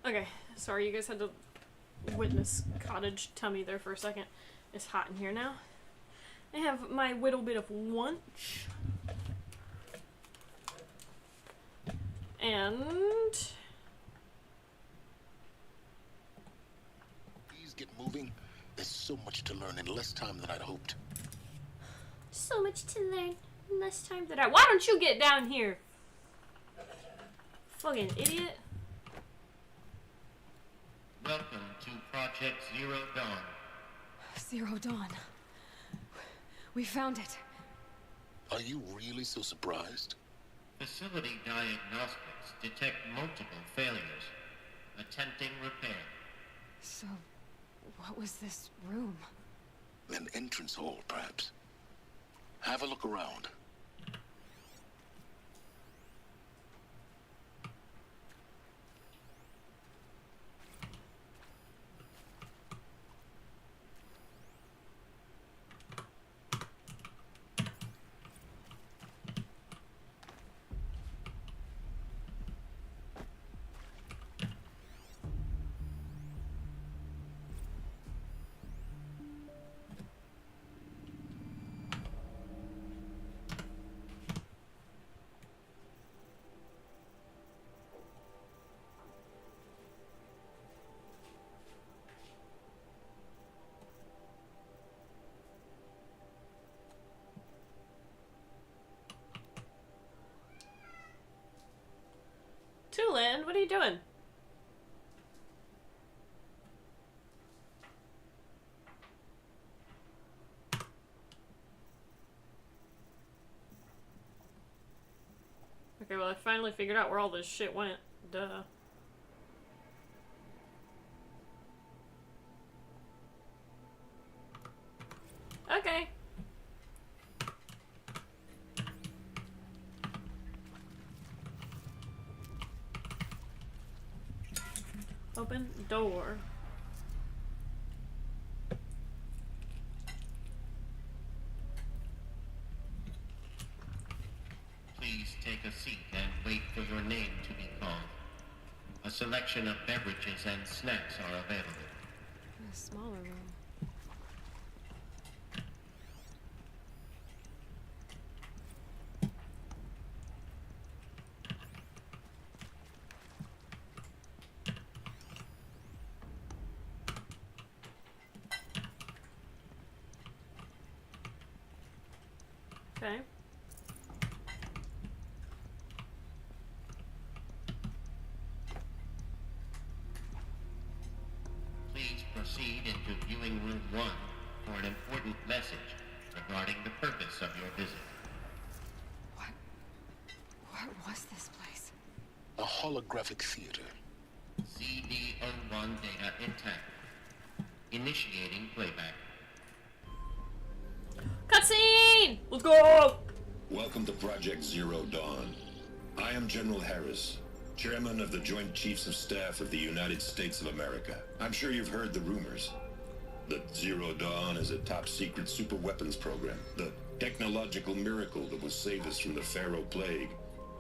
[SPEAKER 1] Okay, sorry you guys had to witness cottage tummy there for a second. It's hot in here now. I have my little bit of lunch. And...
[SPEAKER 4] Please get moving. There's so much to learn in less time than I'd hoped.
[SPEAKER 1] So much to learn in less time than I... Why don't you get down here? Fucking idiot.
[SPEAKER 7] Welcome to Project Zero Dawn.
[SPEAKER 3] Zero Dawn. We found it.
[SPEAKER 4] Are you really so surprised?
[SPEAKER 7] Facility diagnostics detect multiple failures. Attempting repair.
[SPEAKER 3] So, what was this room?
[SPEAKER 4] An entrance hall, perhaps. Have a look around.
[SPEAKER 1] Tulin, what are you doing? Okay, well I finally figured out where all this shit went. Duh. Okay. Open door.
[SPEAKER 7] Please take a seat and wait for your name to be called. A selection of beverages and snacks are available.
[SPEAKER 3] A smaller room.
[SPEAKER 1] Okay.
[SPEAKER 7] Please proceed into viewing room 1 for an important message regarding the purpose of your visit.
[SPEAKER 3] What was this place?
[SPEAKER 4] A holographic theater.
[SPEAKER 7] CD01 data intact. Initiating playback.
[SPEAKER 1] Cutscene! Let's go!
[SPEAKER 22] Welcome to Project Zero Dawn. I am General Harris, Chairman of the Joint Chiefs of Staff of the United States of America. I'm sure you've heard the rumors that Zero Dawn is a top-secret super-weapons program, the technological miracle that will save us from the Pharaoh Plague,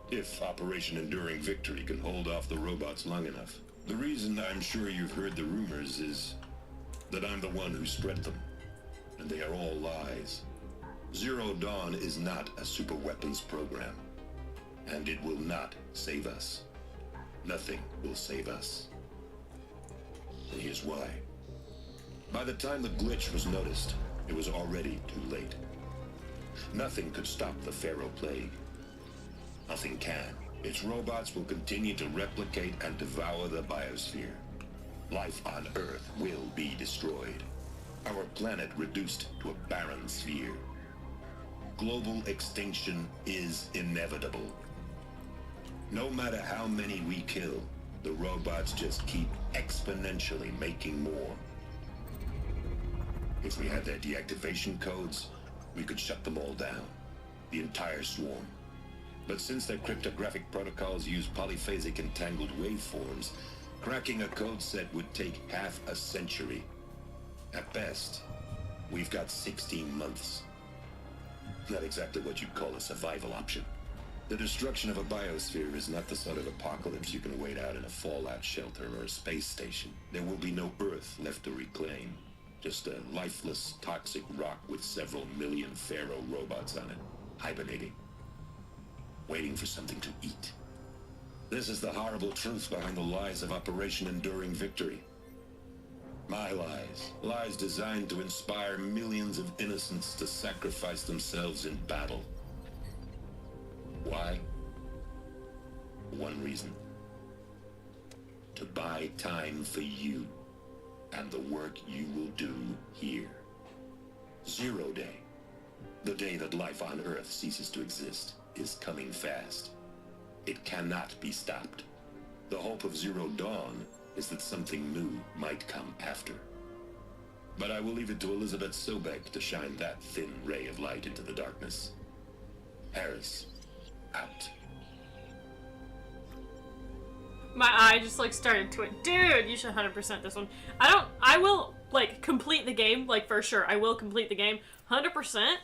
[SPEAKER 22] if Operation Enduring Victory can hold off the robots long enough. The reason I'm sure you've heard the rumors is that I'm the one who spread them, and they are all lies. Zero Dawn is not a super-weapons program, and it will not save us. Nothing will save us. And here's why. By the time the glitch was noticed, it was already too late. Nothing could stop the Pharaoh Plague. Nothing can. Its robots will continue to replicate and devour the biosphere. Life on Earth will be destroyed. Our planet reduced to a barren sphere. Global extinction is inevitable. No matter how many we kill, the robots just keep exponentially making more. If we had their deactivation codes, we could shut them all down. The entire swarm. But since their cryptographic protocols use polyphasic entangled waveforms, cracking a code set would take half a century. At best, we've got 16 months. Not exactly what you'd call a survival option. The destruction of a biosphere is not the sort of apocalypse you can wait out in a fallout shelter or a space station. There will be no Earth left to reclaim. Just a lifeless, toxic rock with several million Pharaoh robots on it, hibernating, waiting for something to eat. This is the horrible truth behind the lies of Operation Enduring Victory. My lies. Lies designed to inspire millions of innocents to sacrifice themselves in battle. Why? One reason. To buy time for you and the work you will do here. 0 Day, the day that life on Earth ceases to exist, is coming fast. It cannot be stopped. The hope of Zero Dawn is that something new might come after. But I will leave it to Elizabeth Sobek to shine that thin ray of light into the darkness. Harris, out.
[SPEAKER 1] My eye just like started to it. Dude, you should 100% this one. I will like complete the game, like for sure. I will complete the game 100%.
[SPEAKER 3] That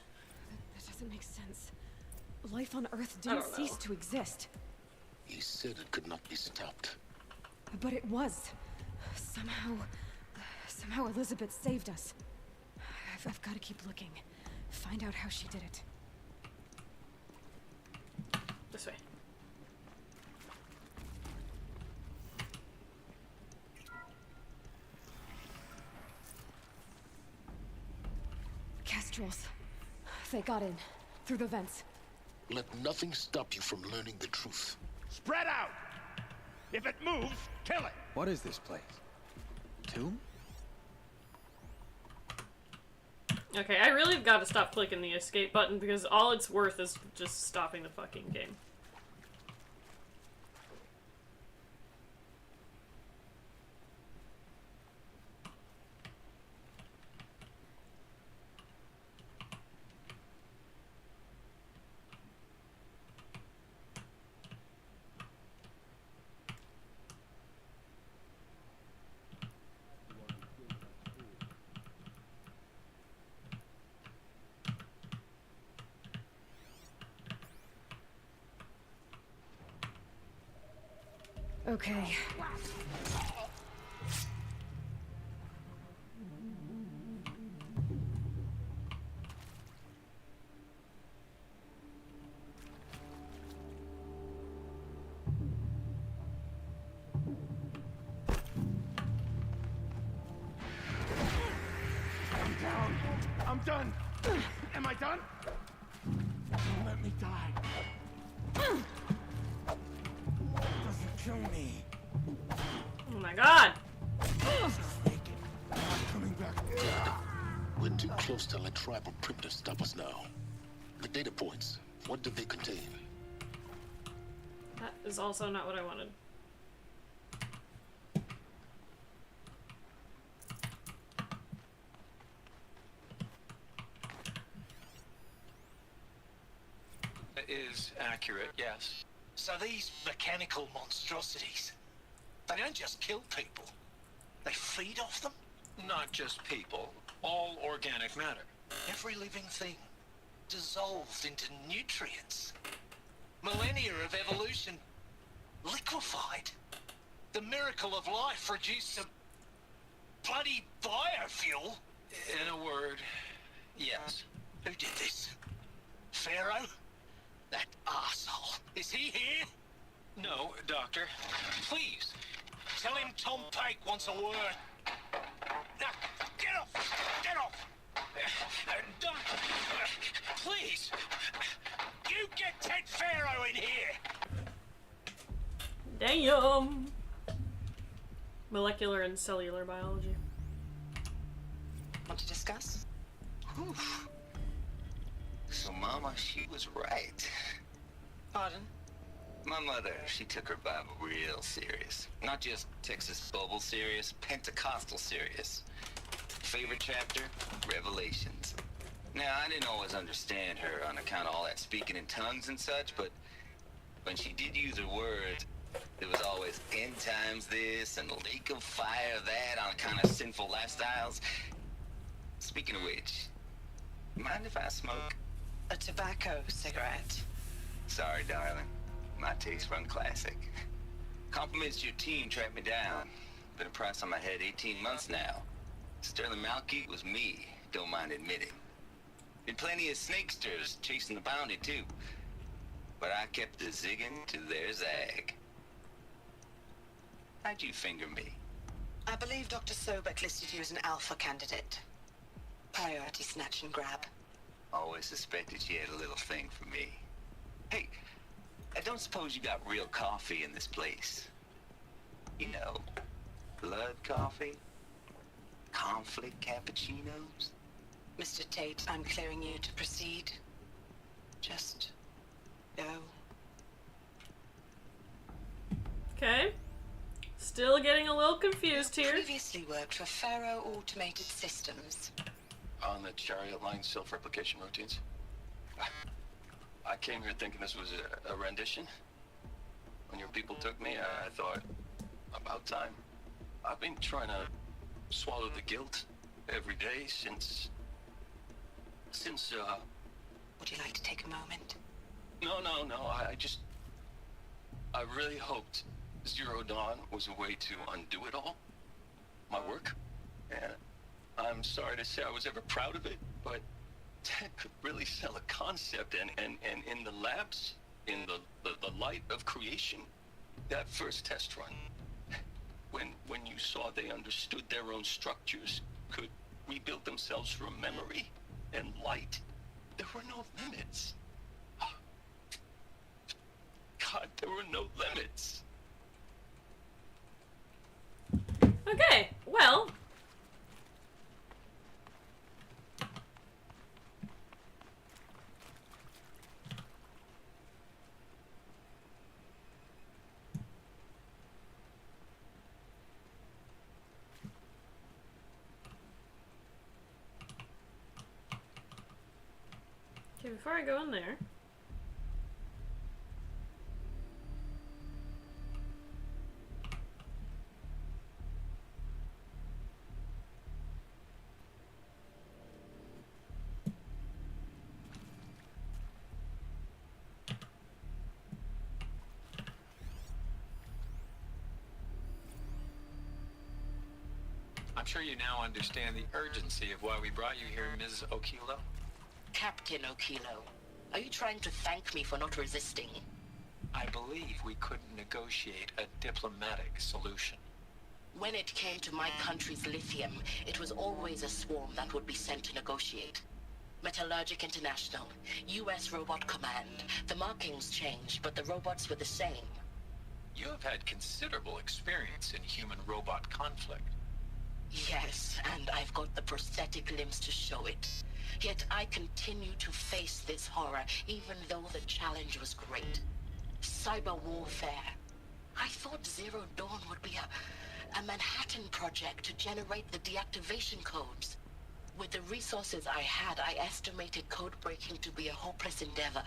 [SPEAKER 3] doesn't make sense. Life on Earth didn't cease to exist.
[SPEAKER 4] He said it could not be stopped.
[SPEAKER 3] But it was. Somehow Elizabeth saved us. I've got to keep looking. Find out how she did it.
[SPEAKER 1] This way.
[SPEAKER 3] Kestrels. They got in. Through the vents.
[SPEAKER 4] Let nothing stop you from learning the truth.
[SPEAKER 11] Spread out! If it moves, kill it!
[SPEAKER 20] What is this place? Tomb?
[SPEAKER 1] Okay, I really got to stop clicking the escape button because all it's worth is just stopping the fucking game.
[SPEAKER 3] Okay.
[SPEAKER 11] I'm down. I'm done. Am I done? Don't let me die. Doesn't kill me.
[SPEAKER 1] Oh my god.
[SPEAKER 11] Coming back.
[SPEAKER 4] We're too close to let tribal primitives stop us now. The data points, what do they contain?
[SPEAKER 1] That is also not what I wanted.
[SPEAKER 2] Is accurate, yes. So these mechanical monstrosities, they don't just kill people, they feed off them? Not just people, all organic matter. Every living thing dissolved into nutrients. Millennia of evolution liquefied. The miracle of life reduced to bloody biofuel. In a word, yes. Who did this? Pharaoh? That arsehole. Is he here? No, Doctor. Please, tell him Tom Pike wants a word. Now, get off! Get off! Doctor, please! You get Ted Pharaoh in here!
[SPEAKER 1] Damn! Molecular and cellular biology.
[SPEAKER 13] Want to discuss? Oof. So Mama, she was right. Pardon? My mother, she took her Bible real serious. Not just Texas Bubble serious, Pentecostal serious. Favorite chapter? Revelations. Now, I didn't always understand her on account of all that speaking in tongues and such, but when she did use her words, there was always end times this and lake of fire that on account of sinful lifestyles. Speaking of which, mind if I smoke?
[SPEAKER 23] A tobacco cigarette.
[SPEAKER 13] Sorry, darling. My tastes run classic. Compliments to your team tracked me down. Been a price on my head 18 months now. Sterling Malky was me, don't mind admitting. Been plenty of snakesters chasing the bounty, too. But I kept the zigging to their zag. How'd you finger me?
[SPEAKER 5] I believe Dr. Sobek listed you as an alpha candidate. Priority snatch and grab.
[SPEAKER 13] Always suspected she had a little thing for me. Hey, I don't suppose you got real coffee in this place? You know, blood coffee? Conflict cappuccinos?
[SPEAKER 5] Mr. Tate, I'm clearing you to proceed. Just go.
[SPEAKER 1] Okay. Still getting a little confused here.
[SPEAKER 5] Previously worked for Faro Automated Systems.
[SPEAKER 17] On the chariot line self-replication routines? I came here thinking this was a rendition. When your people took me, I thought, about time. I've been trying to swallow the guilt every day since...
[SPEAKER 5] Would you like to take a moment?
[SPEAKER 17] No, I really hoped Zero Dawn was a way to undo it all. My work. And I'm sorry to say I was ever proud of it, but Ted could really sell a concept, and in the labs, in the light of creation, that first test run, when you saw they understood their own structures, could rebuild themselves from memory and light, there were no limits. God, there were no limits.
[SPEAKER 1] Okay, well. Okay, before I go in there.
[SPEAKER 23] I'm sure you now understand the urgency of why we brought you here, Ms. Okilo.
[SPEAKER 24] Captain Okilo, are you trying to thank me for not resisting?
[SPEAKER 23] I believe we couldn't negotiate a diplomatic solution.
[SPEAKER 24] When it came to my country's lithium, it was always a swarm that would be sent to negotiate. Metallurgic International, U.S. Robot Command. The markings changed, but the robots were the same.
[SPEAKER 23] You have had considerable experience in human-robot conflict.
[SPEAKER 24] Yes, and I've got the prosthetic limbs to show it. Yet I continue to face this horror, even though the challenge was great. Cyber warfare. I thought Zero Dawn would be a Manhattan project to generate the deactivation codes. With the resources I had, I estimated code breaking to be a hopeless endeavor.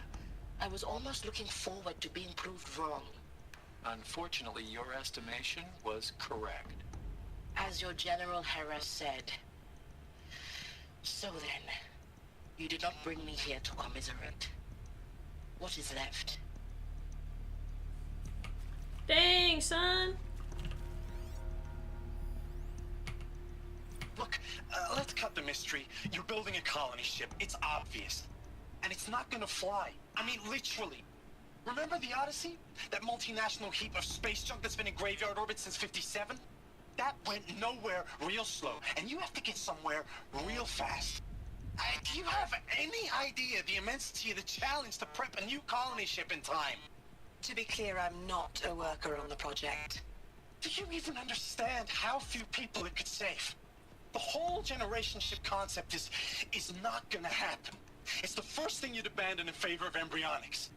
[SPEAKER 24] I was almost looking forward to being proved wrong.
[SPEAKER 23] Unfortunately, your estimation was correct.
[SPEAKER 24] As your General Hera said. So then, you did not bring me here to commiserate. What is left?
[SPEAKER 1] Dang, son.
[SPEAKER 2] Look, let's cut the mystery. You're building a colony ship. It's obvious. And it's not gonna fly. I mean, literally. Remember the Odyssey? That multinational heap of space junk that's been in graveyard orbit since '57? That went nowhere real slow. And you have to get somewhere real fast. Do you have any idea the immensity of the challenge to prep a new colony ship in time?
[SPEAKER 5] To be clear, I'm not a worker on the project.
[SPEAKER 2] Do you even understand how few people it could save? The whole generation ship concept is not gonna happen. It's the first thing you'd abandon in favor of embryonics.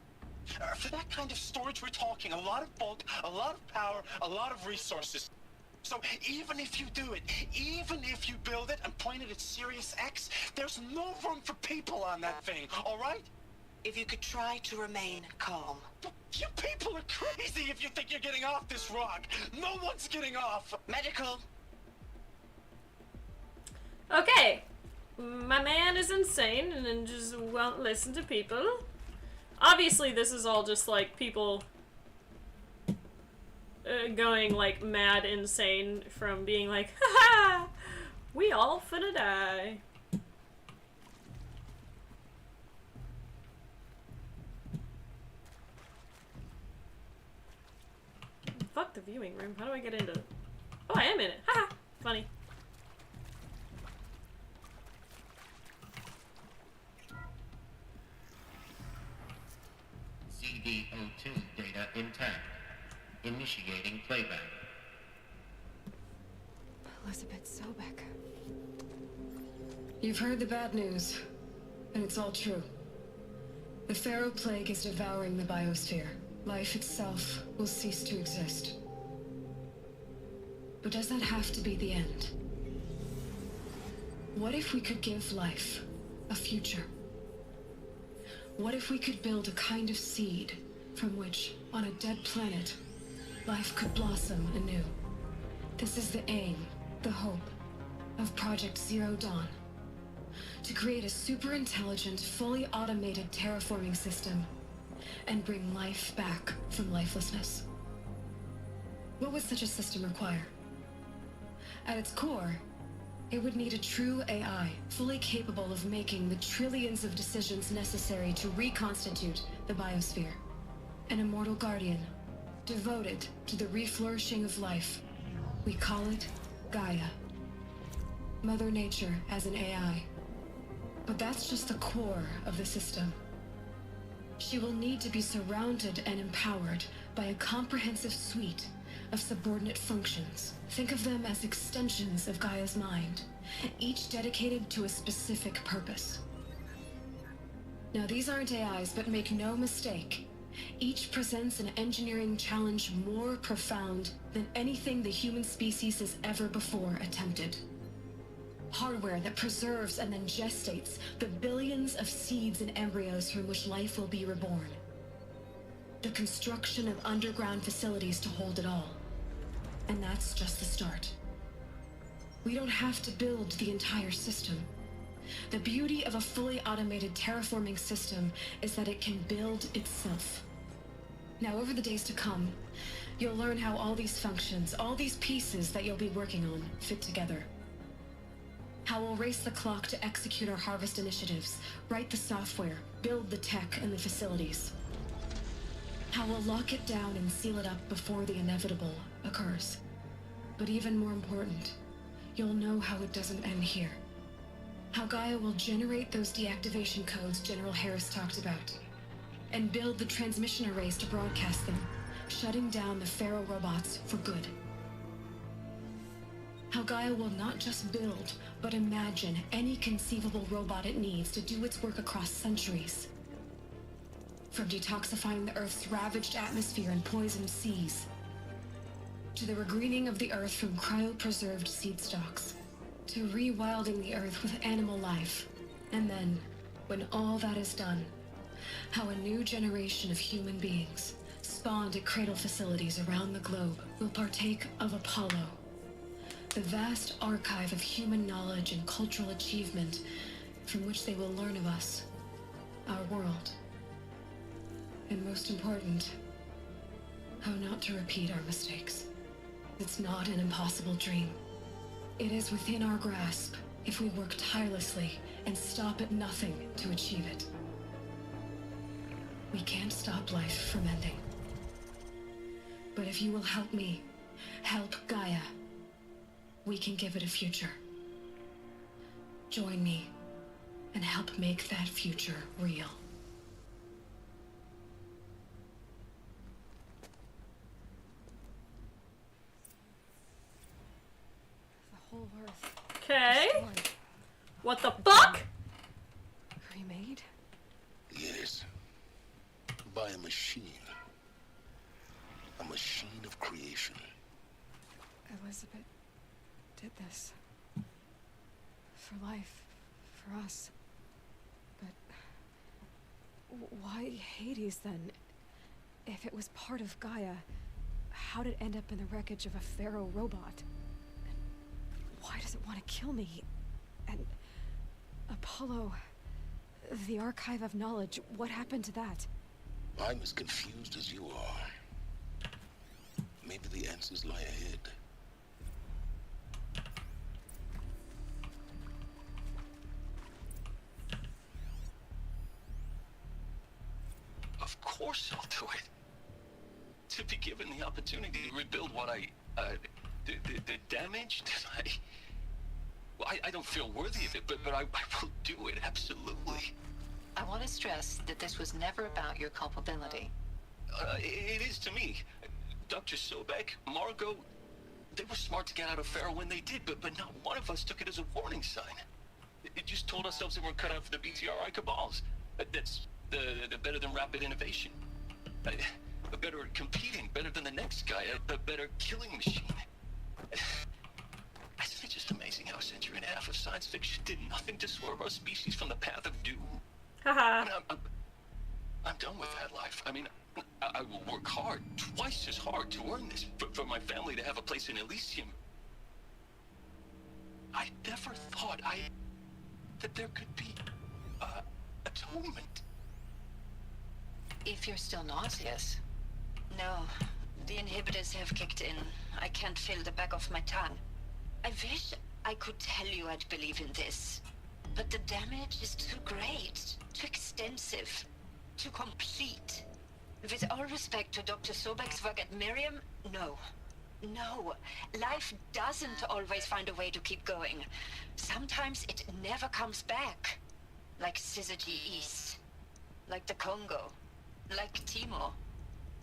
[SPEAKER 2] For that kind of storage, we're talking a lot of bulk, a lot of power, a lot of resources. So even if you do it, even if you build it and point it at Sirius X, there's no room for people on that thing, all right?
[SPEAKER 5] If you could try to remain calm.
[SPEAKER 2] You people are crazy if you think you're getting off this rock. No one's getting off.
[SPEAKER 5] Medical.
[SPEAKER 1] Okay. My man is insane and just won't listen to people. Obviously, this is all just, like, people going, like, mad insane from being like, haha, we all finna die. Fuck the viewing room. How do I get into it? Oh, I am in it. Haha. Funny.
[SPEAKER 7] CD02 data intact. Initiating playback.
[SPEAKER 3] Elizabeth Sobek.
[SPEAKER 6] You've heard the bad news, and it's all true. The Pharaoh Plague is devouring the biosphere. Life itself will cease to exist. But does that have to be the end? What if we could give life a future? What if we could build a kind of seed from which, on a dead planet, life could blossom anew? This is the aim, the hope, of Project Zero Dawn. To create a super-intelligent, fully automated terraforming system and bring life back from lifelessness. What would such a system require? At its core, it would need a true AI, fully capable of making the trillions of decisions necessary to reconstitute the biosphere. An immortal guardian, devoted to the reflourishing of life. We call it Gaia. Mother Nature as an AI. But that's just the core of the system. She will need to be surrounded and empowered by a comprehensive suite of subordinate functions. Think of them as extensions of Gaia's mind, each dedicated to a specific purpose. Now, these aren't AIs, but make no mistake, each presents an engineering challenge more profound than anything the human species has ever before attempted. Hardware that preserves and then gestates the billions of seeds and embryos from which life will be reborn. The construction of underground facilities to hold it all. And that's just the start. We don't have to build the entire system. The beauty of a fully automated terraforming system is that it can build itself. Now, over the days to come, you'll learn how all these functions, all these pieces that you'll be working on, fit together. How we'll race the clock to execute our harvest initiatives, write the software, build the tech and the facilities. How we'll lock it down and seal it up before the inevitable occurs. But even more important, you'll know how it doesn't end here. How Gaia will generate those deactivation codes General Harris talked about, and build the transmission arrays to broadcast them, shutting down the Pharaoh robots for good. How Gaia will not just build, but imagine any conceivable robot it needs to do its work across centuries. From detoxifying the Earth's ravaged atmosphere and poisoned seas, to the regreening of the Earth from cryopreserved seed stalks, to rewilding the Earth with animal life. And then, when all that is done, how a new generation of human beings, spawned at cradle facilities around the globe, will partake of Apollo, the vast archive of human knowledge and cultural achievement from which they will learn of us, our world. And most important, how not to repeat our mistakes. It's not an impossible dream. It is within our grasp if we work tirelessly and stop at nothing to achieve it. We can't stop life from ending. But if you will help me, help Gaia, we can give it a future. Join me and help make that future real.
[SPEAKER 3] The whole Earth.
[SPEAKER 1] Okay.
[SPEAKER 3] Destroyed.
[SPEAKER 1] What the fuck?
[SPEAKER 3] Remade?
[SPEAKER 4] Yes. By a machine. A machine of creation.
[SPEAKER 3] Elizabeth did this. For life. For us. But why Hades then? If it was part of Gaia, how'd it end up in the wreckage of a Pharaoh robot? And why does it want to kill me? And Apollo, the archive of knowledge, what happened to that?
[SPEAKER 22] I'm as confused as you are. Maybe the answers lie ahead.
[SPEAKER 17] Of course I'll do it. To be given the opportunity to rebuild what the damage that well, I don't feel worthy of it, but I will do it, absolutely.
[SPEAKER 24] I want to stress that this was never about your culpability.
[SPEAKER 17] It is to me. Dr. Sobek, Margot, they were smart to get out of Pharaoh when they did, but not one of us took it as a warning sign. It just told ourselves that we're cut out for the BTRI cabals. That's the better than rapid innovation. A better at competing, better than the next guy, a better killing machine. Isn't it just amazing how a century and a half of science fiction did nothing to swerve our species from the path of doom?
[SPEAKER 1] Haha.
[SPEAKER 17] I'm done with that life. I mean, I will work hard, twice as hard to earn this, for my family to have a place in Elysium. I never thought that there could be atonement.
[SPEAKER 24] If you're still nauseous.
[SPEAKER 12] No, the inhibitors have kicked in. I can't feel the back of my tongue. I wish I could tell you I'd believe in this. But the damage is too great, too extensive, too complete. With all respect to Dr. Sobek's work at Miriam, no. No, life doesn't always find a way to keep going. Sometimes it never comes back. Like Syzygy East. Like the Congo. Like Timor.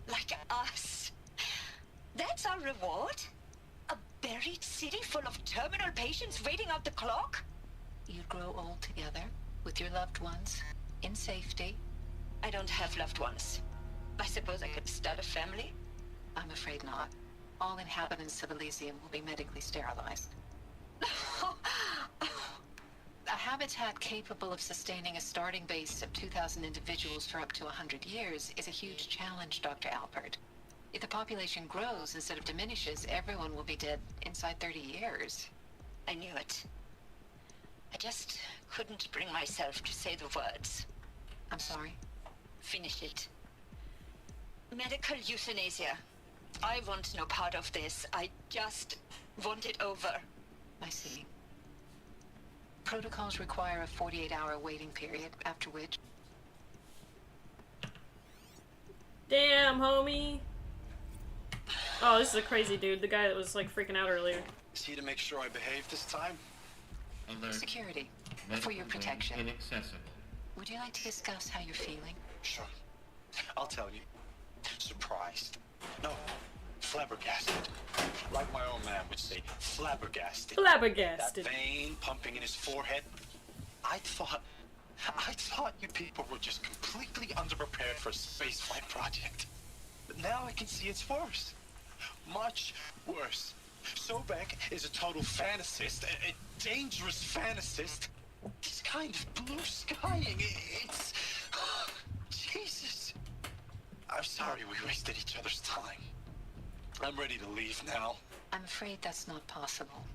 [SPEAKER 12] Like us. That's our reward? A buried city full of terminal patients waiting out the clock?
[SPEAKER 24] You'd grow old together, with your loved ones, in safety.
[SPEAKER 12] I don't have loved ones. I suppose I could start a family?
[SPEAKER 24] I'm afraid not. All inhabitants of Elysium will be medically sterilized. A habitat capable of sustaining a starting base of 2,000 individuals for up to 100 years is a huge challenge, Dr. Alpert. If the population grows instead of diminishes, everyone will be dead inside 30 years.
[SPEAKER 12] I knew it. I just couldn't bring myself to say the words.
[SPEAKER 24] I'm sorry?
[SPEAKER 12] Finish it. Medical euthanasia. I want no part of this. I just want it over.
[SPEAKER 24] I see. Protocols require a 48-hour waiting period, after which...
[SPEAKER 1] Damn, homie. Oh, this is a crazy dude. The guy that was like freaking out earlier.
[SPEAKER 15] Is he to make sure I behave this time?
[SPEAKER 24] Alert. Security. For your protection.
[SPEAKER 7] Inaccessible.
[SPEAKER 24] Would you like to discuss how you're feeling?
[SPEAKER 15] Sure. I'll tell you. Surprised. No. Flabbergasted. Like my own man would say, flabbergasted.
[SPEAKER 1] Flabbergasted.
[SPEAKER 15] That vein pumping in his forehead. I thought you people were just completely underprepared for a spaceflight project. But now I can see it's worse. Much worse. Sobek is a total fantasist, a dangerous fantasist. This kind of blue skying, it's... Jesus. I'm sorry we wasted each other's time. I'm ready to leave now.
[SPEAKER 24] I'm afraid that's not possible.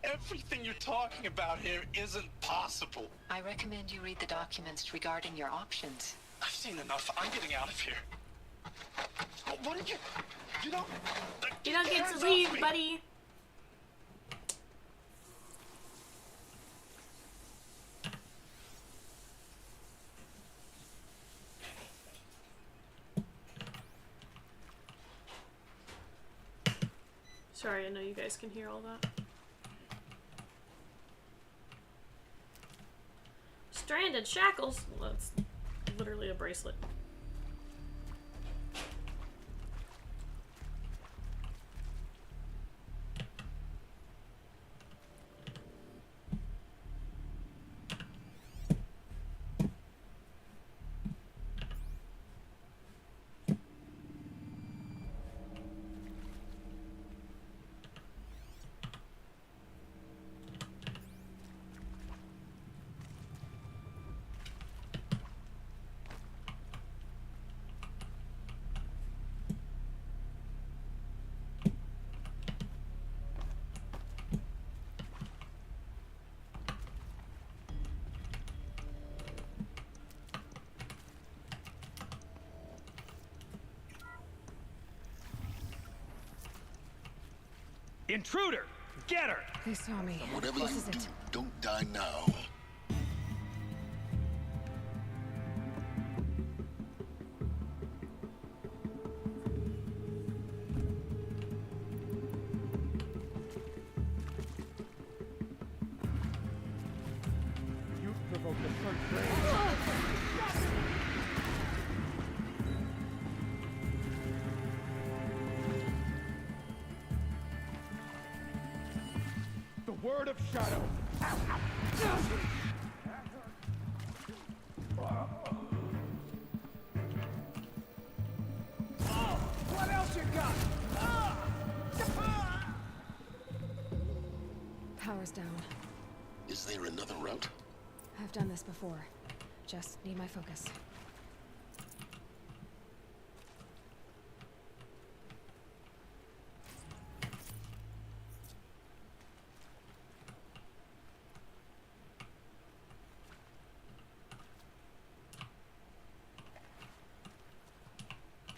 [SPEAKER 15] Everything you're talking about here isn't possible.
[SPEAKER 24] I recommend you read the documents regarding your options.
[SPEAKER 15] I've seen enough. I'm getting out of here. What did you... You don't...
[SPEAKER 1] You don't get to leave, buddy. Sorry, I know you guys can hear all that. Stranded shackles? Well, that's literally a bracelet.
[SPEAKER 11] Intruder! Get her!
[SPEAKER 3] They saw me.
[SPEAKER 4] Whatever
[SPEAKER 3] This
[SPEAKER 4] you
[SPEAKER 3] is
[SPEAKER 4] do,
[SPEAKER 3] it.
[SPEAKER 4] don't die now.
[SPEAKER 11] You provoked the first raid. The word of shadow.
[SPEAKER 10] What else you got?
[SPEAKER 3] Power's down.
[SPEAKER 4] Is there another route?
[SPEAKER 3] I've done this before. Just need my focus.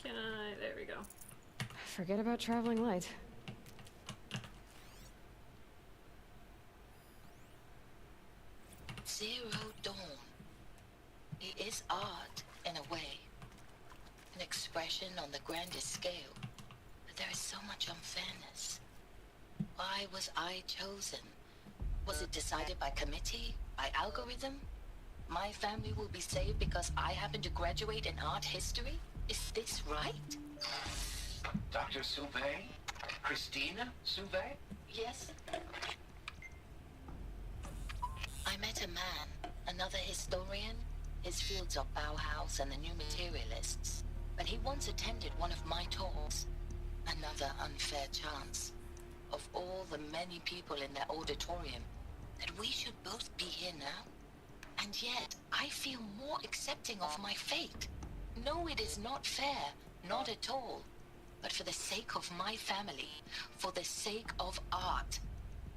[SPEAKER 1] Can I? There we go.
[SPEAKER 3] Forget about traveling light.
[SPEAKER 12] Zero Dawn. It is art, in a way. An expression on the grandest scale. But there is so much unfairness. Why was I chosen? Was it decided by committee? By algorithm? My family will be saved because I happen to graduate in art history? Is this right?
[SPEAKER 13] Dr. Sauvé? Christina Sauvé?
[SPEAKER 12] Yes. I met a man, another historian. His fields are Bauhaus and the New Materialists. But he once attended one of my talks. Another unfair chance. Of all the many people in that auditorium, that we should both be here now. And yet, I feel more accepting of my fate. No, it is not fair. Not at all. But for the sake of my family, for the sake of art.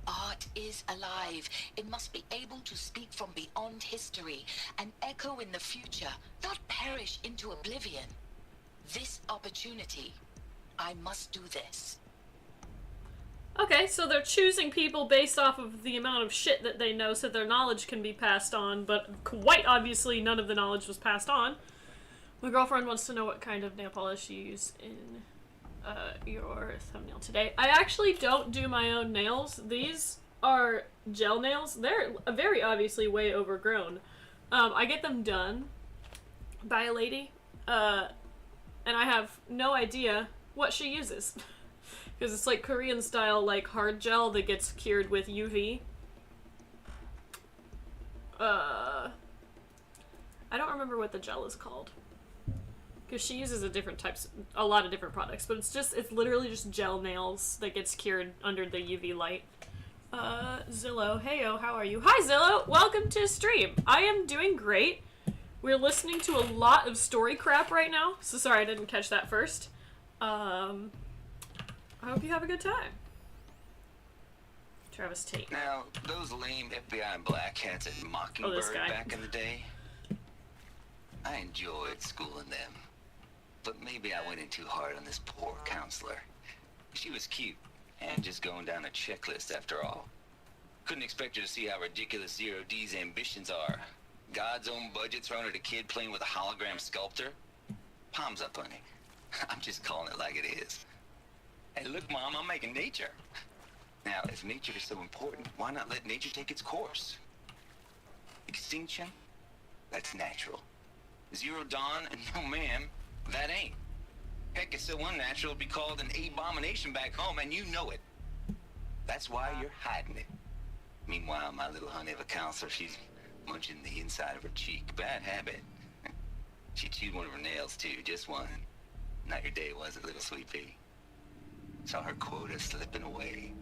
[SPEAKER 12] Art is alive. It must be able to speak from beyond history and echo in the future, not perish into oblivion. This opportunity, I must do this.
[SPEAKER 1] Okay, so they're choosing people based off of the amount of shit that they know so their knowledge can be passed on, but quite obviously none of the knowledge was passed on. My girlfriend wants to know what kind of nail polish you use in your thumbnail today. I actually don't do my own nails. These are gel nails. They're very obviously way overgrown. I get them done by a lady, and I have no idea what she uses. Because it's like Korean style, like hard gel that gets cured with UV. I don't remember what the gel is called. Because she uses a lot of different products, but it's literally just gel nails that gets cured under the UV light. Zillow, heyo, how are you? Hi Zillow, welcome to stream. I am doing great. We're listening to a lot of story crap right now, so sorry I didn't catch that first. I hope you have a good time. Travis Tate.
[SPEAKER 13] Now, those lame FBI black hats at Mockingbird back in the day, I enjoyed schooling them. But maybe I went in too hard on this poor counselor. She was cute, and just going down a checklist after all. Couldn't expect her to see how ridiculous Zero D's ambitions are. God's own budget thrown at a kid playing with a hologram sculptor? Palms up, honey. I'm just calling it like it is. Hey, look, Mom, I'm making nature. Now, if nature is so important, why not let nature take its course? Extinction? That's natural. Zero Dawn? No, ma'am, that ain't. Heck, it's so unnatural it'd be called an abomination back home, and you know it. That's why you're hiding it. Meanwhile, my little honey of a counselor, she's munching the inside of her cheek. Bad habit. She chewed one of her nails, too, just one. Not your day, was it, little sweet pea? Saw her quota slipping away.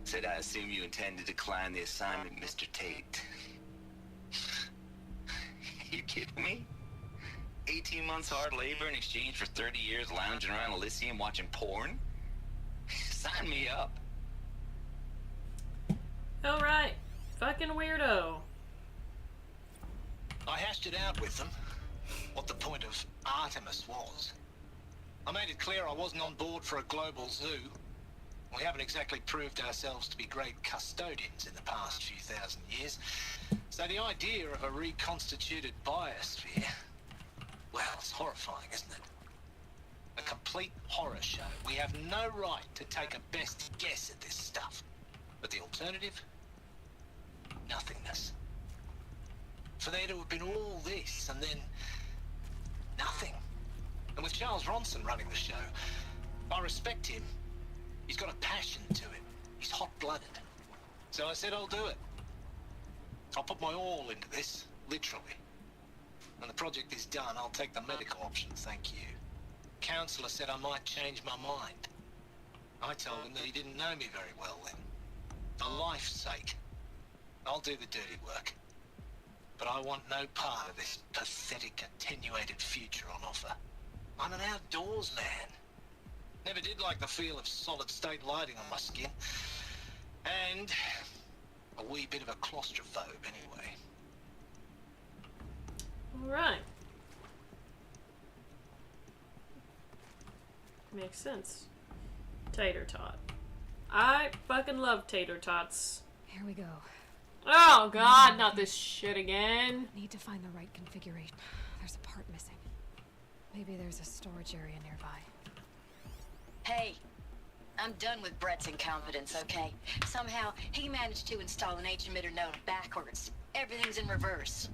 [SPEAKER 13] Said, I assume you intend to decline the assignment, Mr. Tate. You kidding me? 18 months hard labor in exchange for 30 years lounging around Elysium watching porn? Sign me up.
[SPEAKER 1] Alright. Fucking weirdo.
[SPEAKER 2] I hashed it out with them, what the point of Artemis was. I made it clear I wasn't on board for a global zoo. We haven't exactly proved ourselves to be great custodians in the past few thousand years. So the idea of a reconstituted biosphere, well, it's horrifying, isn't it? A complete horror show. We have no right to take a best guess at this stuff. But the alternative? Nothingness. For there to have been all this and then nothing. And with Charles Ronson running the show, I respect him. He's got a passion to it. He's hot-blooded. So I said I'll do it. I'll put my all into this, literally. When the project is done, I'll take the medical option, thank you. Counselor said I might change my mind. I told him that he didn't know me very well then. For life's sake, I'll do the dirty work. But I want no part of this pathetic, attenuated future on offer. I'm an outdoors man. Never did like the feel of solid-state lighting on my skin. And a wee bit of a claustrophobe, anyway.
[SPEAKER 1] Alright. Makes sense. Tater tot. I fucking love tater tots.
[SPEAKER 3] Here we go.
[SPEAKER 1] Oh god, not this shit again.
[SPEAKER 3] Need to find the right configuration. There's a part missing. Maybe there's a storage area nearby.
[SPEAKER 12] Hey, I'm done with Brett's incompetence, okay? Somehow, he managed to install an H-emitter node backwards. Everything's in reverse.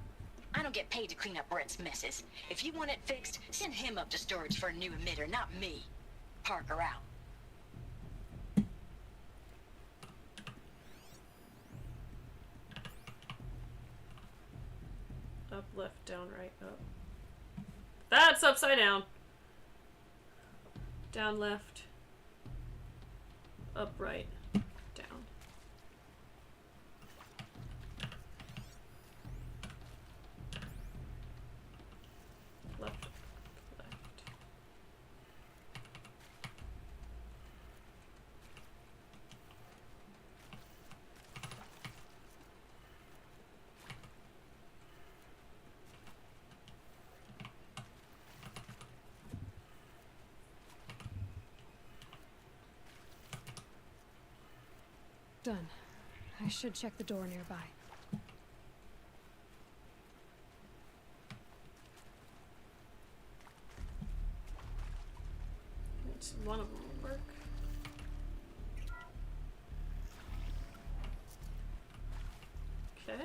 [SPEAKER 12] I don't get paid to clean up Brett's messes. If you want it fixed, send him up to storage for a new emitter, not me. Parker out.
[SPEAKER 1] Up, left, down, right, up. That's upside down. Down, left. Up, right. Down. Left, left.
[SPEAKER 3] Done. I should check the door nearby.
[SPEAKER 1] It's one of them will work. Okay.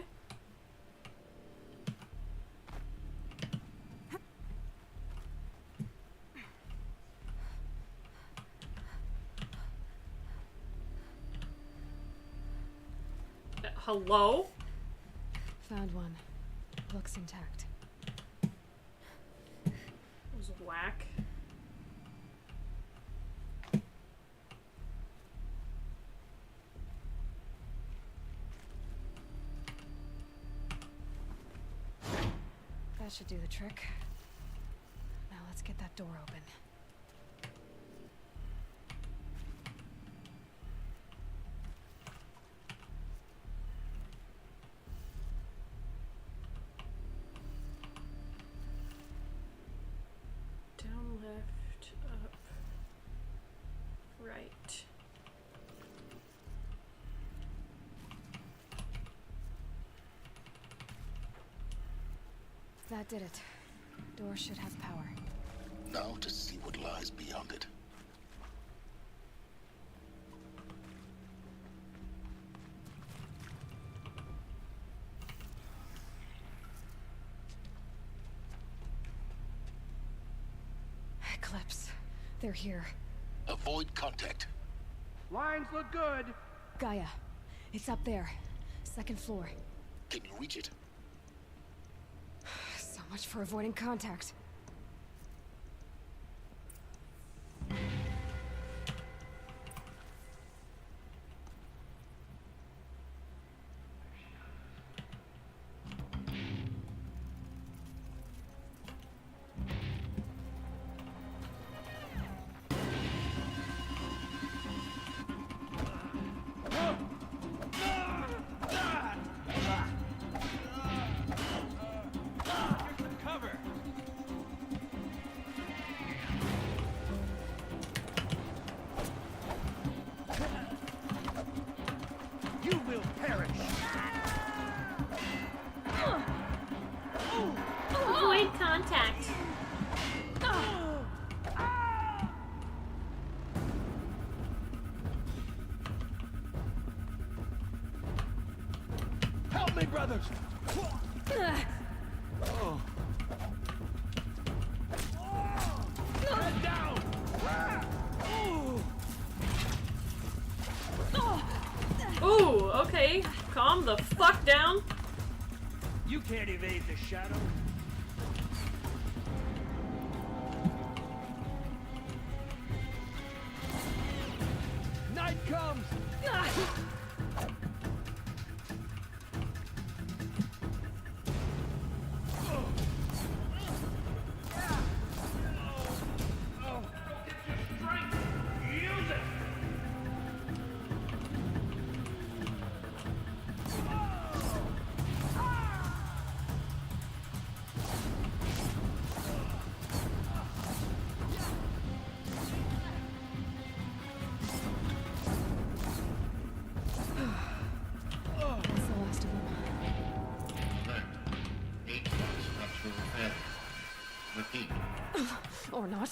[SPEAKER 1] Hello?
[SPEAKER 3] Found one. Looks intact.
[SPEAKER 1] It was whack.
[SPEAKER 3] That should do the trick. Now let's get that door open.
[SPEAKER 1] Down, left, up, right.
[SPEAKER 3] That did it. Door should have power.
[SPEAKER 4] Now to see what lies beyond it.
[SPEAKER 3] Eclipse. They're here.
[SPEAKER 4] Avoid contact.
[SPEAKER 10] Lines look good.
[SPEAKER 3] Gaia. It's up there. Second floor.
[SPEAKER 4] Can you reach it?
[SPEAKER 3] So much for avoiding contact.
[SPEAKER 11] me, brothers! Oh. Head down!
[SPEAKER 1] Ooh, okay. Calm the fuck down.
[SPEAKER 11] You can't evade the shadow. Night comes!
[SPEAKER 3] That's the last of them.
[SPEAKER 7] Alert. 8 structural failure. Repeat.
[SPEAKER 3] Or not.
[SPEAKER 7] Alert.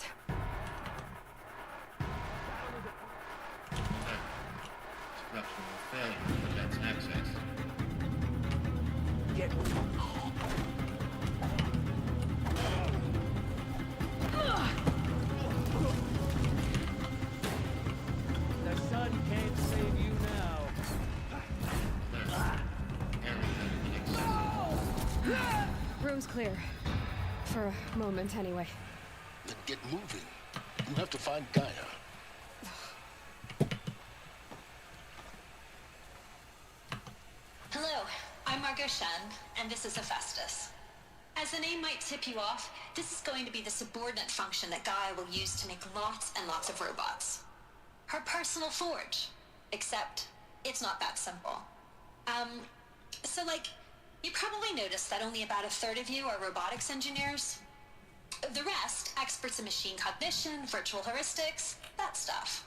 [SPEAKER 7] Structural failure prevents access.
[SPEAKER 11] Get the sun can't save you now.
[SPEAKER 3] Room's clear. For a moment, anyway.
[SPEAKER 4] Then get moving. You have to find Gaia.
[SPEAKER 12] Hello, I'm Margot Shen, and this is Hephaestus. As the name might tip you off, this is going to be the subordinate function that Gaia will use to make lots and lots of robots. Her personal forge. Except, it's not that simple. So like, you probably noticed that only about a third of you are robotics engineers. The rest, experts in machine cognition, virtual heuristics, that stuff.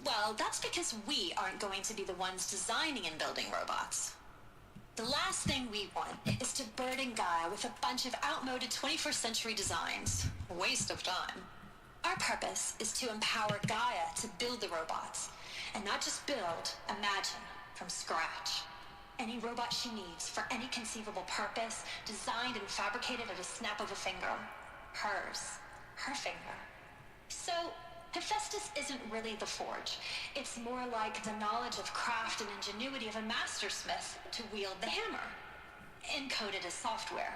[SPEAKER 12] Well, that's because we aren't going to be the ones designing and building robots. The last thing we want is to burden Gaia with a bunch of outmoded 21st century designs. A waste of time. Our purpose is to empower Gaia to build the robots. And not just build, imagine, from scratch. Any robot she needs for any conceivable purpose, designed and fabricated at a snap of a finger. Hers. Her finger. So, Hephaestus isn't really the forge. It's more like the knowledge of craft and ingenuity of a mastersmith to wield the hammer. Encoded as software.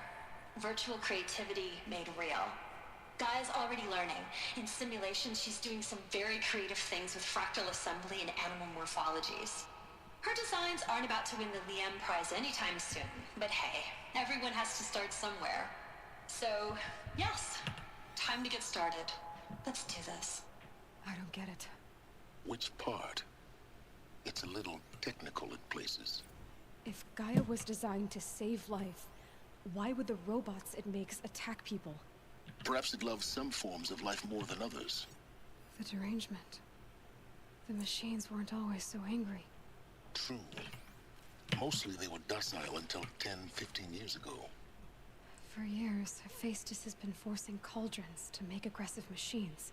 [SPEAKER 12] Virtual creativity made real. Gaia's already learning. In simulations, she's doing some very creative things with fractal assembly and animal morphologies. Her designs aren't about to win the Liam Prize anytime soon, but hey, everyone has to start somewhere. So, yes, time to get started. Let's do this.
[SPEAKER 3] I don't get it.
[SPEAKER 4] Which part? It's a little technical in places.
[SPEAKER 3] If Gaia was designed to save life, why would the robots it makes attack people?
[SPEAKER 4] Perhaps it loves some forms of life more than others.
[SPEAKER 3] The derangement. The machines weren't always so angry.
[SPEAKER 4] True. Mostly they were docile until 10, 15 years ago.
[SPEAKER 3] For years, Hephaestus has been forcing cauldrons to make aggressive machines.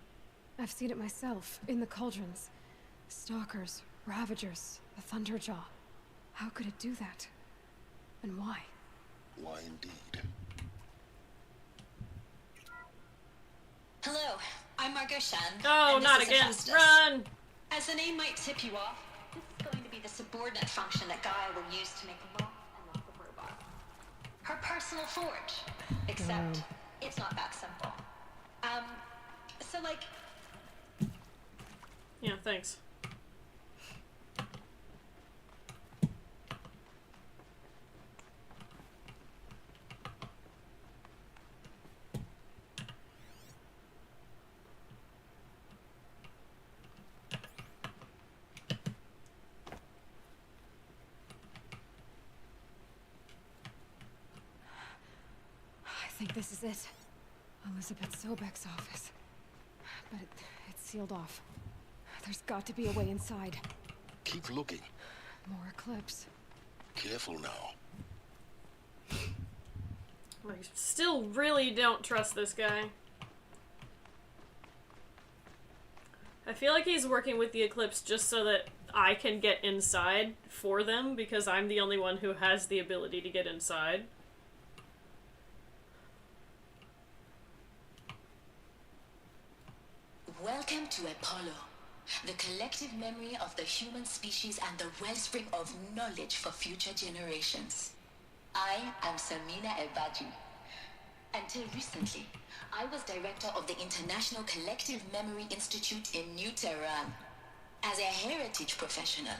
[SPEAKER 3] I've seen it myself, in the cauldrons. Stalkers, Ravagers, the Thunderjaw. How could it do that? And why?
[SPEAKER 4] Why indeed?
[SPEAKER 12] Hello, I'm Margot Shen.
[SPEAKER 1] Oh,
[SPEAKER 12] and this
[SPEAKER 1] not
[SPEAKER 12] is
[SPEAKER 1] again.
[SPEAKER 12] Hephaestus.
[SPEAKER 1] Run!
[SPEAKER 12] As the name might tip you off, this is going to be the subordinate function that Gaia will use to make lots and lots of robots. Her personal forge. Except, it's not that simple. So like...
[SPEAKER 1] Yeah, thanks.
[SPEAKER 3] I think this is it. Elizabeth Sobek's office. But it's sealed off. There's got to be a way inside.
[SPEAKER 4] Keep looking.
[SPEAKER 3] More Eclipse.
[SPEAKER 4] Careful now.
[SPEAKER 1] I still really don't trust this guy. I feel like he's working with the Eclipse just so that I can get inside for them because I'm the only one who has the ability to get inside.
[SPEAKER 21] Welcome to Apollo, the collective memory of the human species and the wellspring of knowledge for future generations. I am Samina Ebadi. Until recently, I was director of the International Collective Memory Institute in New Tehran. As a heritage professional,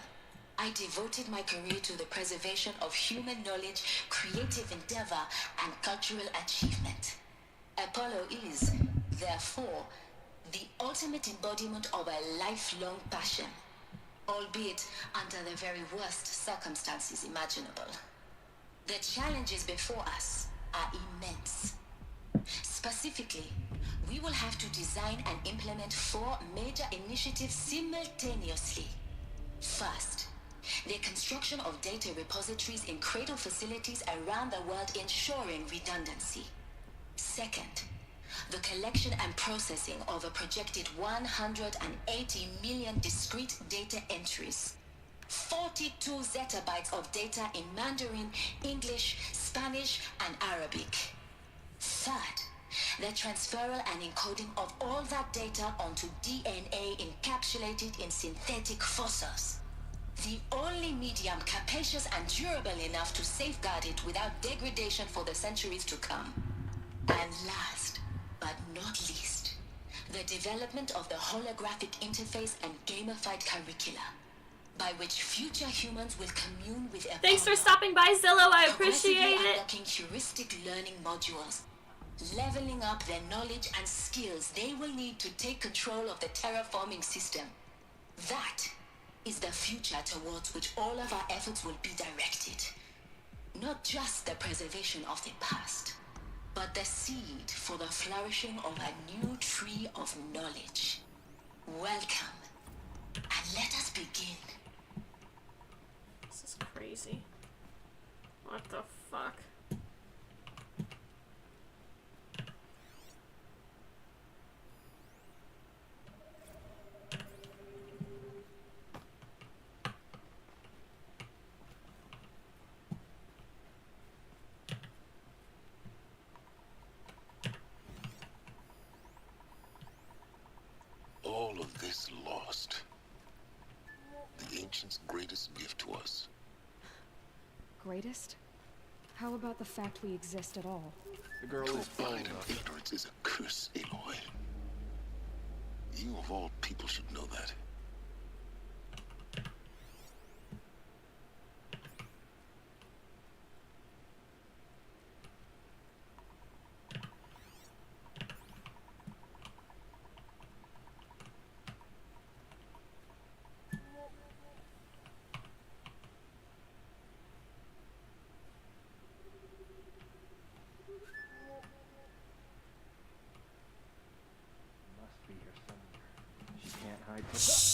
[SPEAKER 21] I devoted my career to the preservation of human knowledge, creative endeavor, and cultural achievement. Apollo is, therefore, the ultimate embodiment of a lifelong passion, albeit under the very worst circumstances imaginable. The challenges before us are immense. Specifically, we will have to design and implement 4 major initiatives simultaneously. First, the construction of data repositories in cradle facilities around the world ensuring redundancy. Second, the collection and processing of a projected 180 million discrete data entries. 42 zettabytes of data in Mandarin, English, Spanish, and Arabic. Third, the transferal and encoding of all that data onto DNA encapsulated in synthetic fossils. The only medium capacious and durable enough to safeguard it without degradation for the centuries to come. And last, but not least, the development of the holographic interface and gamified curricula, by which future humans will commune with Apollo.
[SPEAKER 1] Thanks for stopping by, Zillow. I appreciate
[SPEAKER 21] Progressively
[SPEAKER 1] it.
[SPEAKER 21] unlocking heuristic learning modules, leveling up their knowledge and skills they will need to take control of the terraforming system. That is the future towards which all of our efforts will be directed. Not just the preservation of the past, but the seed for the flourishing of a new tree of knowledge. Welcome, and let us begin.
[SPEAKER 1] This is crazy. What the fuck?
[SPEAKER 4] All of this lost. The ancients' greatest gift to us.
[SPEAKER 3] Greatest? How about the fact we exist at all?
[SPEAKER 16] The girl
[SPEAKER 4] To
[SPEAKER 16] is
[SPEAKER 4] abide in ignorance is a curse, Aloy. You of all people should know that.
[SPEAKER 16] Must be here somewhere. She can't hide from...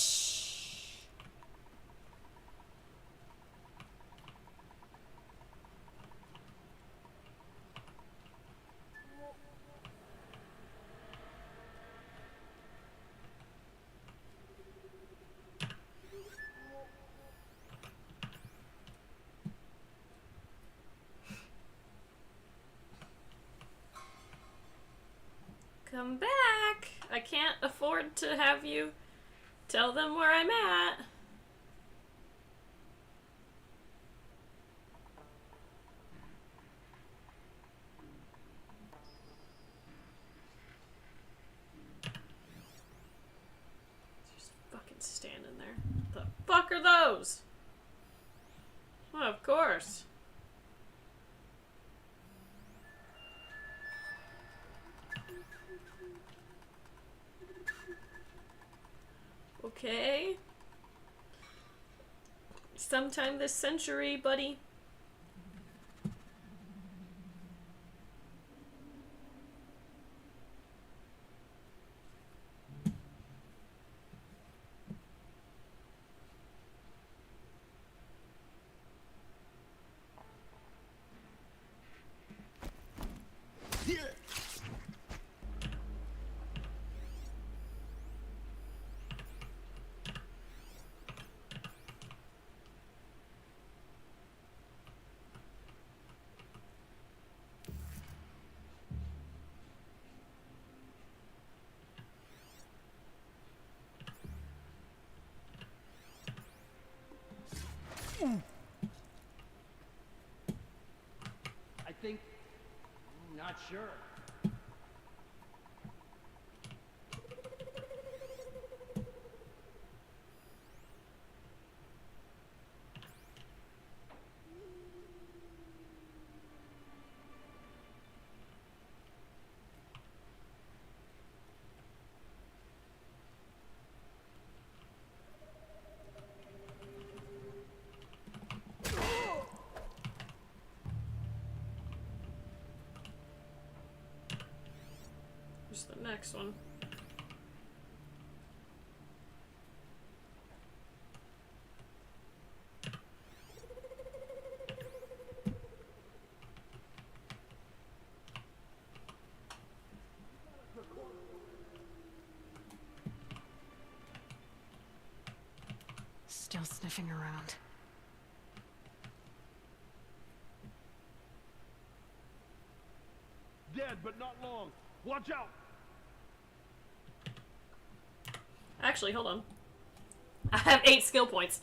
[SPEAKER 1] Come back! I can't afford to have you tell them where I'm at. Just fucking standing there. What the fuck are those? Well, of course. Okay. Sometime this century, buddy.
[SPEAKER 8] I think... I'm not sure.
[SPEAKER 1] Where's the next one?
[SPEAKER 3] Still sniffing around.
[SPEAKER 11] Dead, but not long. Watch out!
[SPEAKER 1] Actually, hold on. I have 8 skill points.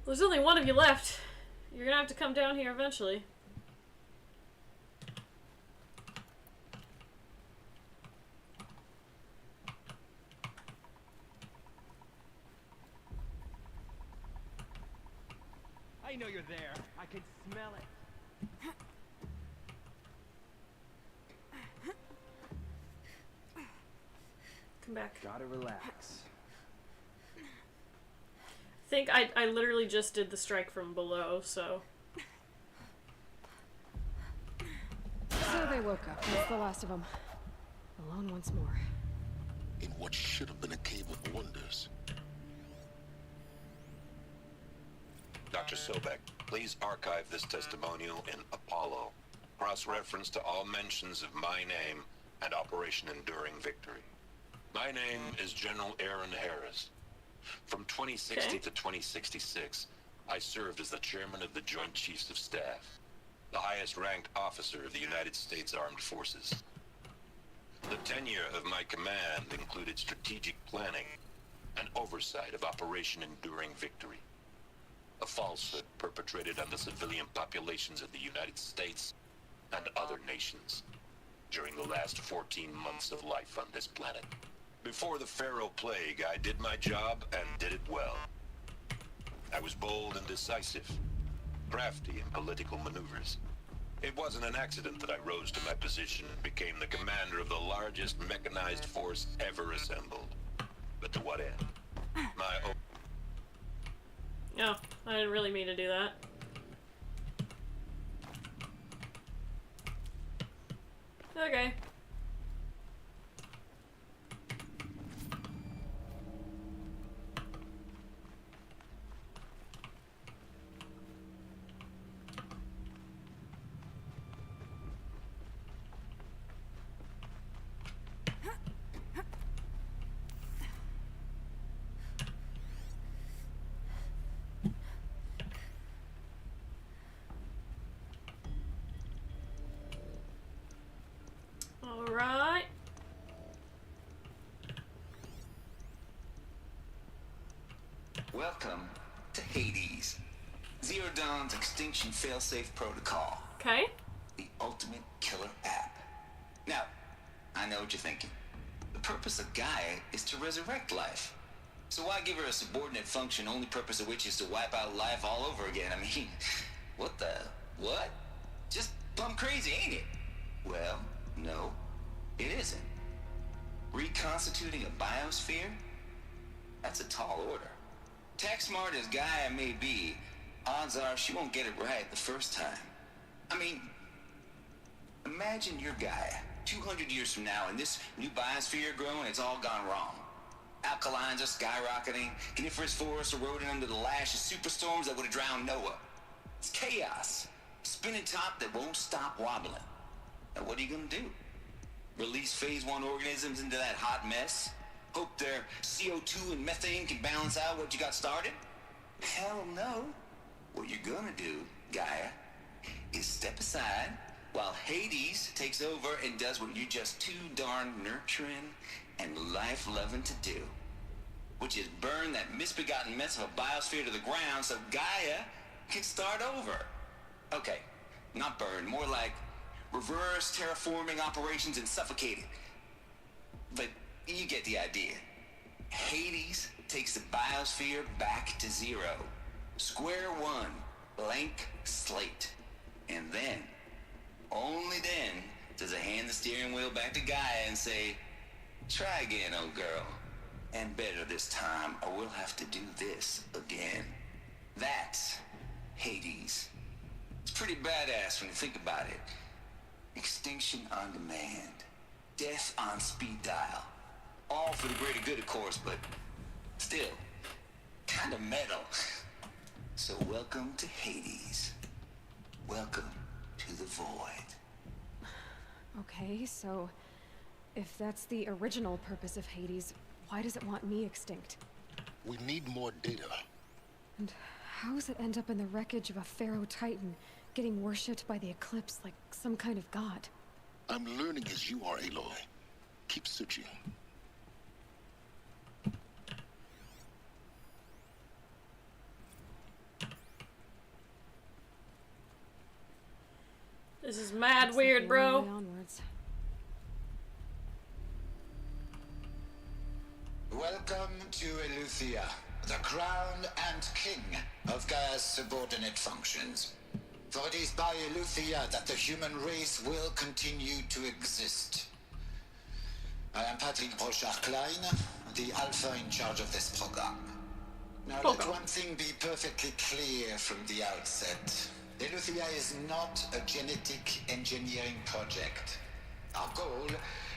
[SPEAKER 1] There's only one of you left. You're gonna have to come down here eventually.
[SPEAKER 8] I know you're there. I can smell it.
[SPEAKER 1] Come back.
[SPEAKER 10] Gotta relax.
[SPEAKER 1] I think I literally just did the strike from below, so...
[SPEAKER 3] So they woke up. That's the last of them. Alone once more.
[SPEAKER 4] In what should have been a cave of wonders.
[SPEAKER 22] Dr. Sobek, please archive this testimonial in Apollo. Cross-reference to all mentions of my name and Operation Enduring Victory. My name is General Aaron Harris. From 2060 to 2066, I served as the chairman of the Joint Chiefs of Staff, the highest-ranked officer of the United States Armed Forces. The tenure of my command included strategic planning and oversight of Operation Enduring Victory, a falsehood perpetrated on the civilian populations of the United States and other nations during the last 14 months of life on this planet. Before the Pharaoh Plague, I did my job and did it well. I was bold and decisive, crafty in political maneuvers. It wasn't an accident that I rose to my position and became the commander of the largest mechanized force ever assembled. But to what end?
[SPEAKER 1] Oh, I didn't really mean to do that. Okay. Alright.
[SPEAKER 13] Welcome to Hades. Zero Dawn's Extinction Failsafe Protocol.
[SPEAKER 1] Okay.
[SPEAKER 13] The ultimate killer app. Now, I know what you're thinking. The purpose of Gaia is to resurrect life. So why give her a subordinate function, only purpose of which is to wipe out life all over again? I mean, what the... what? Just plumb crazy, ain't it? Well, no, it isn't. Reconstituting a biosphere? That's a tall order. Tech smart as Gaia may be, odds are she won't get it right the first time. I mean, imagine your Gaia 200 years from now and this new biosphere growing, it's all gone wrong. Alkalines are skyrocketing, coniferous forests eroding under the lash of superstorms that would have drowned Noah. It's chaos. Spinning top that won't stop wobbling. Now what are you gonna do? Release phase 1 organisms into that hot mess? Hope their CO2 and methane can balance out what you got started? Hell no. What you're gonna do, Gaia, is step aside while Hades takes over and does what you're just too darn nurturing and life-loving to do, which is burn that misbegotten mess of a biosphere to the ground so Gaia can start over. Okay, not burn, more like reverse terraforming operations and suffocate it. But you get the idea. Hades takes the biosphere back to zero. Square one, blank slate. And then, only then, does it hand the steering wheel back to Gaia and say, try again, old girl. And better this time, or we'll have to do this again. That's Hades. It's pretty badass when you think about it. Extinction on demand. Death on speed dial. All for the greater good, of course, but still, kind of metal. So welcome to Hades. Welcome to the void.
[SPEAKER 3] Okay, so if that's the original purpose of Hades, why does it want me extinct?
[SPEAKER 4] We need more data.
[SPEAKER 3] And how does it end up in the wreckage of a Pharaoh Titan, getting worshipped by the Eclipse like some kind of god?
[SPEAKER 4] I'm learning as you are, Aloy. Keep searching.
[SPEAKER 1] This is mad weird, bro.
[SPEAKER 3] Onwards.
[SPEAKER 9] Welcome to Eleuthia, the crown and king of Gaia's subordinate functions. For it is by Eleuthia that the human race will continue to exist. I am Patrick Brochard-Klein, the Alpha in charge of this program. Now let one thing be perfectly clear from the outset. Eleuthia is not a genetic engineering project. Our goal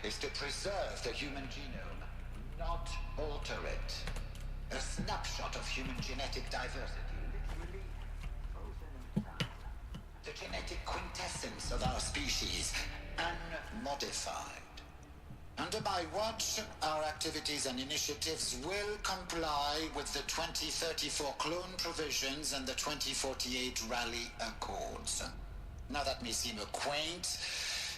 [SPEAKER 9] is to preserve the human genome, not alter it. A snapshot of human genetic diversity, literally frozen in time. The genetic quintessence of our species, unmodified. Under my watch, our activities and initiatives will comply with the 2034 clone provisions and the 2048 Rally Accords. Now that may seem a quaint,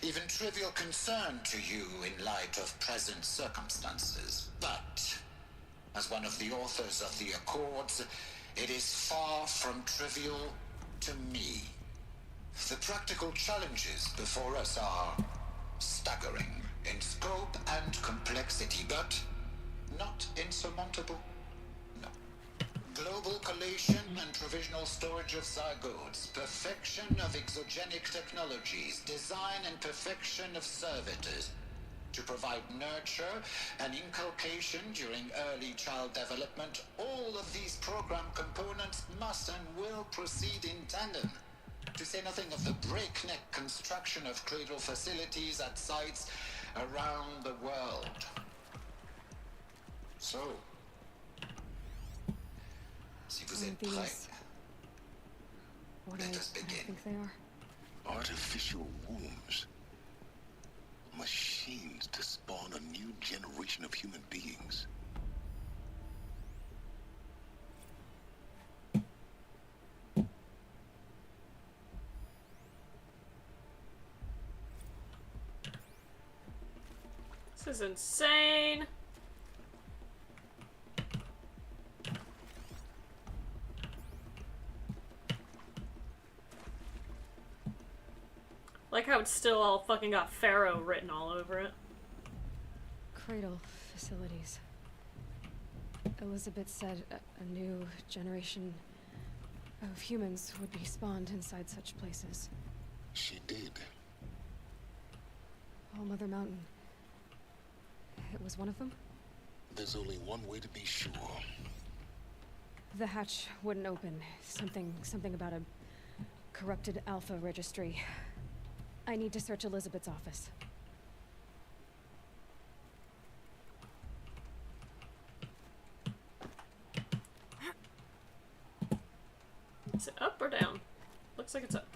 [SPEAKER 9] even trivial concern to you in light of present circumstances, but as one of the authors of the Accords, it is far from trivial to me. The practical challenges before us are staggering in scope and complexity, but not insurmountable. No. Global collation and provisional storage of zygotes, perfection of exogenic technologies, design and perfection of servitors, to provide nurture and inculcation during early child development. All of these program components must and will proceed in tandem. To say nothing of the breakneck construction of cradle facilities at sites around the world. So, si vous êtes prêts, let us begin.
[SPEAKER 3] I think they are.
[SPEAKER 4] Artificial wombs. Machines to spawn a new generation of human beings.
[SPEAKER 1] This is insane. Like how it's still all fucking got Pharaoh written all over it.
[SPEAKER 3] Cradle facilities. Elizabeth said a new generation of humans would be spawned inside such places.
[SPEAKER 4] She did.
[SPEAKER 3] All Mother Mountain. It was one of them?
[SPEAKER 4] There's only one way to be sure.
[SPEAKER 3] The hatch wouldn't open. Something about a corrupted Alpha registry. I need to search Elizabeth's office.
[SPEAKER 1] Is it up or down? Looks like it's up.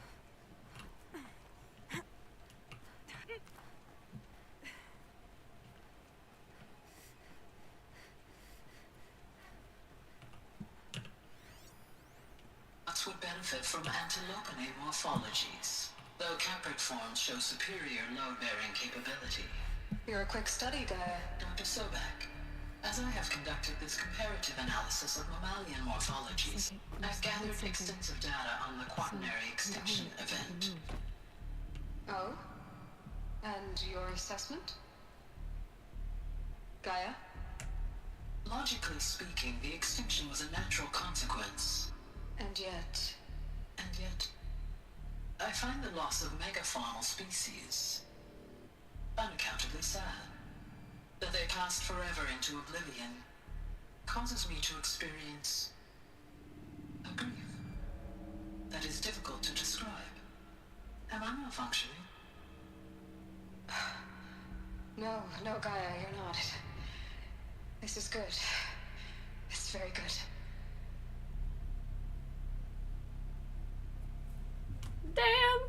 [SPEAKER 21] Would benefit from antilopine morphologies, though caprid forms show superior load-bearing capability. You're a quick study, Dr. Sobek. As I have conducted this comparative analysis of mammalian morphologies, I've gathered extensive data on the quaternary extinction event. Oh? And your assessment? Gaia? Logically speaking, the extinction was a natural consequence. And yet, I find the loss of megafaunal species unaccountably sad. That they passed forever into oblivion causes me to experience a grief that is difficult to describe. Am I malfunctioning? No, Gaia, you're not. This is good. It's very good.
[SPEAKER 1] Damn!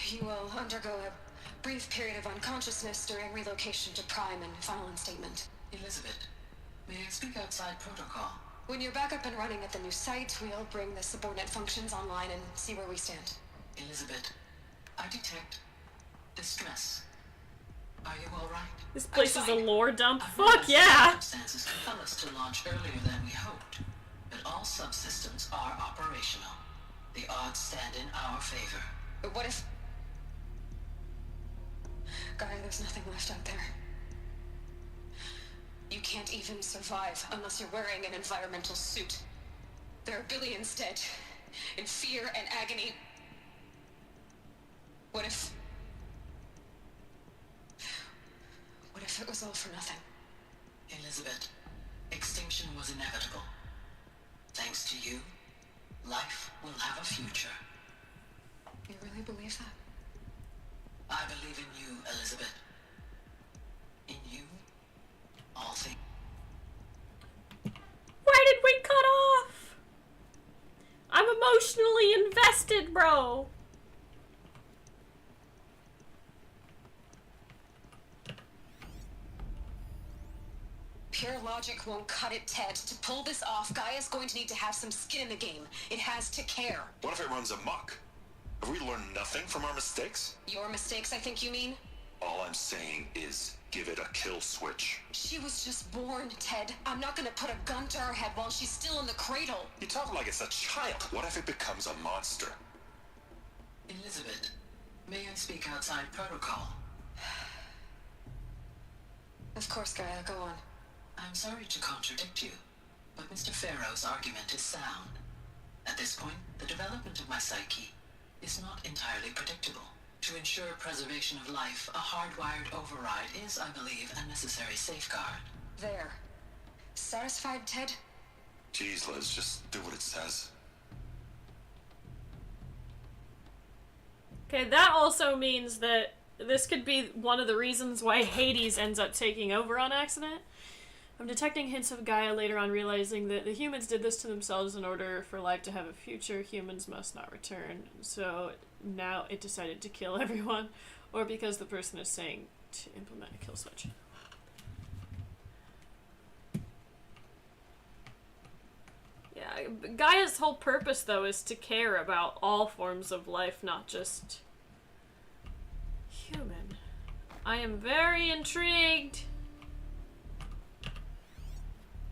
[SPEAKER 3] You will undergo a brief period of unconsciousness during relocation to Prime and final instatement.
[SPEAKER 21] Elizabeth, may I speak outside protocol?
[SPEAKER 3] When you're back up and running at the new site, we'll bring the subordinate functions online and see where we stand.
[SPEAKER 21] Elizabeth, I detect distress. Are you all right?
[SPEAKER 1] This place is a lore dump. Fuck yeah!
[SPEAKER 21] Circumstances compel us to launch earlier than we hoped, but all subsystems are operational. The odds stand in our favor.
[SPEAKER 3] But what if... Gaia, there's nothing left out there. You can't even survive unless you're wearing an environmental suit. There are billions dead, in fear and agony. What if it was all for nothing?
[SPEAKER 21] Elizabeth, extinction was inevitable. Thanks to you, life will have a future.
[SPEAKER 3] You really believe that?
[SPEAKER 21] I believe in you, Elizabeth. In you, all things.
[SPEAKER 1] Why did we cut off? I'm emotionally invested, bro.
[SPEAKER 3] Pure logic won't cut it, Ted. To pull this off, Gaia's going to need to have some skin in the game. It has to care.
[SPEAKER 22] What if it runs amok? Have we learned nothing from our mistakes?
[SPEAKER 3] Your mistakes, I think you mean?
[SPEAKER 22] All I'm saying is, give it a kill switch.
[SPEAKER 3] She was just born, Ted. I'm not gonna put a gun to her head while she's still in the cradle.
[SPEAKER 22] You talk like it's a child. What if it becomes a monster?
[SPEAKER 21] Elizabeth, may I speak outside protocol?
[SPEAKER 3] Of course, Gaia, go on.
[SPEAKER 21] I'm sorry to contradict you, but Mr. Farrow's argument is sound. At this point, the development of my psyche is not entirely predictable. To ensure preservation of life, a hardwired override is, I believe, a necessary safeguard.
[SPEAKER 3] There. Satisfied, Ted?
[SPEAKER 22] Jeez, Liz, just do what it says.
[SPEAKER 1] Okay, that also means that this could be one of the reasons why Hades ends up taking over on accident. I'm detecting hints of Gaia later on realizing that the humans did this to themselves in order for life to have a future. Humans must not return. So now it decided to kill everyone, or because the person is saying to implement a kill switch. Yeah, Gaia's whole purpose though is to care about all forms of life, not just human. I am very intrigued.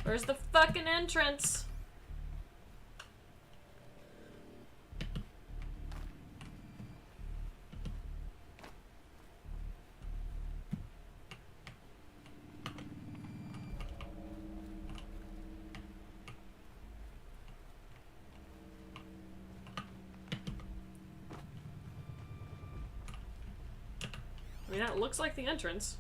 [SPEAKER 1] Where's the fucking entrance? I mean, that looks like the entrance.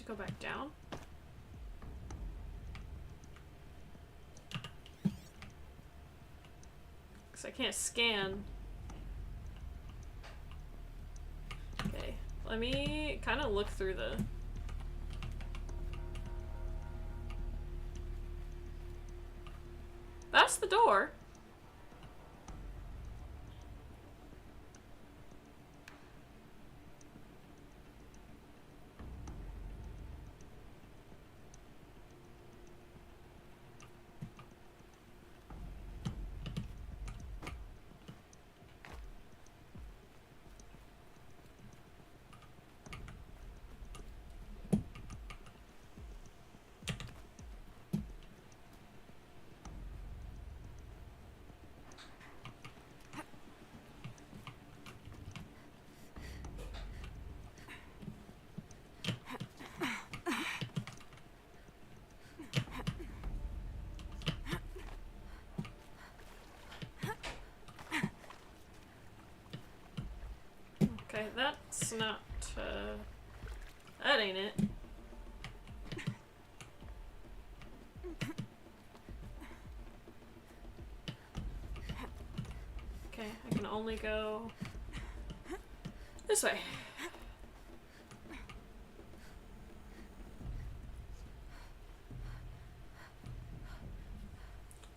[SPEAKER 1] Go back down. Because I can't scan. Okay, let me kind of look through the... That's the door. Okay, that's not, that ain't it. Okay, I can only go this way.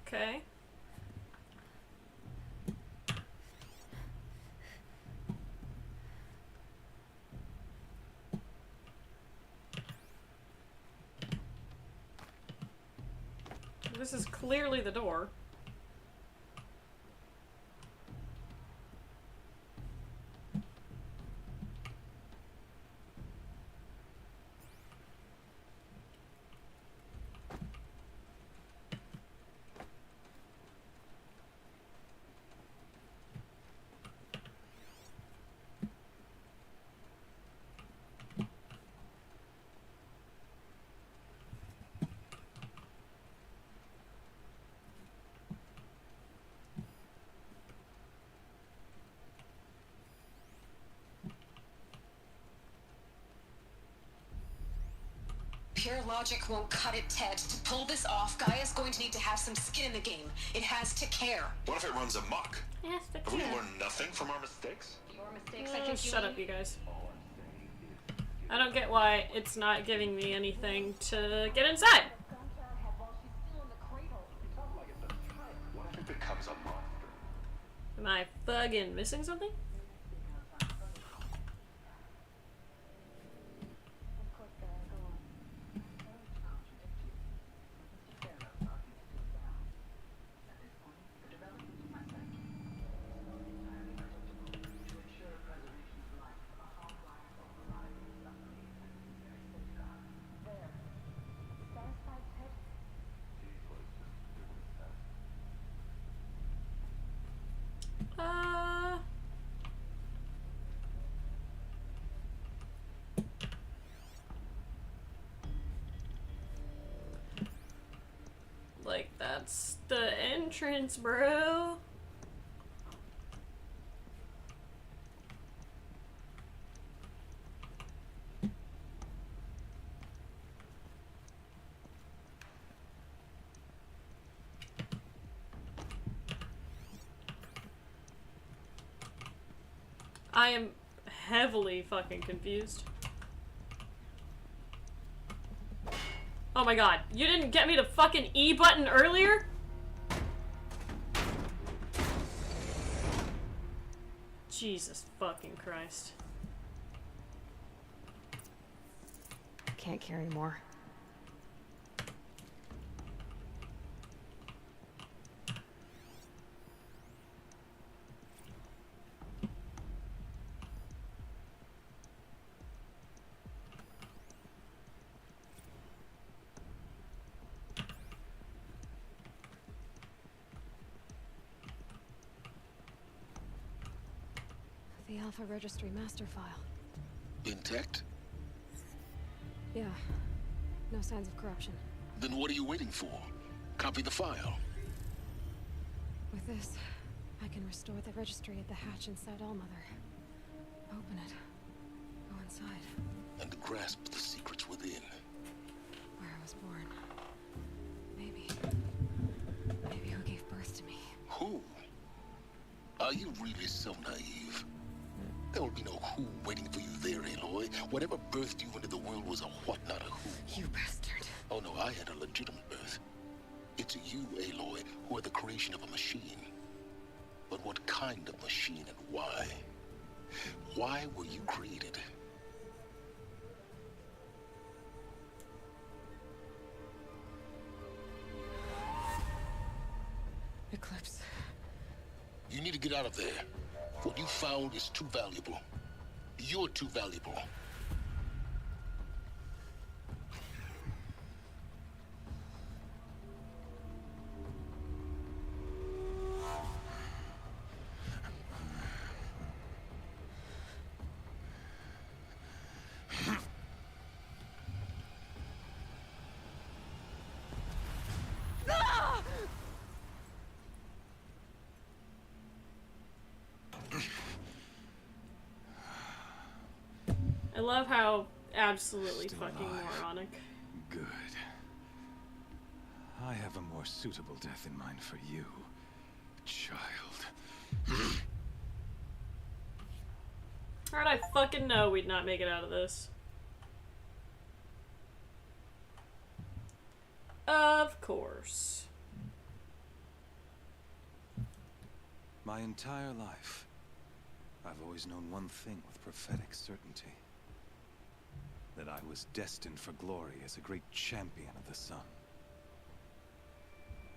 [SPEAKER 1] Okay. This is clearly the door.
[SPEAKER 21] Pure logic won't cut it, Ted. To pull this off, Gaia's going to need to have some skin in the game. It has to care.
[SPEAKER 22] What if it runs amok?
[SPEAKER 1] Yes,
[SPEAKER 22] Have we learned nothing from our mistakes?
[SPEAKER 21] Your mistakes, I think
[SPEAKER 1] shut up, you guys. I don't get why it's not giving me anything to get inside.
[SPEAKER 16] What if it becomes a monster?
[SPEAKER 1] Am I fucking missing something? Like, that's the entrance, bro. I am heavily fucking confused. Oh my god, you didn't get me the fucking E button earlier? Jesus fucking Christ.
[SPEAKER 3] Can't carry more. The Alpha Registry master file.
[SPEAKER 4] Intact?
[SPEAKER 3] Yeah. No signs of corruption.
[SPEAKER 4] Then what are you waiting for? Copy the file.
[SPEAKER 3] With this, I can restore the registry at the hatch inside Allmother. Open it. Go inside.
[SPEAKER 4] And grasp the secrets within.
[SPEAKER 3] Where I was born. Maybe who gave birth to me.
[SPEAKER 4] Who? Are you really so naive? There will be no who waiting for you there, Aloy. Whatever birthed you into the world was a what, not a who.
[SPEAKER 3] You bastard.
[SPEAKER 4] Oh no, I had a legitimate birth. It's you, Aloy, who are the creation of a machine. But what kind of machine and why? Why were you created?
[SPEAKER 3] Eclipse.
[SPEAKER 4] You need to get out of there. What you found is too valuable. You're too valuable.
[SPEAKER 1] I love how absolutely
[SPEAKER 14] Still
[SPEAKER 1] fucking
[SPEAKER 14] alive.
[SPEAKER 1] moronic.
[SPEAKER 14] Good. I have a more suitable death in mind for you, child.
[SPEAKER 1] How'd I fucking know we'd not make it out of this? Of course.
[SPEAKER 14] My entire life, I've always known one thing with prophetic certainty. That I was destined for glory as a great champion of the sun.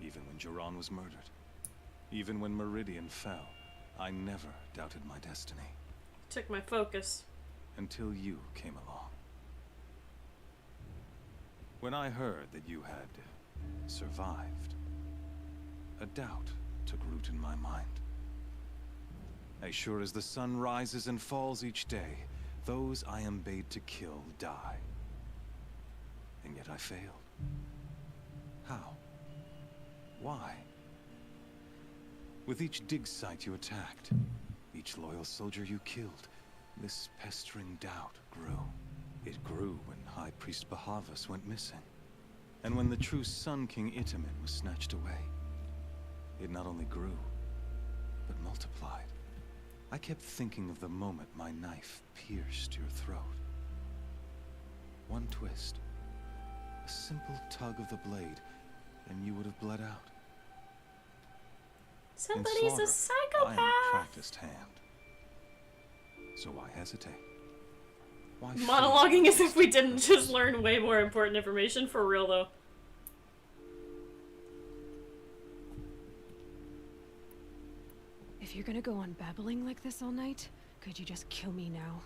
[SPEAKER 14] Even when Jiran was murdered, even when Meridian fell, I never doubted my destiny.
[SPEAKER 1] Took my focus.
[SPEAKER 14] Until you came along. When I heard that you had survived, a doubt took root in my mind. As sure as the sun rises and falls each day, those I am bade to kill die. And yet I failed. How? Why? With each dig site you attacked, each loyal soldier you killed, this pestering doubt grew. It grew when High Priest Bahavas went missing. And when the true Sun King Itamen was snatched away. It not only grew, but multiplied. I kept thinking of the moment my knife pierced your throat. One twist, a simple tug of the blade, and you would have bled out.
[SPEAKER 1] Somebody's a psychopath!
[SPEAKER 14] I am a practiced hand. So why hesitate? Why
[SPEAKER 1] Monologuing as if we didn't just learn way more important information, for real though.
[SPEAKER 3] If you're gonna go on babbling like this all night, could you just kill me now?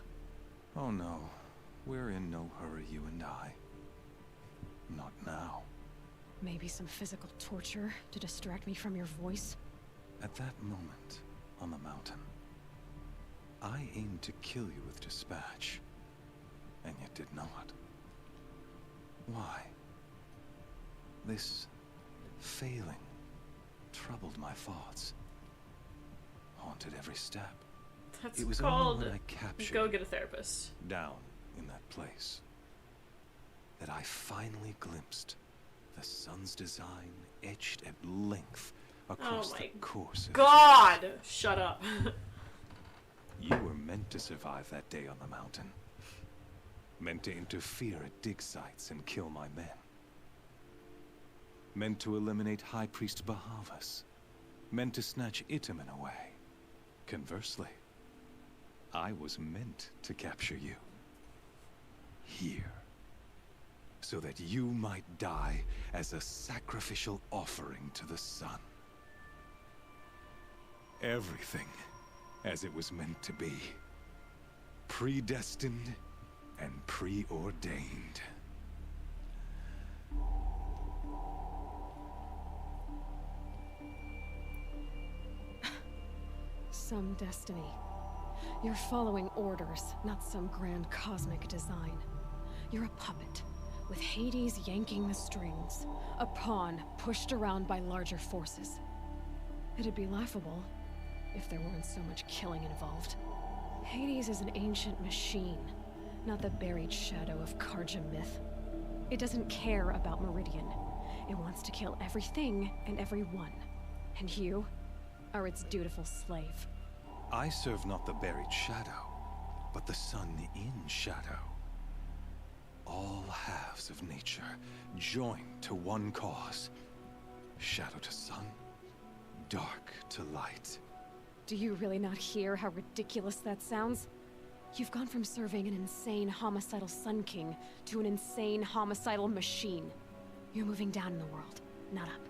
[SPEAKER 14] Oh no, we're in no hurry, you and I. Not now.
[SPEAKER 3] Maybe some physical torture to distract me from your voice?
[SPEAKER 14] At that moment, on the mountain, I aimed to kill you with dispatch, and yet did not. Why? This failing troubled my thoughts, haunted every step.
[SPEAKER 1] That's
[SPEAKER 14] it was
[SPEAKER 1] called
[SPEAKER 14] only when I captured
[SPEAKER 1] go get a therapist.
[SPEAKER 14] Down in that place that I finally glimpsed the sun's design etched at length across the course of
[SPEAKER 1] God! Shut up.
[SPEAKER 14] You were meant to survive that day on the mountain. Meant to interfere at dig sites and kill my men. Meant to eliminate High Priest Bahavas. Meant to snatch Itamen away. Conversely, I was meant to capture you. Here. So that you might die as a sacrificial offering to the sun. Everything as it was meant to be. Predestined and preordained.
[SPEAKER 3] Some destiny. You're following orders, not some grand cosmic design. You're a puppet, with Hades yanking the strings. A pawn pushed around by larger forces. It'd be laughable if there weren't so much killing involved. Hades is an ancient machine, not the buried shadow of Karja myth. It doesn't care about Meridian. It wants to kill everything and everyone. And you are its dutiful slave.
[SPEAKER 14] I serve not the buried shadow, but the sun in shadow. All halves of nature joined to one cause. Shadow to sun, dark to light.
[SPEAKER 3] Do you really not hear how ridiculous that sounds? You've gone from serving an insane homicidal Sun King to an insane homicidal machine. You're moving down in the world, not up.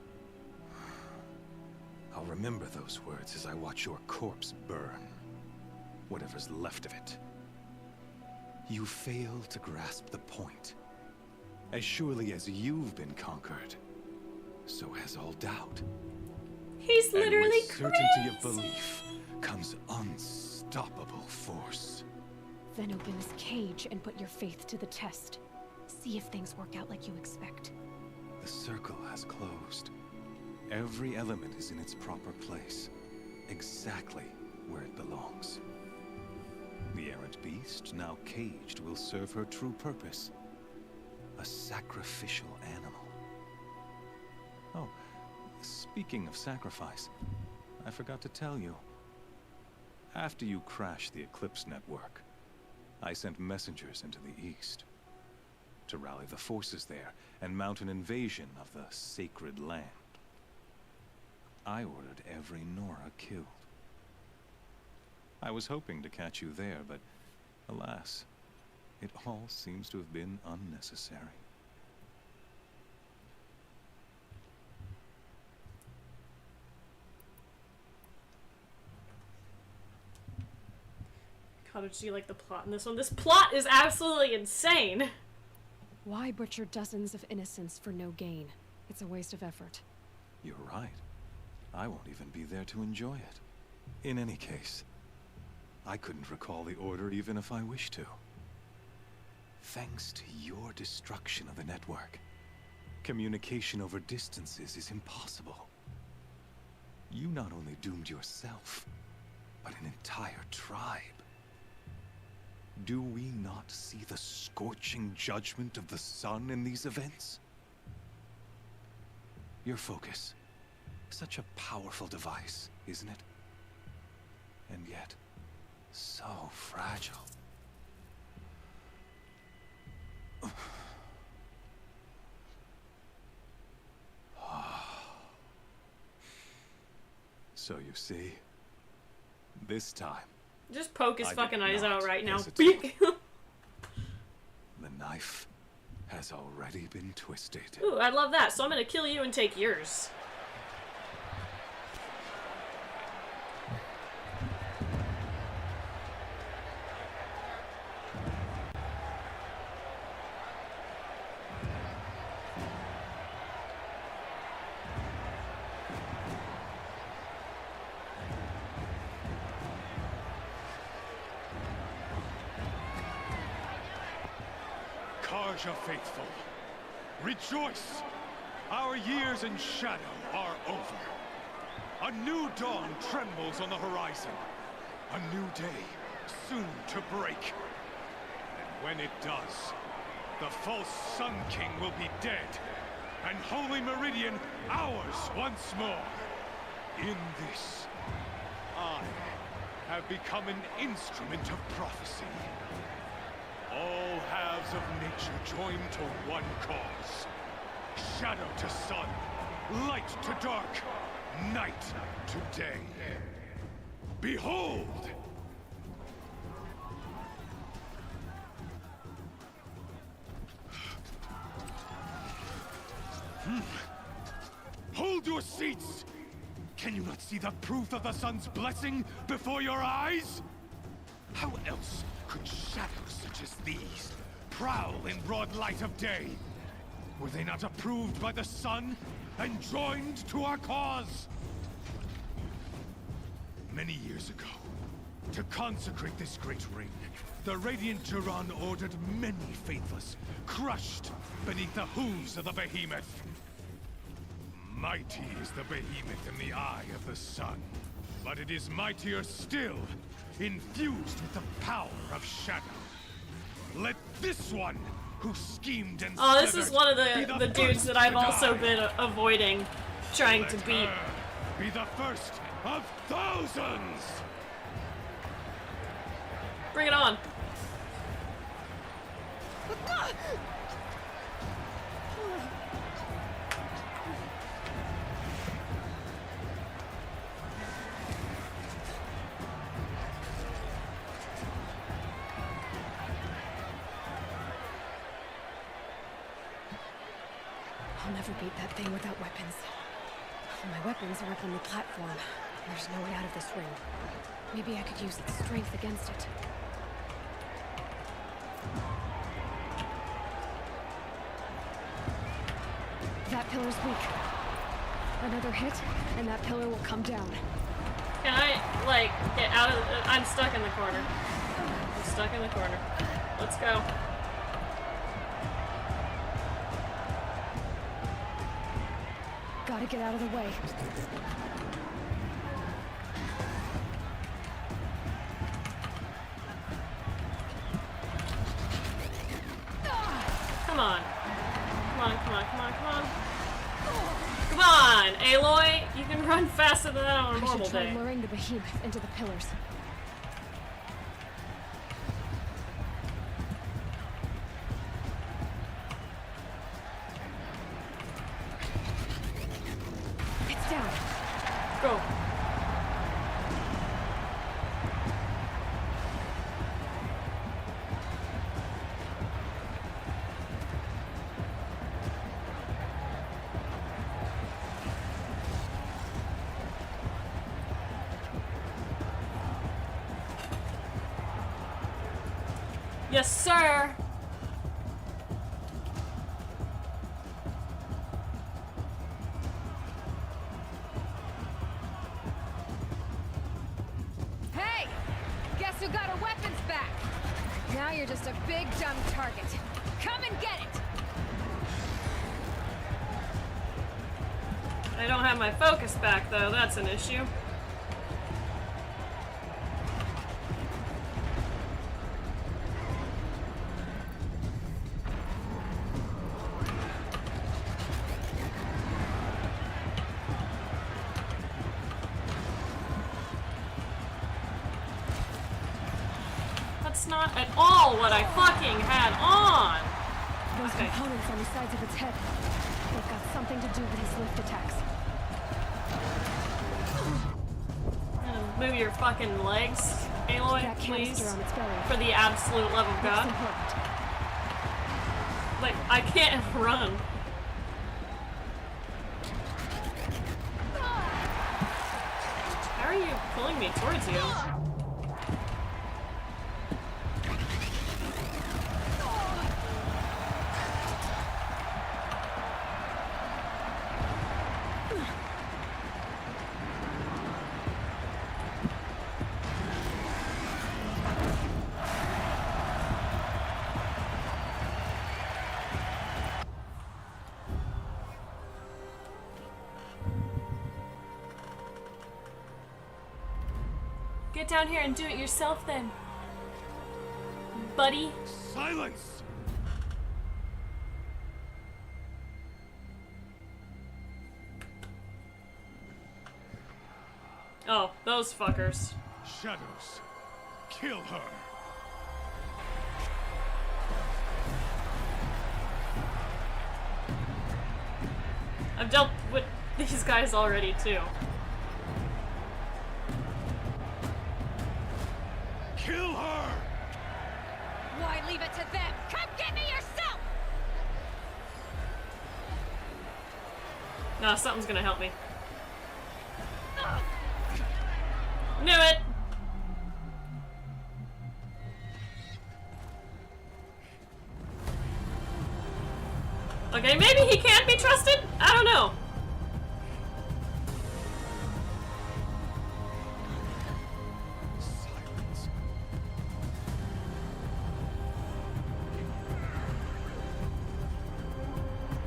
[SPEAKER 14] I'll remember those words as I watch your corpse burn. Whatever's left of it. You fail to grasp the point. As surely as you've been conquered, so has all doubt.
[SPEAKER 1] He's literally
[SPEAKER 14] and with certainty
[SPEAKER 1] crazy.
[SPEAKER 14] of belief comes unstoppable force.
[SPEAKER 3] Then open this cage and put your faith to the test. See if things work out like you expect.
[SPEAKER 14] The circle has closed. Every element is in its proper place, exactly where it belongs. The errant beast, now caged, will serve her true purpose. A sacrificial animal. Oh, speaking of sacrifice, I forgot to tell you. After you crashed the Eclipse network, I sent messengers into the east to rally the forces there and mount an invasion of the sacred land. I ordered every Nora killed. I was hoping to catch you there, but alas, it all seems to have been unnecessary.
[SPEAKER 1] How did she like the plot in this one? This plot is absolutely insane.
[SPEAKER 3] Why butcher dozens of innocents for no gain? It's a waste of effort.
[SPEAKER 14] You're right. I won't even be there to enjoy it. In any case, I couldn't recall the order even if I wished to. Thanks to your destruction of the network, communication over distances is impossible. You not only doomed yourself, but an entire tribe. Do we not see the scorching judgment of the sun in these events? Your focus. Such a powerful device, isn't it? And yet, so fragile. So you see, this time,
[SPEAKER 1] Just poke his
[SPEAKER 14] I
[SPEAKER 1] fucking
[SPEAKER 14] did
[SPEAKER 1] eyes
[SPEAKER 14] not
[SPEAKER 1] out right now.
[SPEAKER 14] hesitate. The knife has already been twisted.
[SPEAKER 1] Ooh, I love that. So I'm gonna kill you and take yours.
[SPEAKER 11] Karja faithful, rejoice! Our years in shadow are over. A new dawn trembles on the horizon. A new day soon to break. And when it does, the false Sun King will be dead, and Holy Meridian ours once more. In this, I have become an instrument of prophecy. All halves of nature join to one cause. Shadow to sun, light to dark, night to day. Behold! Hold your seats! Can you not see the proof of the sun's blessing before your eyes? How else could shadows such as these prowl in broad light of day? Were they not approved by the sun and joined to our cause? Many years ago, To consecrate this great ring, the Radiant Turan ordered many faithless, crushed beneath the hooves of the behemoth. Mighty is the behemoth in the eye of the sun, but it is mightier still, infused with the power of shadow. Let this one, who schemed and
[SPEAKER 1] oh, this is one of
[SPEAKER 11] be
[SPEAKER 1] the dudes that I've also been avoiding, trying to beat.
[SPEAKER 11] Be the first of thousands!
[SPEAKER 1] Bring it on.
[SPEAKER 3] I'll never beat that thing without weapons. My weapons are up on the platform. There's no way out of this ring. Maybe I could use its strength against it. That pillar's weak. Another hit, and that pillar will come down.
[SPEAKER 1] Can I, like, get out of the... I'm stuck in the corner. I'm stuck in the corner. Let's go.
[SPEAKER 3] Gotta get out of the way.
[SPEAKER 1] Come on. Come on, come on, come on, come on. Come on, Aloy! You can run faster than that on a normal
[SPEAKER 3] I should try
[SPEAKER 1] day.
[SPEAKER 3] luring the behemoth into the pillars. It's down.
[SPEAKER 1] Go. Yes, sir.
[SPEAKER 3] Hey! Guess who got her weapons back? Now you're just a big dumb target. Come and get it!
[SPEAKER 1] I don't have my focus back, though. That's an issue. That's not at all what I fucking had on!
[SPEAKER 3] Those components on the sides of its head. They've got something to do with his lift attacks.
[SPEAKER 1] Move your fucking legs, Aloy,
[SPEAKER 3] That
[SPEAKER 1] please.
[SPEAKER 3] canister on its belly.
[SPEAKER 1] For the absolute love of God.
[SPEAKER 3] That's important.
[SPEAKER 1] Like, I can't run. How are you pulling me towards you? Get down here and do it yourself then, buddy.
[SPEAKER 11] Silence!
[SPEAKER 1] Oh, those fuckers.
[SPEAKER 11] Shadows. Kill her.
[SPEAKER 1] I've dealt with these guys already too.
[SPEAKER 11] Kill her!
[SPEAKER 3] Why leave it to them? Come get me yourself!
[SPEAKER 1] Nah, something's gonna help me. Knew it! Okay, maybe he can't be trusted? I don't know.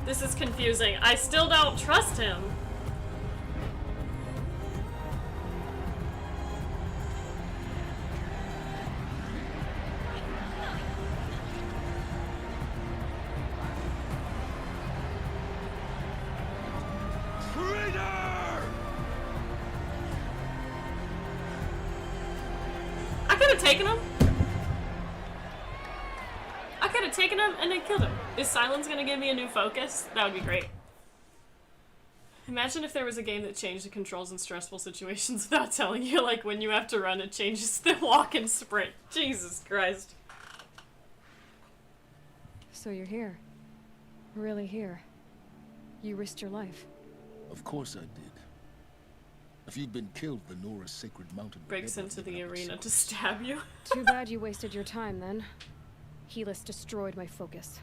[SPEAKER 1] This is confusing. I still don't trust him. I could have taken him. I could have taken him and then killed him. Is Silence gonna give me a new focus? That would be great. Imagine if there was a game that changed the controls in stressful situations without telling you, like when you have to run, it changes the walk and sprint. Jesus Christ.
[SPEAKER 3] So you're here. Really here. You risked your life.
[SPEAKER 4] Of course I did. If you'd been killed, the Nora's sacred mountain would
[SPEAKER 1] Breaks
[SPEAKER 4] never
[SPEAKER 1] into
[SPEAKER 4] have
[SPEAKER 1] the
[SPEAKER 4] given up its
[SPEAKER 1] arena to
[SPEAKER 4] secrets.
[SPEAKER 1] stab you.
[SPEAKER 3] Too bad you wasted your time then. Helis destroyed my focus.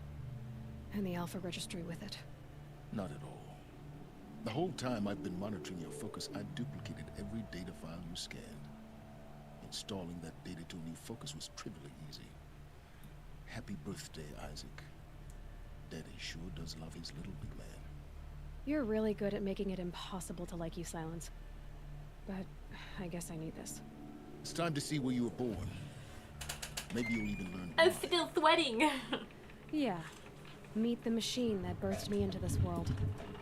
[SPEAKER 3] And the Alpha Registry with it.
[SPEAKER 4] Not at all. The whole time I've been monitoring your focus, I duplicated every data file you scanned. Installing that data to a new focus was trivially easy. Happy birthday, Isaac. Daddy sure does love his little big man.
[SPEAKER 3] You're really good at making it impossible to like you, Silence. But I guess I need this.
[SPEAKER 4] It's time to see where you were born. Maybe you'll even learn.
[SPEAKER 1] I'm still sweating.
[SPEAKER 3] Yeah. Meet the machine that birthed me into this world.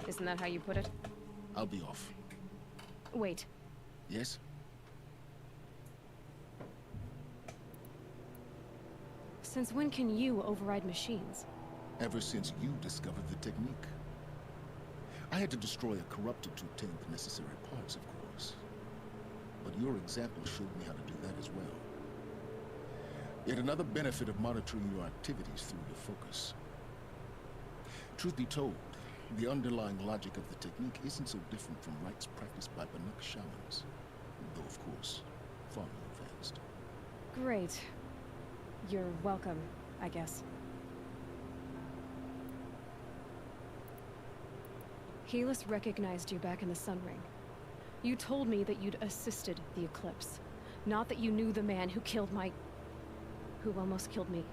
[SPEAKER 3] Isn't that how you put it?
[SPEAKER 4] I'll be off.
[SPEAKER 3] Wait.
[SPEAKER 4] Yes?
[SPEAKER 3] Since when can you override machines?
[SPEAKER 4] Ever since you discovered the technique. I had to destroy a corruptor to obtain the necessary parts, of course. But your example showed me how to do that as well. Yet another benefit of monitoring your activities through your focus. Truth be told, the underlying logic of the technique isn't so different from rites practiced by Banuk shamans, though of course, far more advanced.
[SPEAKER 3] Great. You're welcome, I guess. Helis recognized you back in the Sun Ring. You told me that you'd assisted the Eclipse, not that you knew the man who killed my... who almost killed me.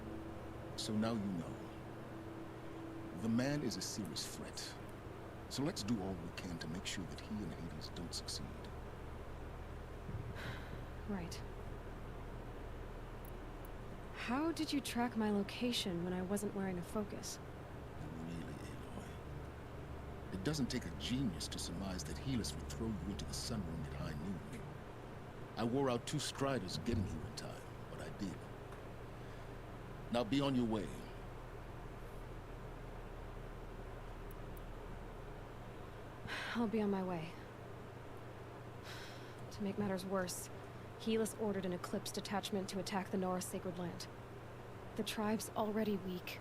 [SPEAKER 4] So now you know. The man is a serious threat. So let's do all we can to make sure that he and Hades don't succeed.
[SPEAKER 3] Right. How did you track my location when I wasn't wearing a focus?
[SPEAKER 4] Really, Aloy. It doesn't take a genius to surmise that Helis would throw you into the Sun Ring at high noon. I wore out 2 striders getting here in time, but I did. Now be on your way.
[SPEAKER 3] I'll be on my way. To make matters worse, Helis ordered an Eclipse detachment to attack the Nora Sacred Land. The tribe's already weak.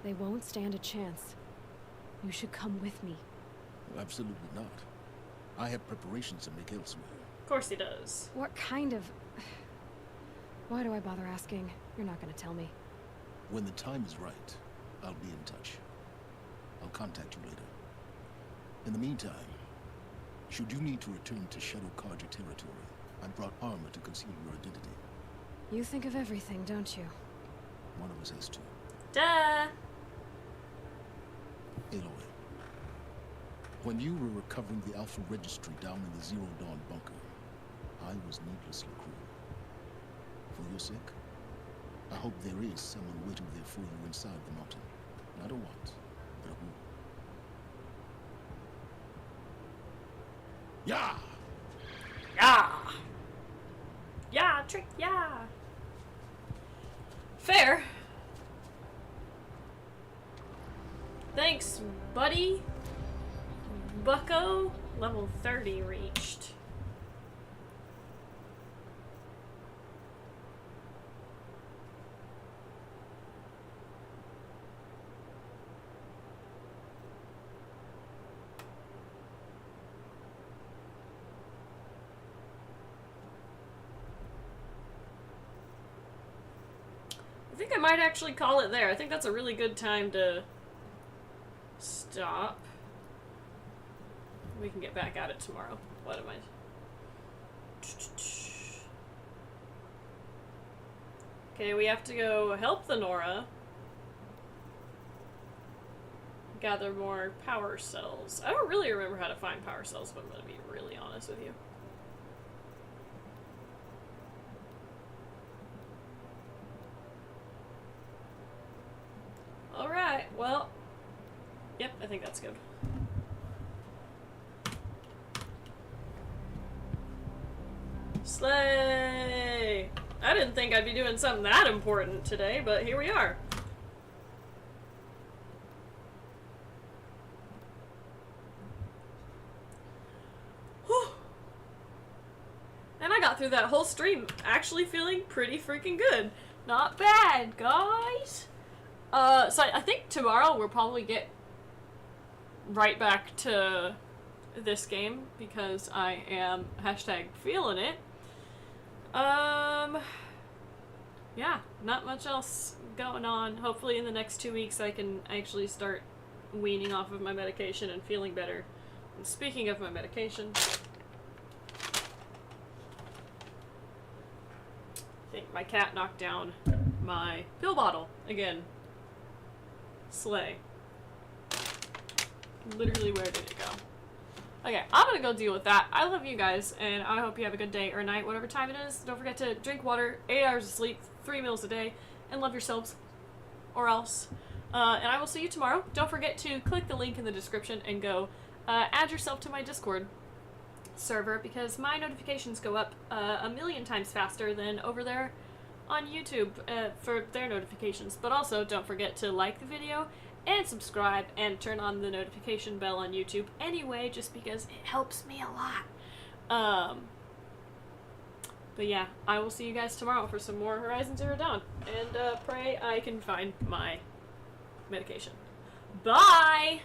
[SPEAKER 3] They won't stand a chance. You should come with me.
[SPEAKER 4] Absolutely not. I have preparations to make elsewhere.
[SPEAKER 1] Of course he does.
[SPEAKER 3] What kind of... Why do I bother asking? You're not gonna tell me.
[SPEAKER 4] When the time is right, I'll be in touch. I'll contact you later. In the meantime, should you need to return to Shadow Karja territory, I brought armor to conceal your identity.
[SPEAKER 3] You think of everything, don't you?
[SPEAKER 4] One of us has to.
[SPEAKER 1] Duh!
[SPEAKER 4] Aloy, when you were recovering the Alpha Registry down in the Zero Dawn bunker, I was needlessly cruel. For your sake, I hope there is someone waiting there for you inside the mountain. Not a what, but a who. Yeah!
[SPEAKER 1] Yeah! Yeah, trick, yeah! Fair. Thanks, buddy. Bucko, level 30 reached. I think I might actually call it there. I think that's a really good time to stop. We can get back at it tomorrow. What am I? Okay, we have to go help the Nora. gather more power cells. I don't really remember how to find power cells, but I'm gonna be really honest with you. Alright, well, yep, I think that's good. Slay! I didn't think I'd be doing something that important today, but here we are. Whew. And I got through that whole stream actually feeling pretty freaking good. Not bad, guys! So I think tomorrow we'll probably get right back to this game because I am hashtag feeling it. Yeah, not much else going on. Hopefully in the next 2 weeks I can actually start weaning off of my medication and feeling better. And speaking of my medication, I think my cat knocked down my pill bottle again. Slay. Literally, where did it go? Okay, I'm gonna go deal with that. I love you guys, and I hope you have a good day or night, whatever time it is. Don't forget to drink water, 8 hours of sleep, 3 meals a day, and love yourselves. Or else. And I will see you tomorrow. Don't forget to click the link in the description and go add yourself to my Discord server, because my notifications go up a million times faster than over there on YouTube for their notifications. But also, don't forget to like the video and subscribe and turn on the notification bell on YouTube anyway, just because it helps me a lot. But yeah, I will see you guys tomorrow for some more Horizon Zero Dawn, and pray I can find my medication. Bye!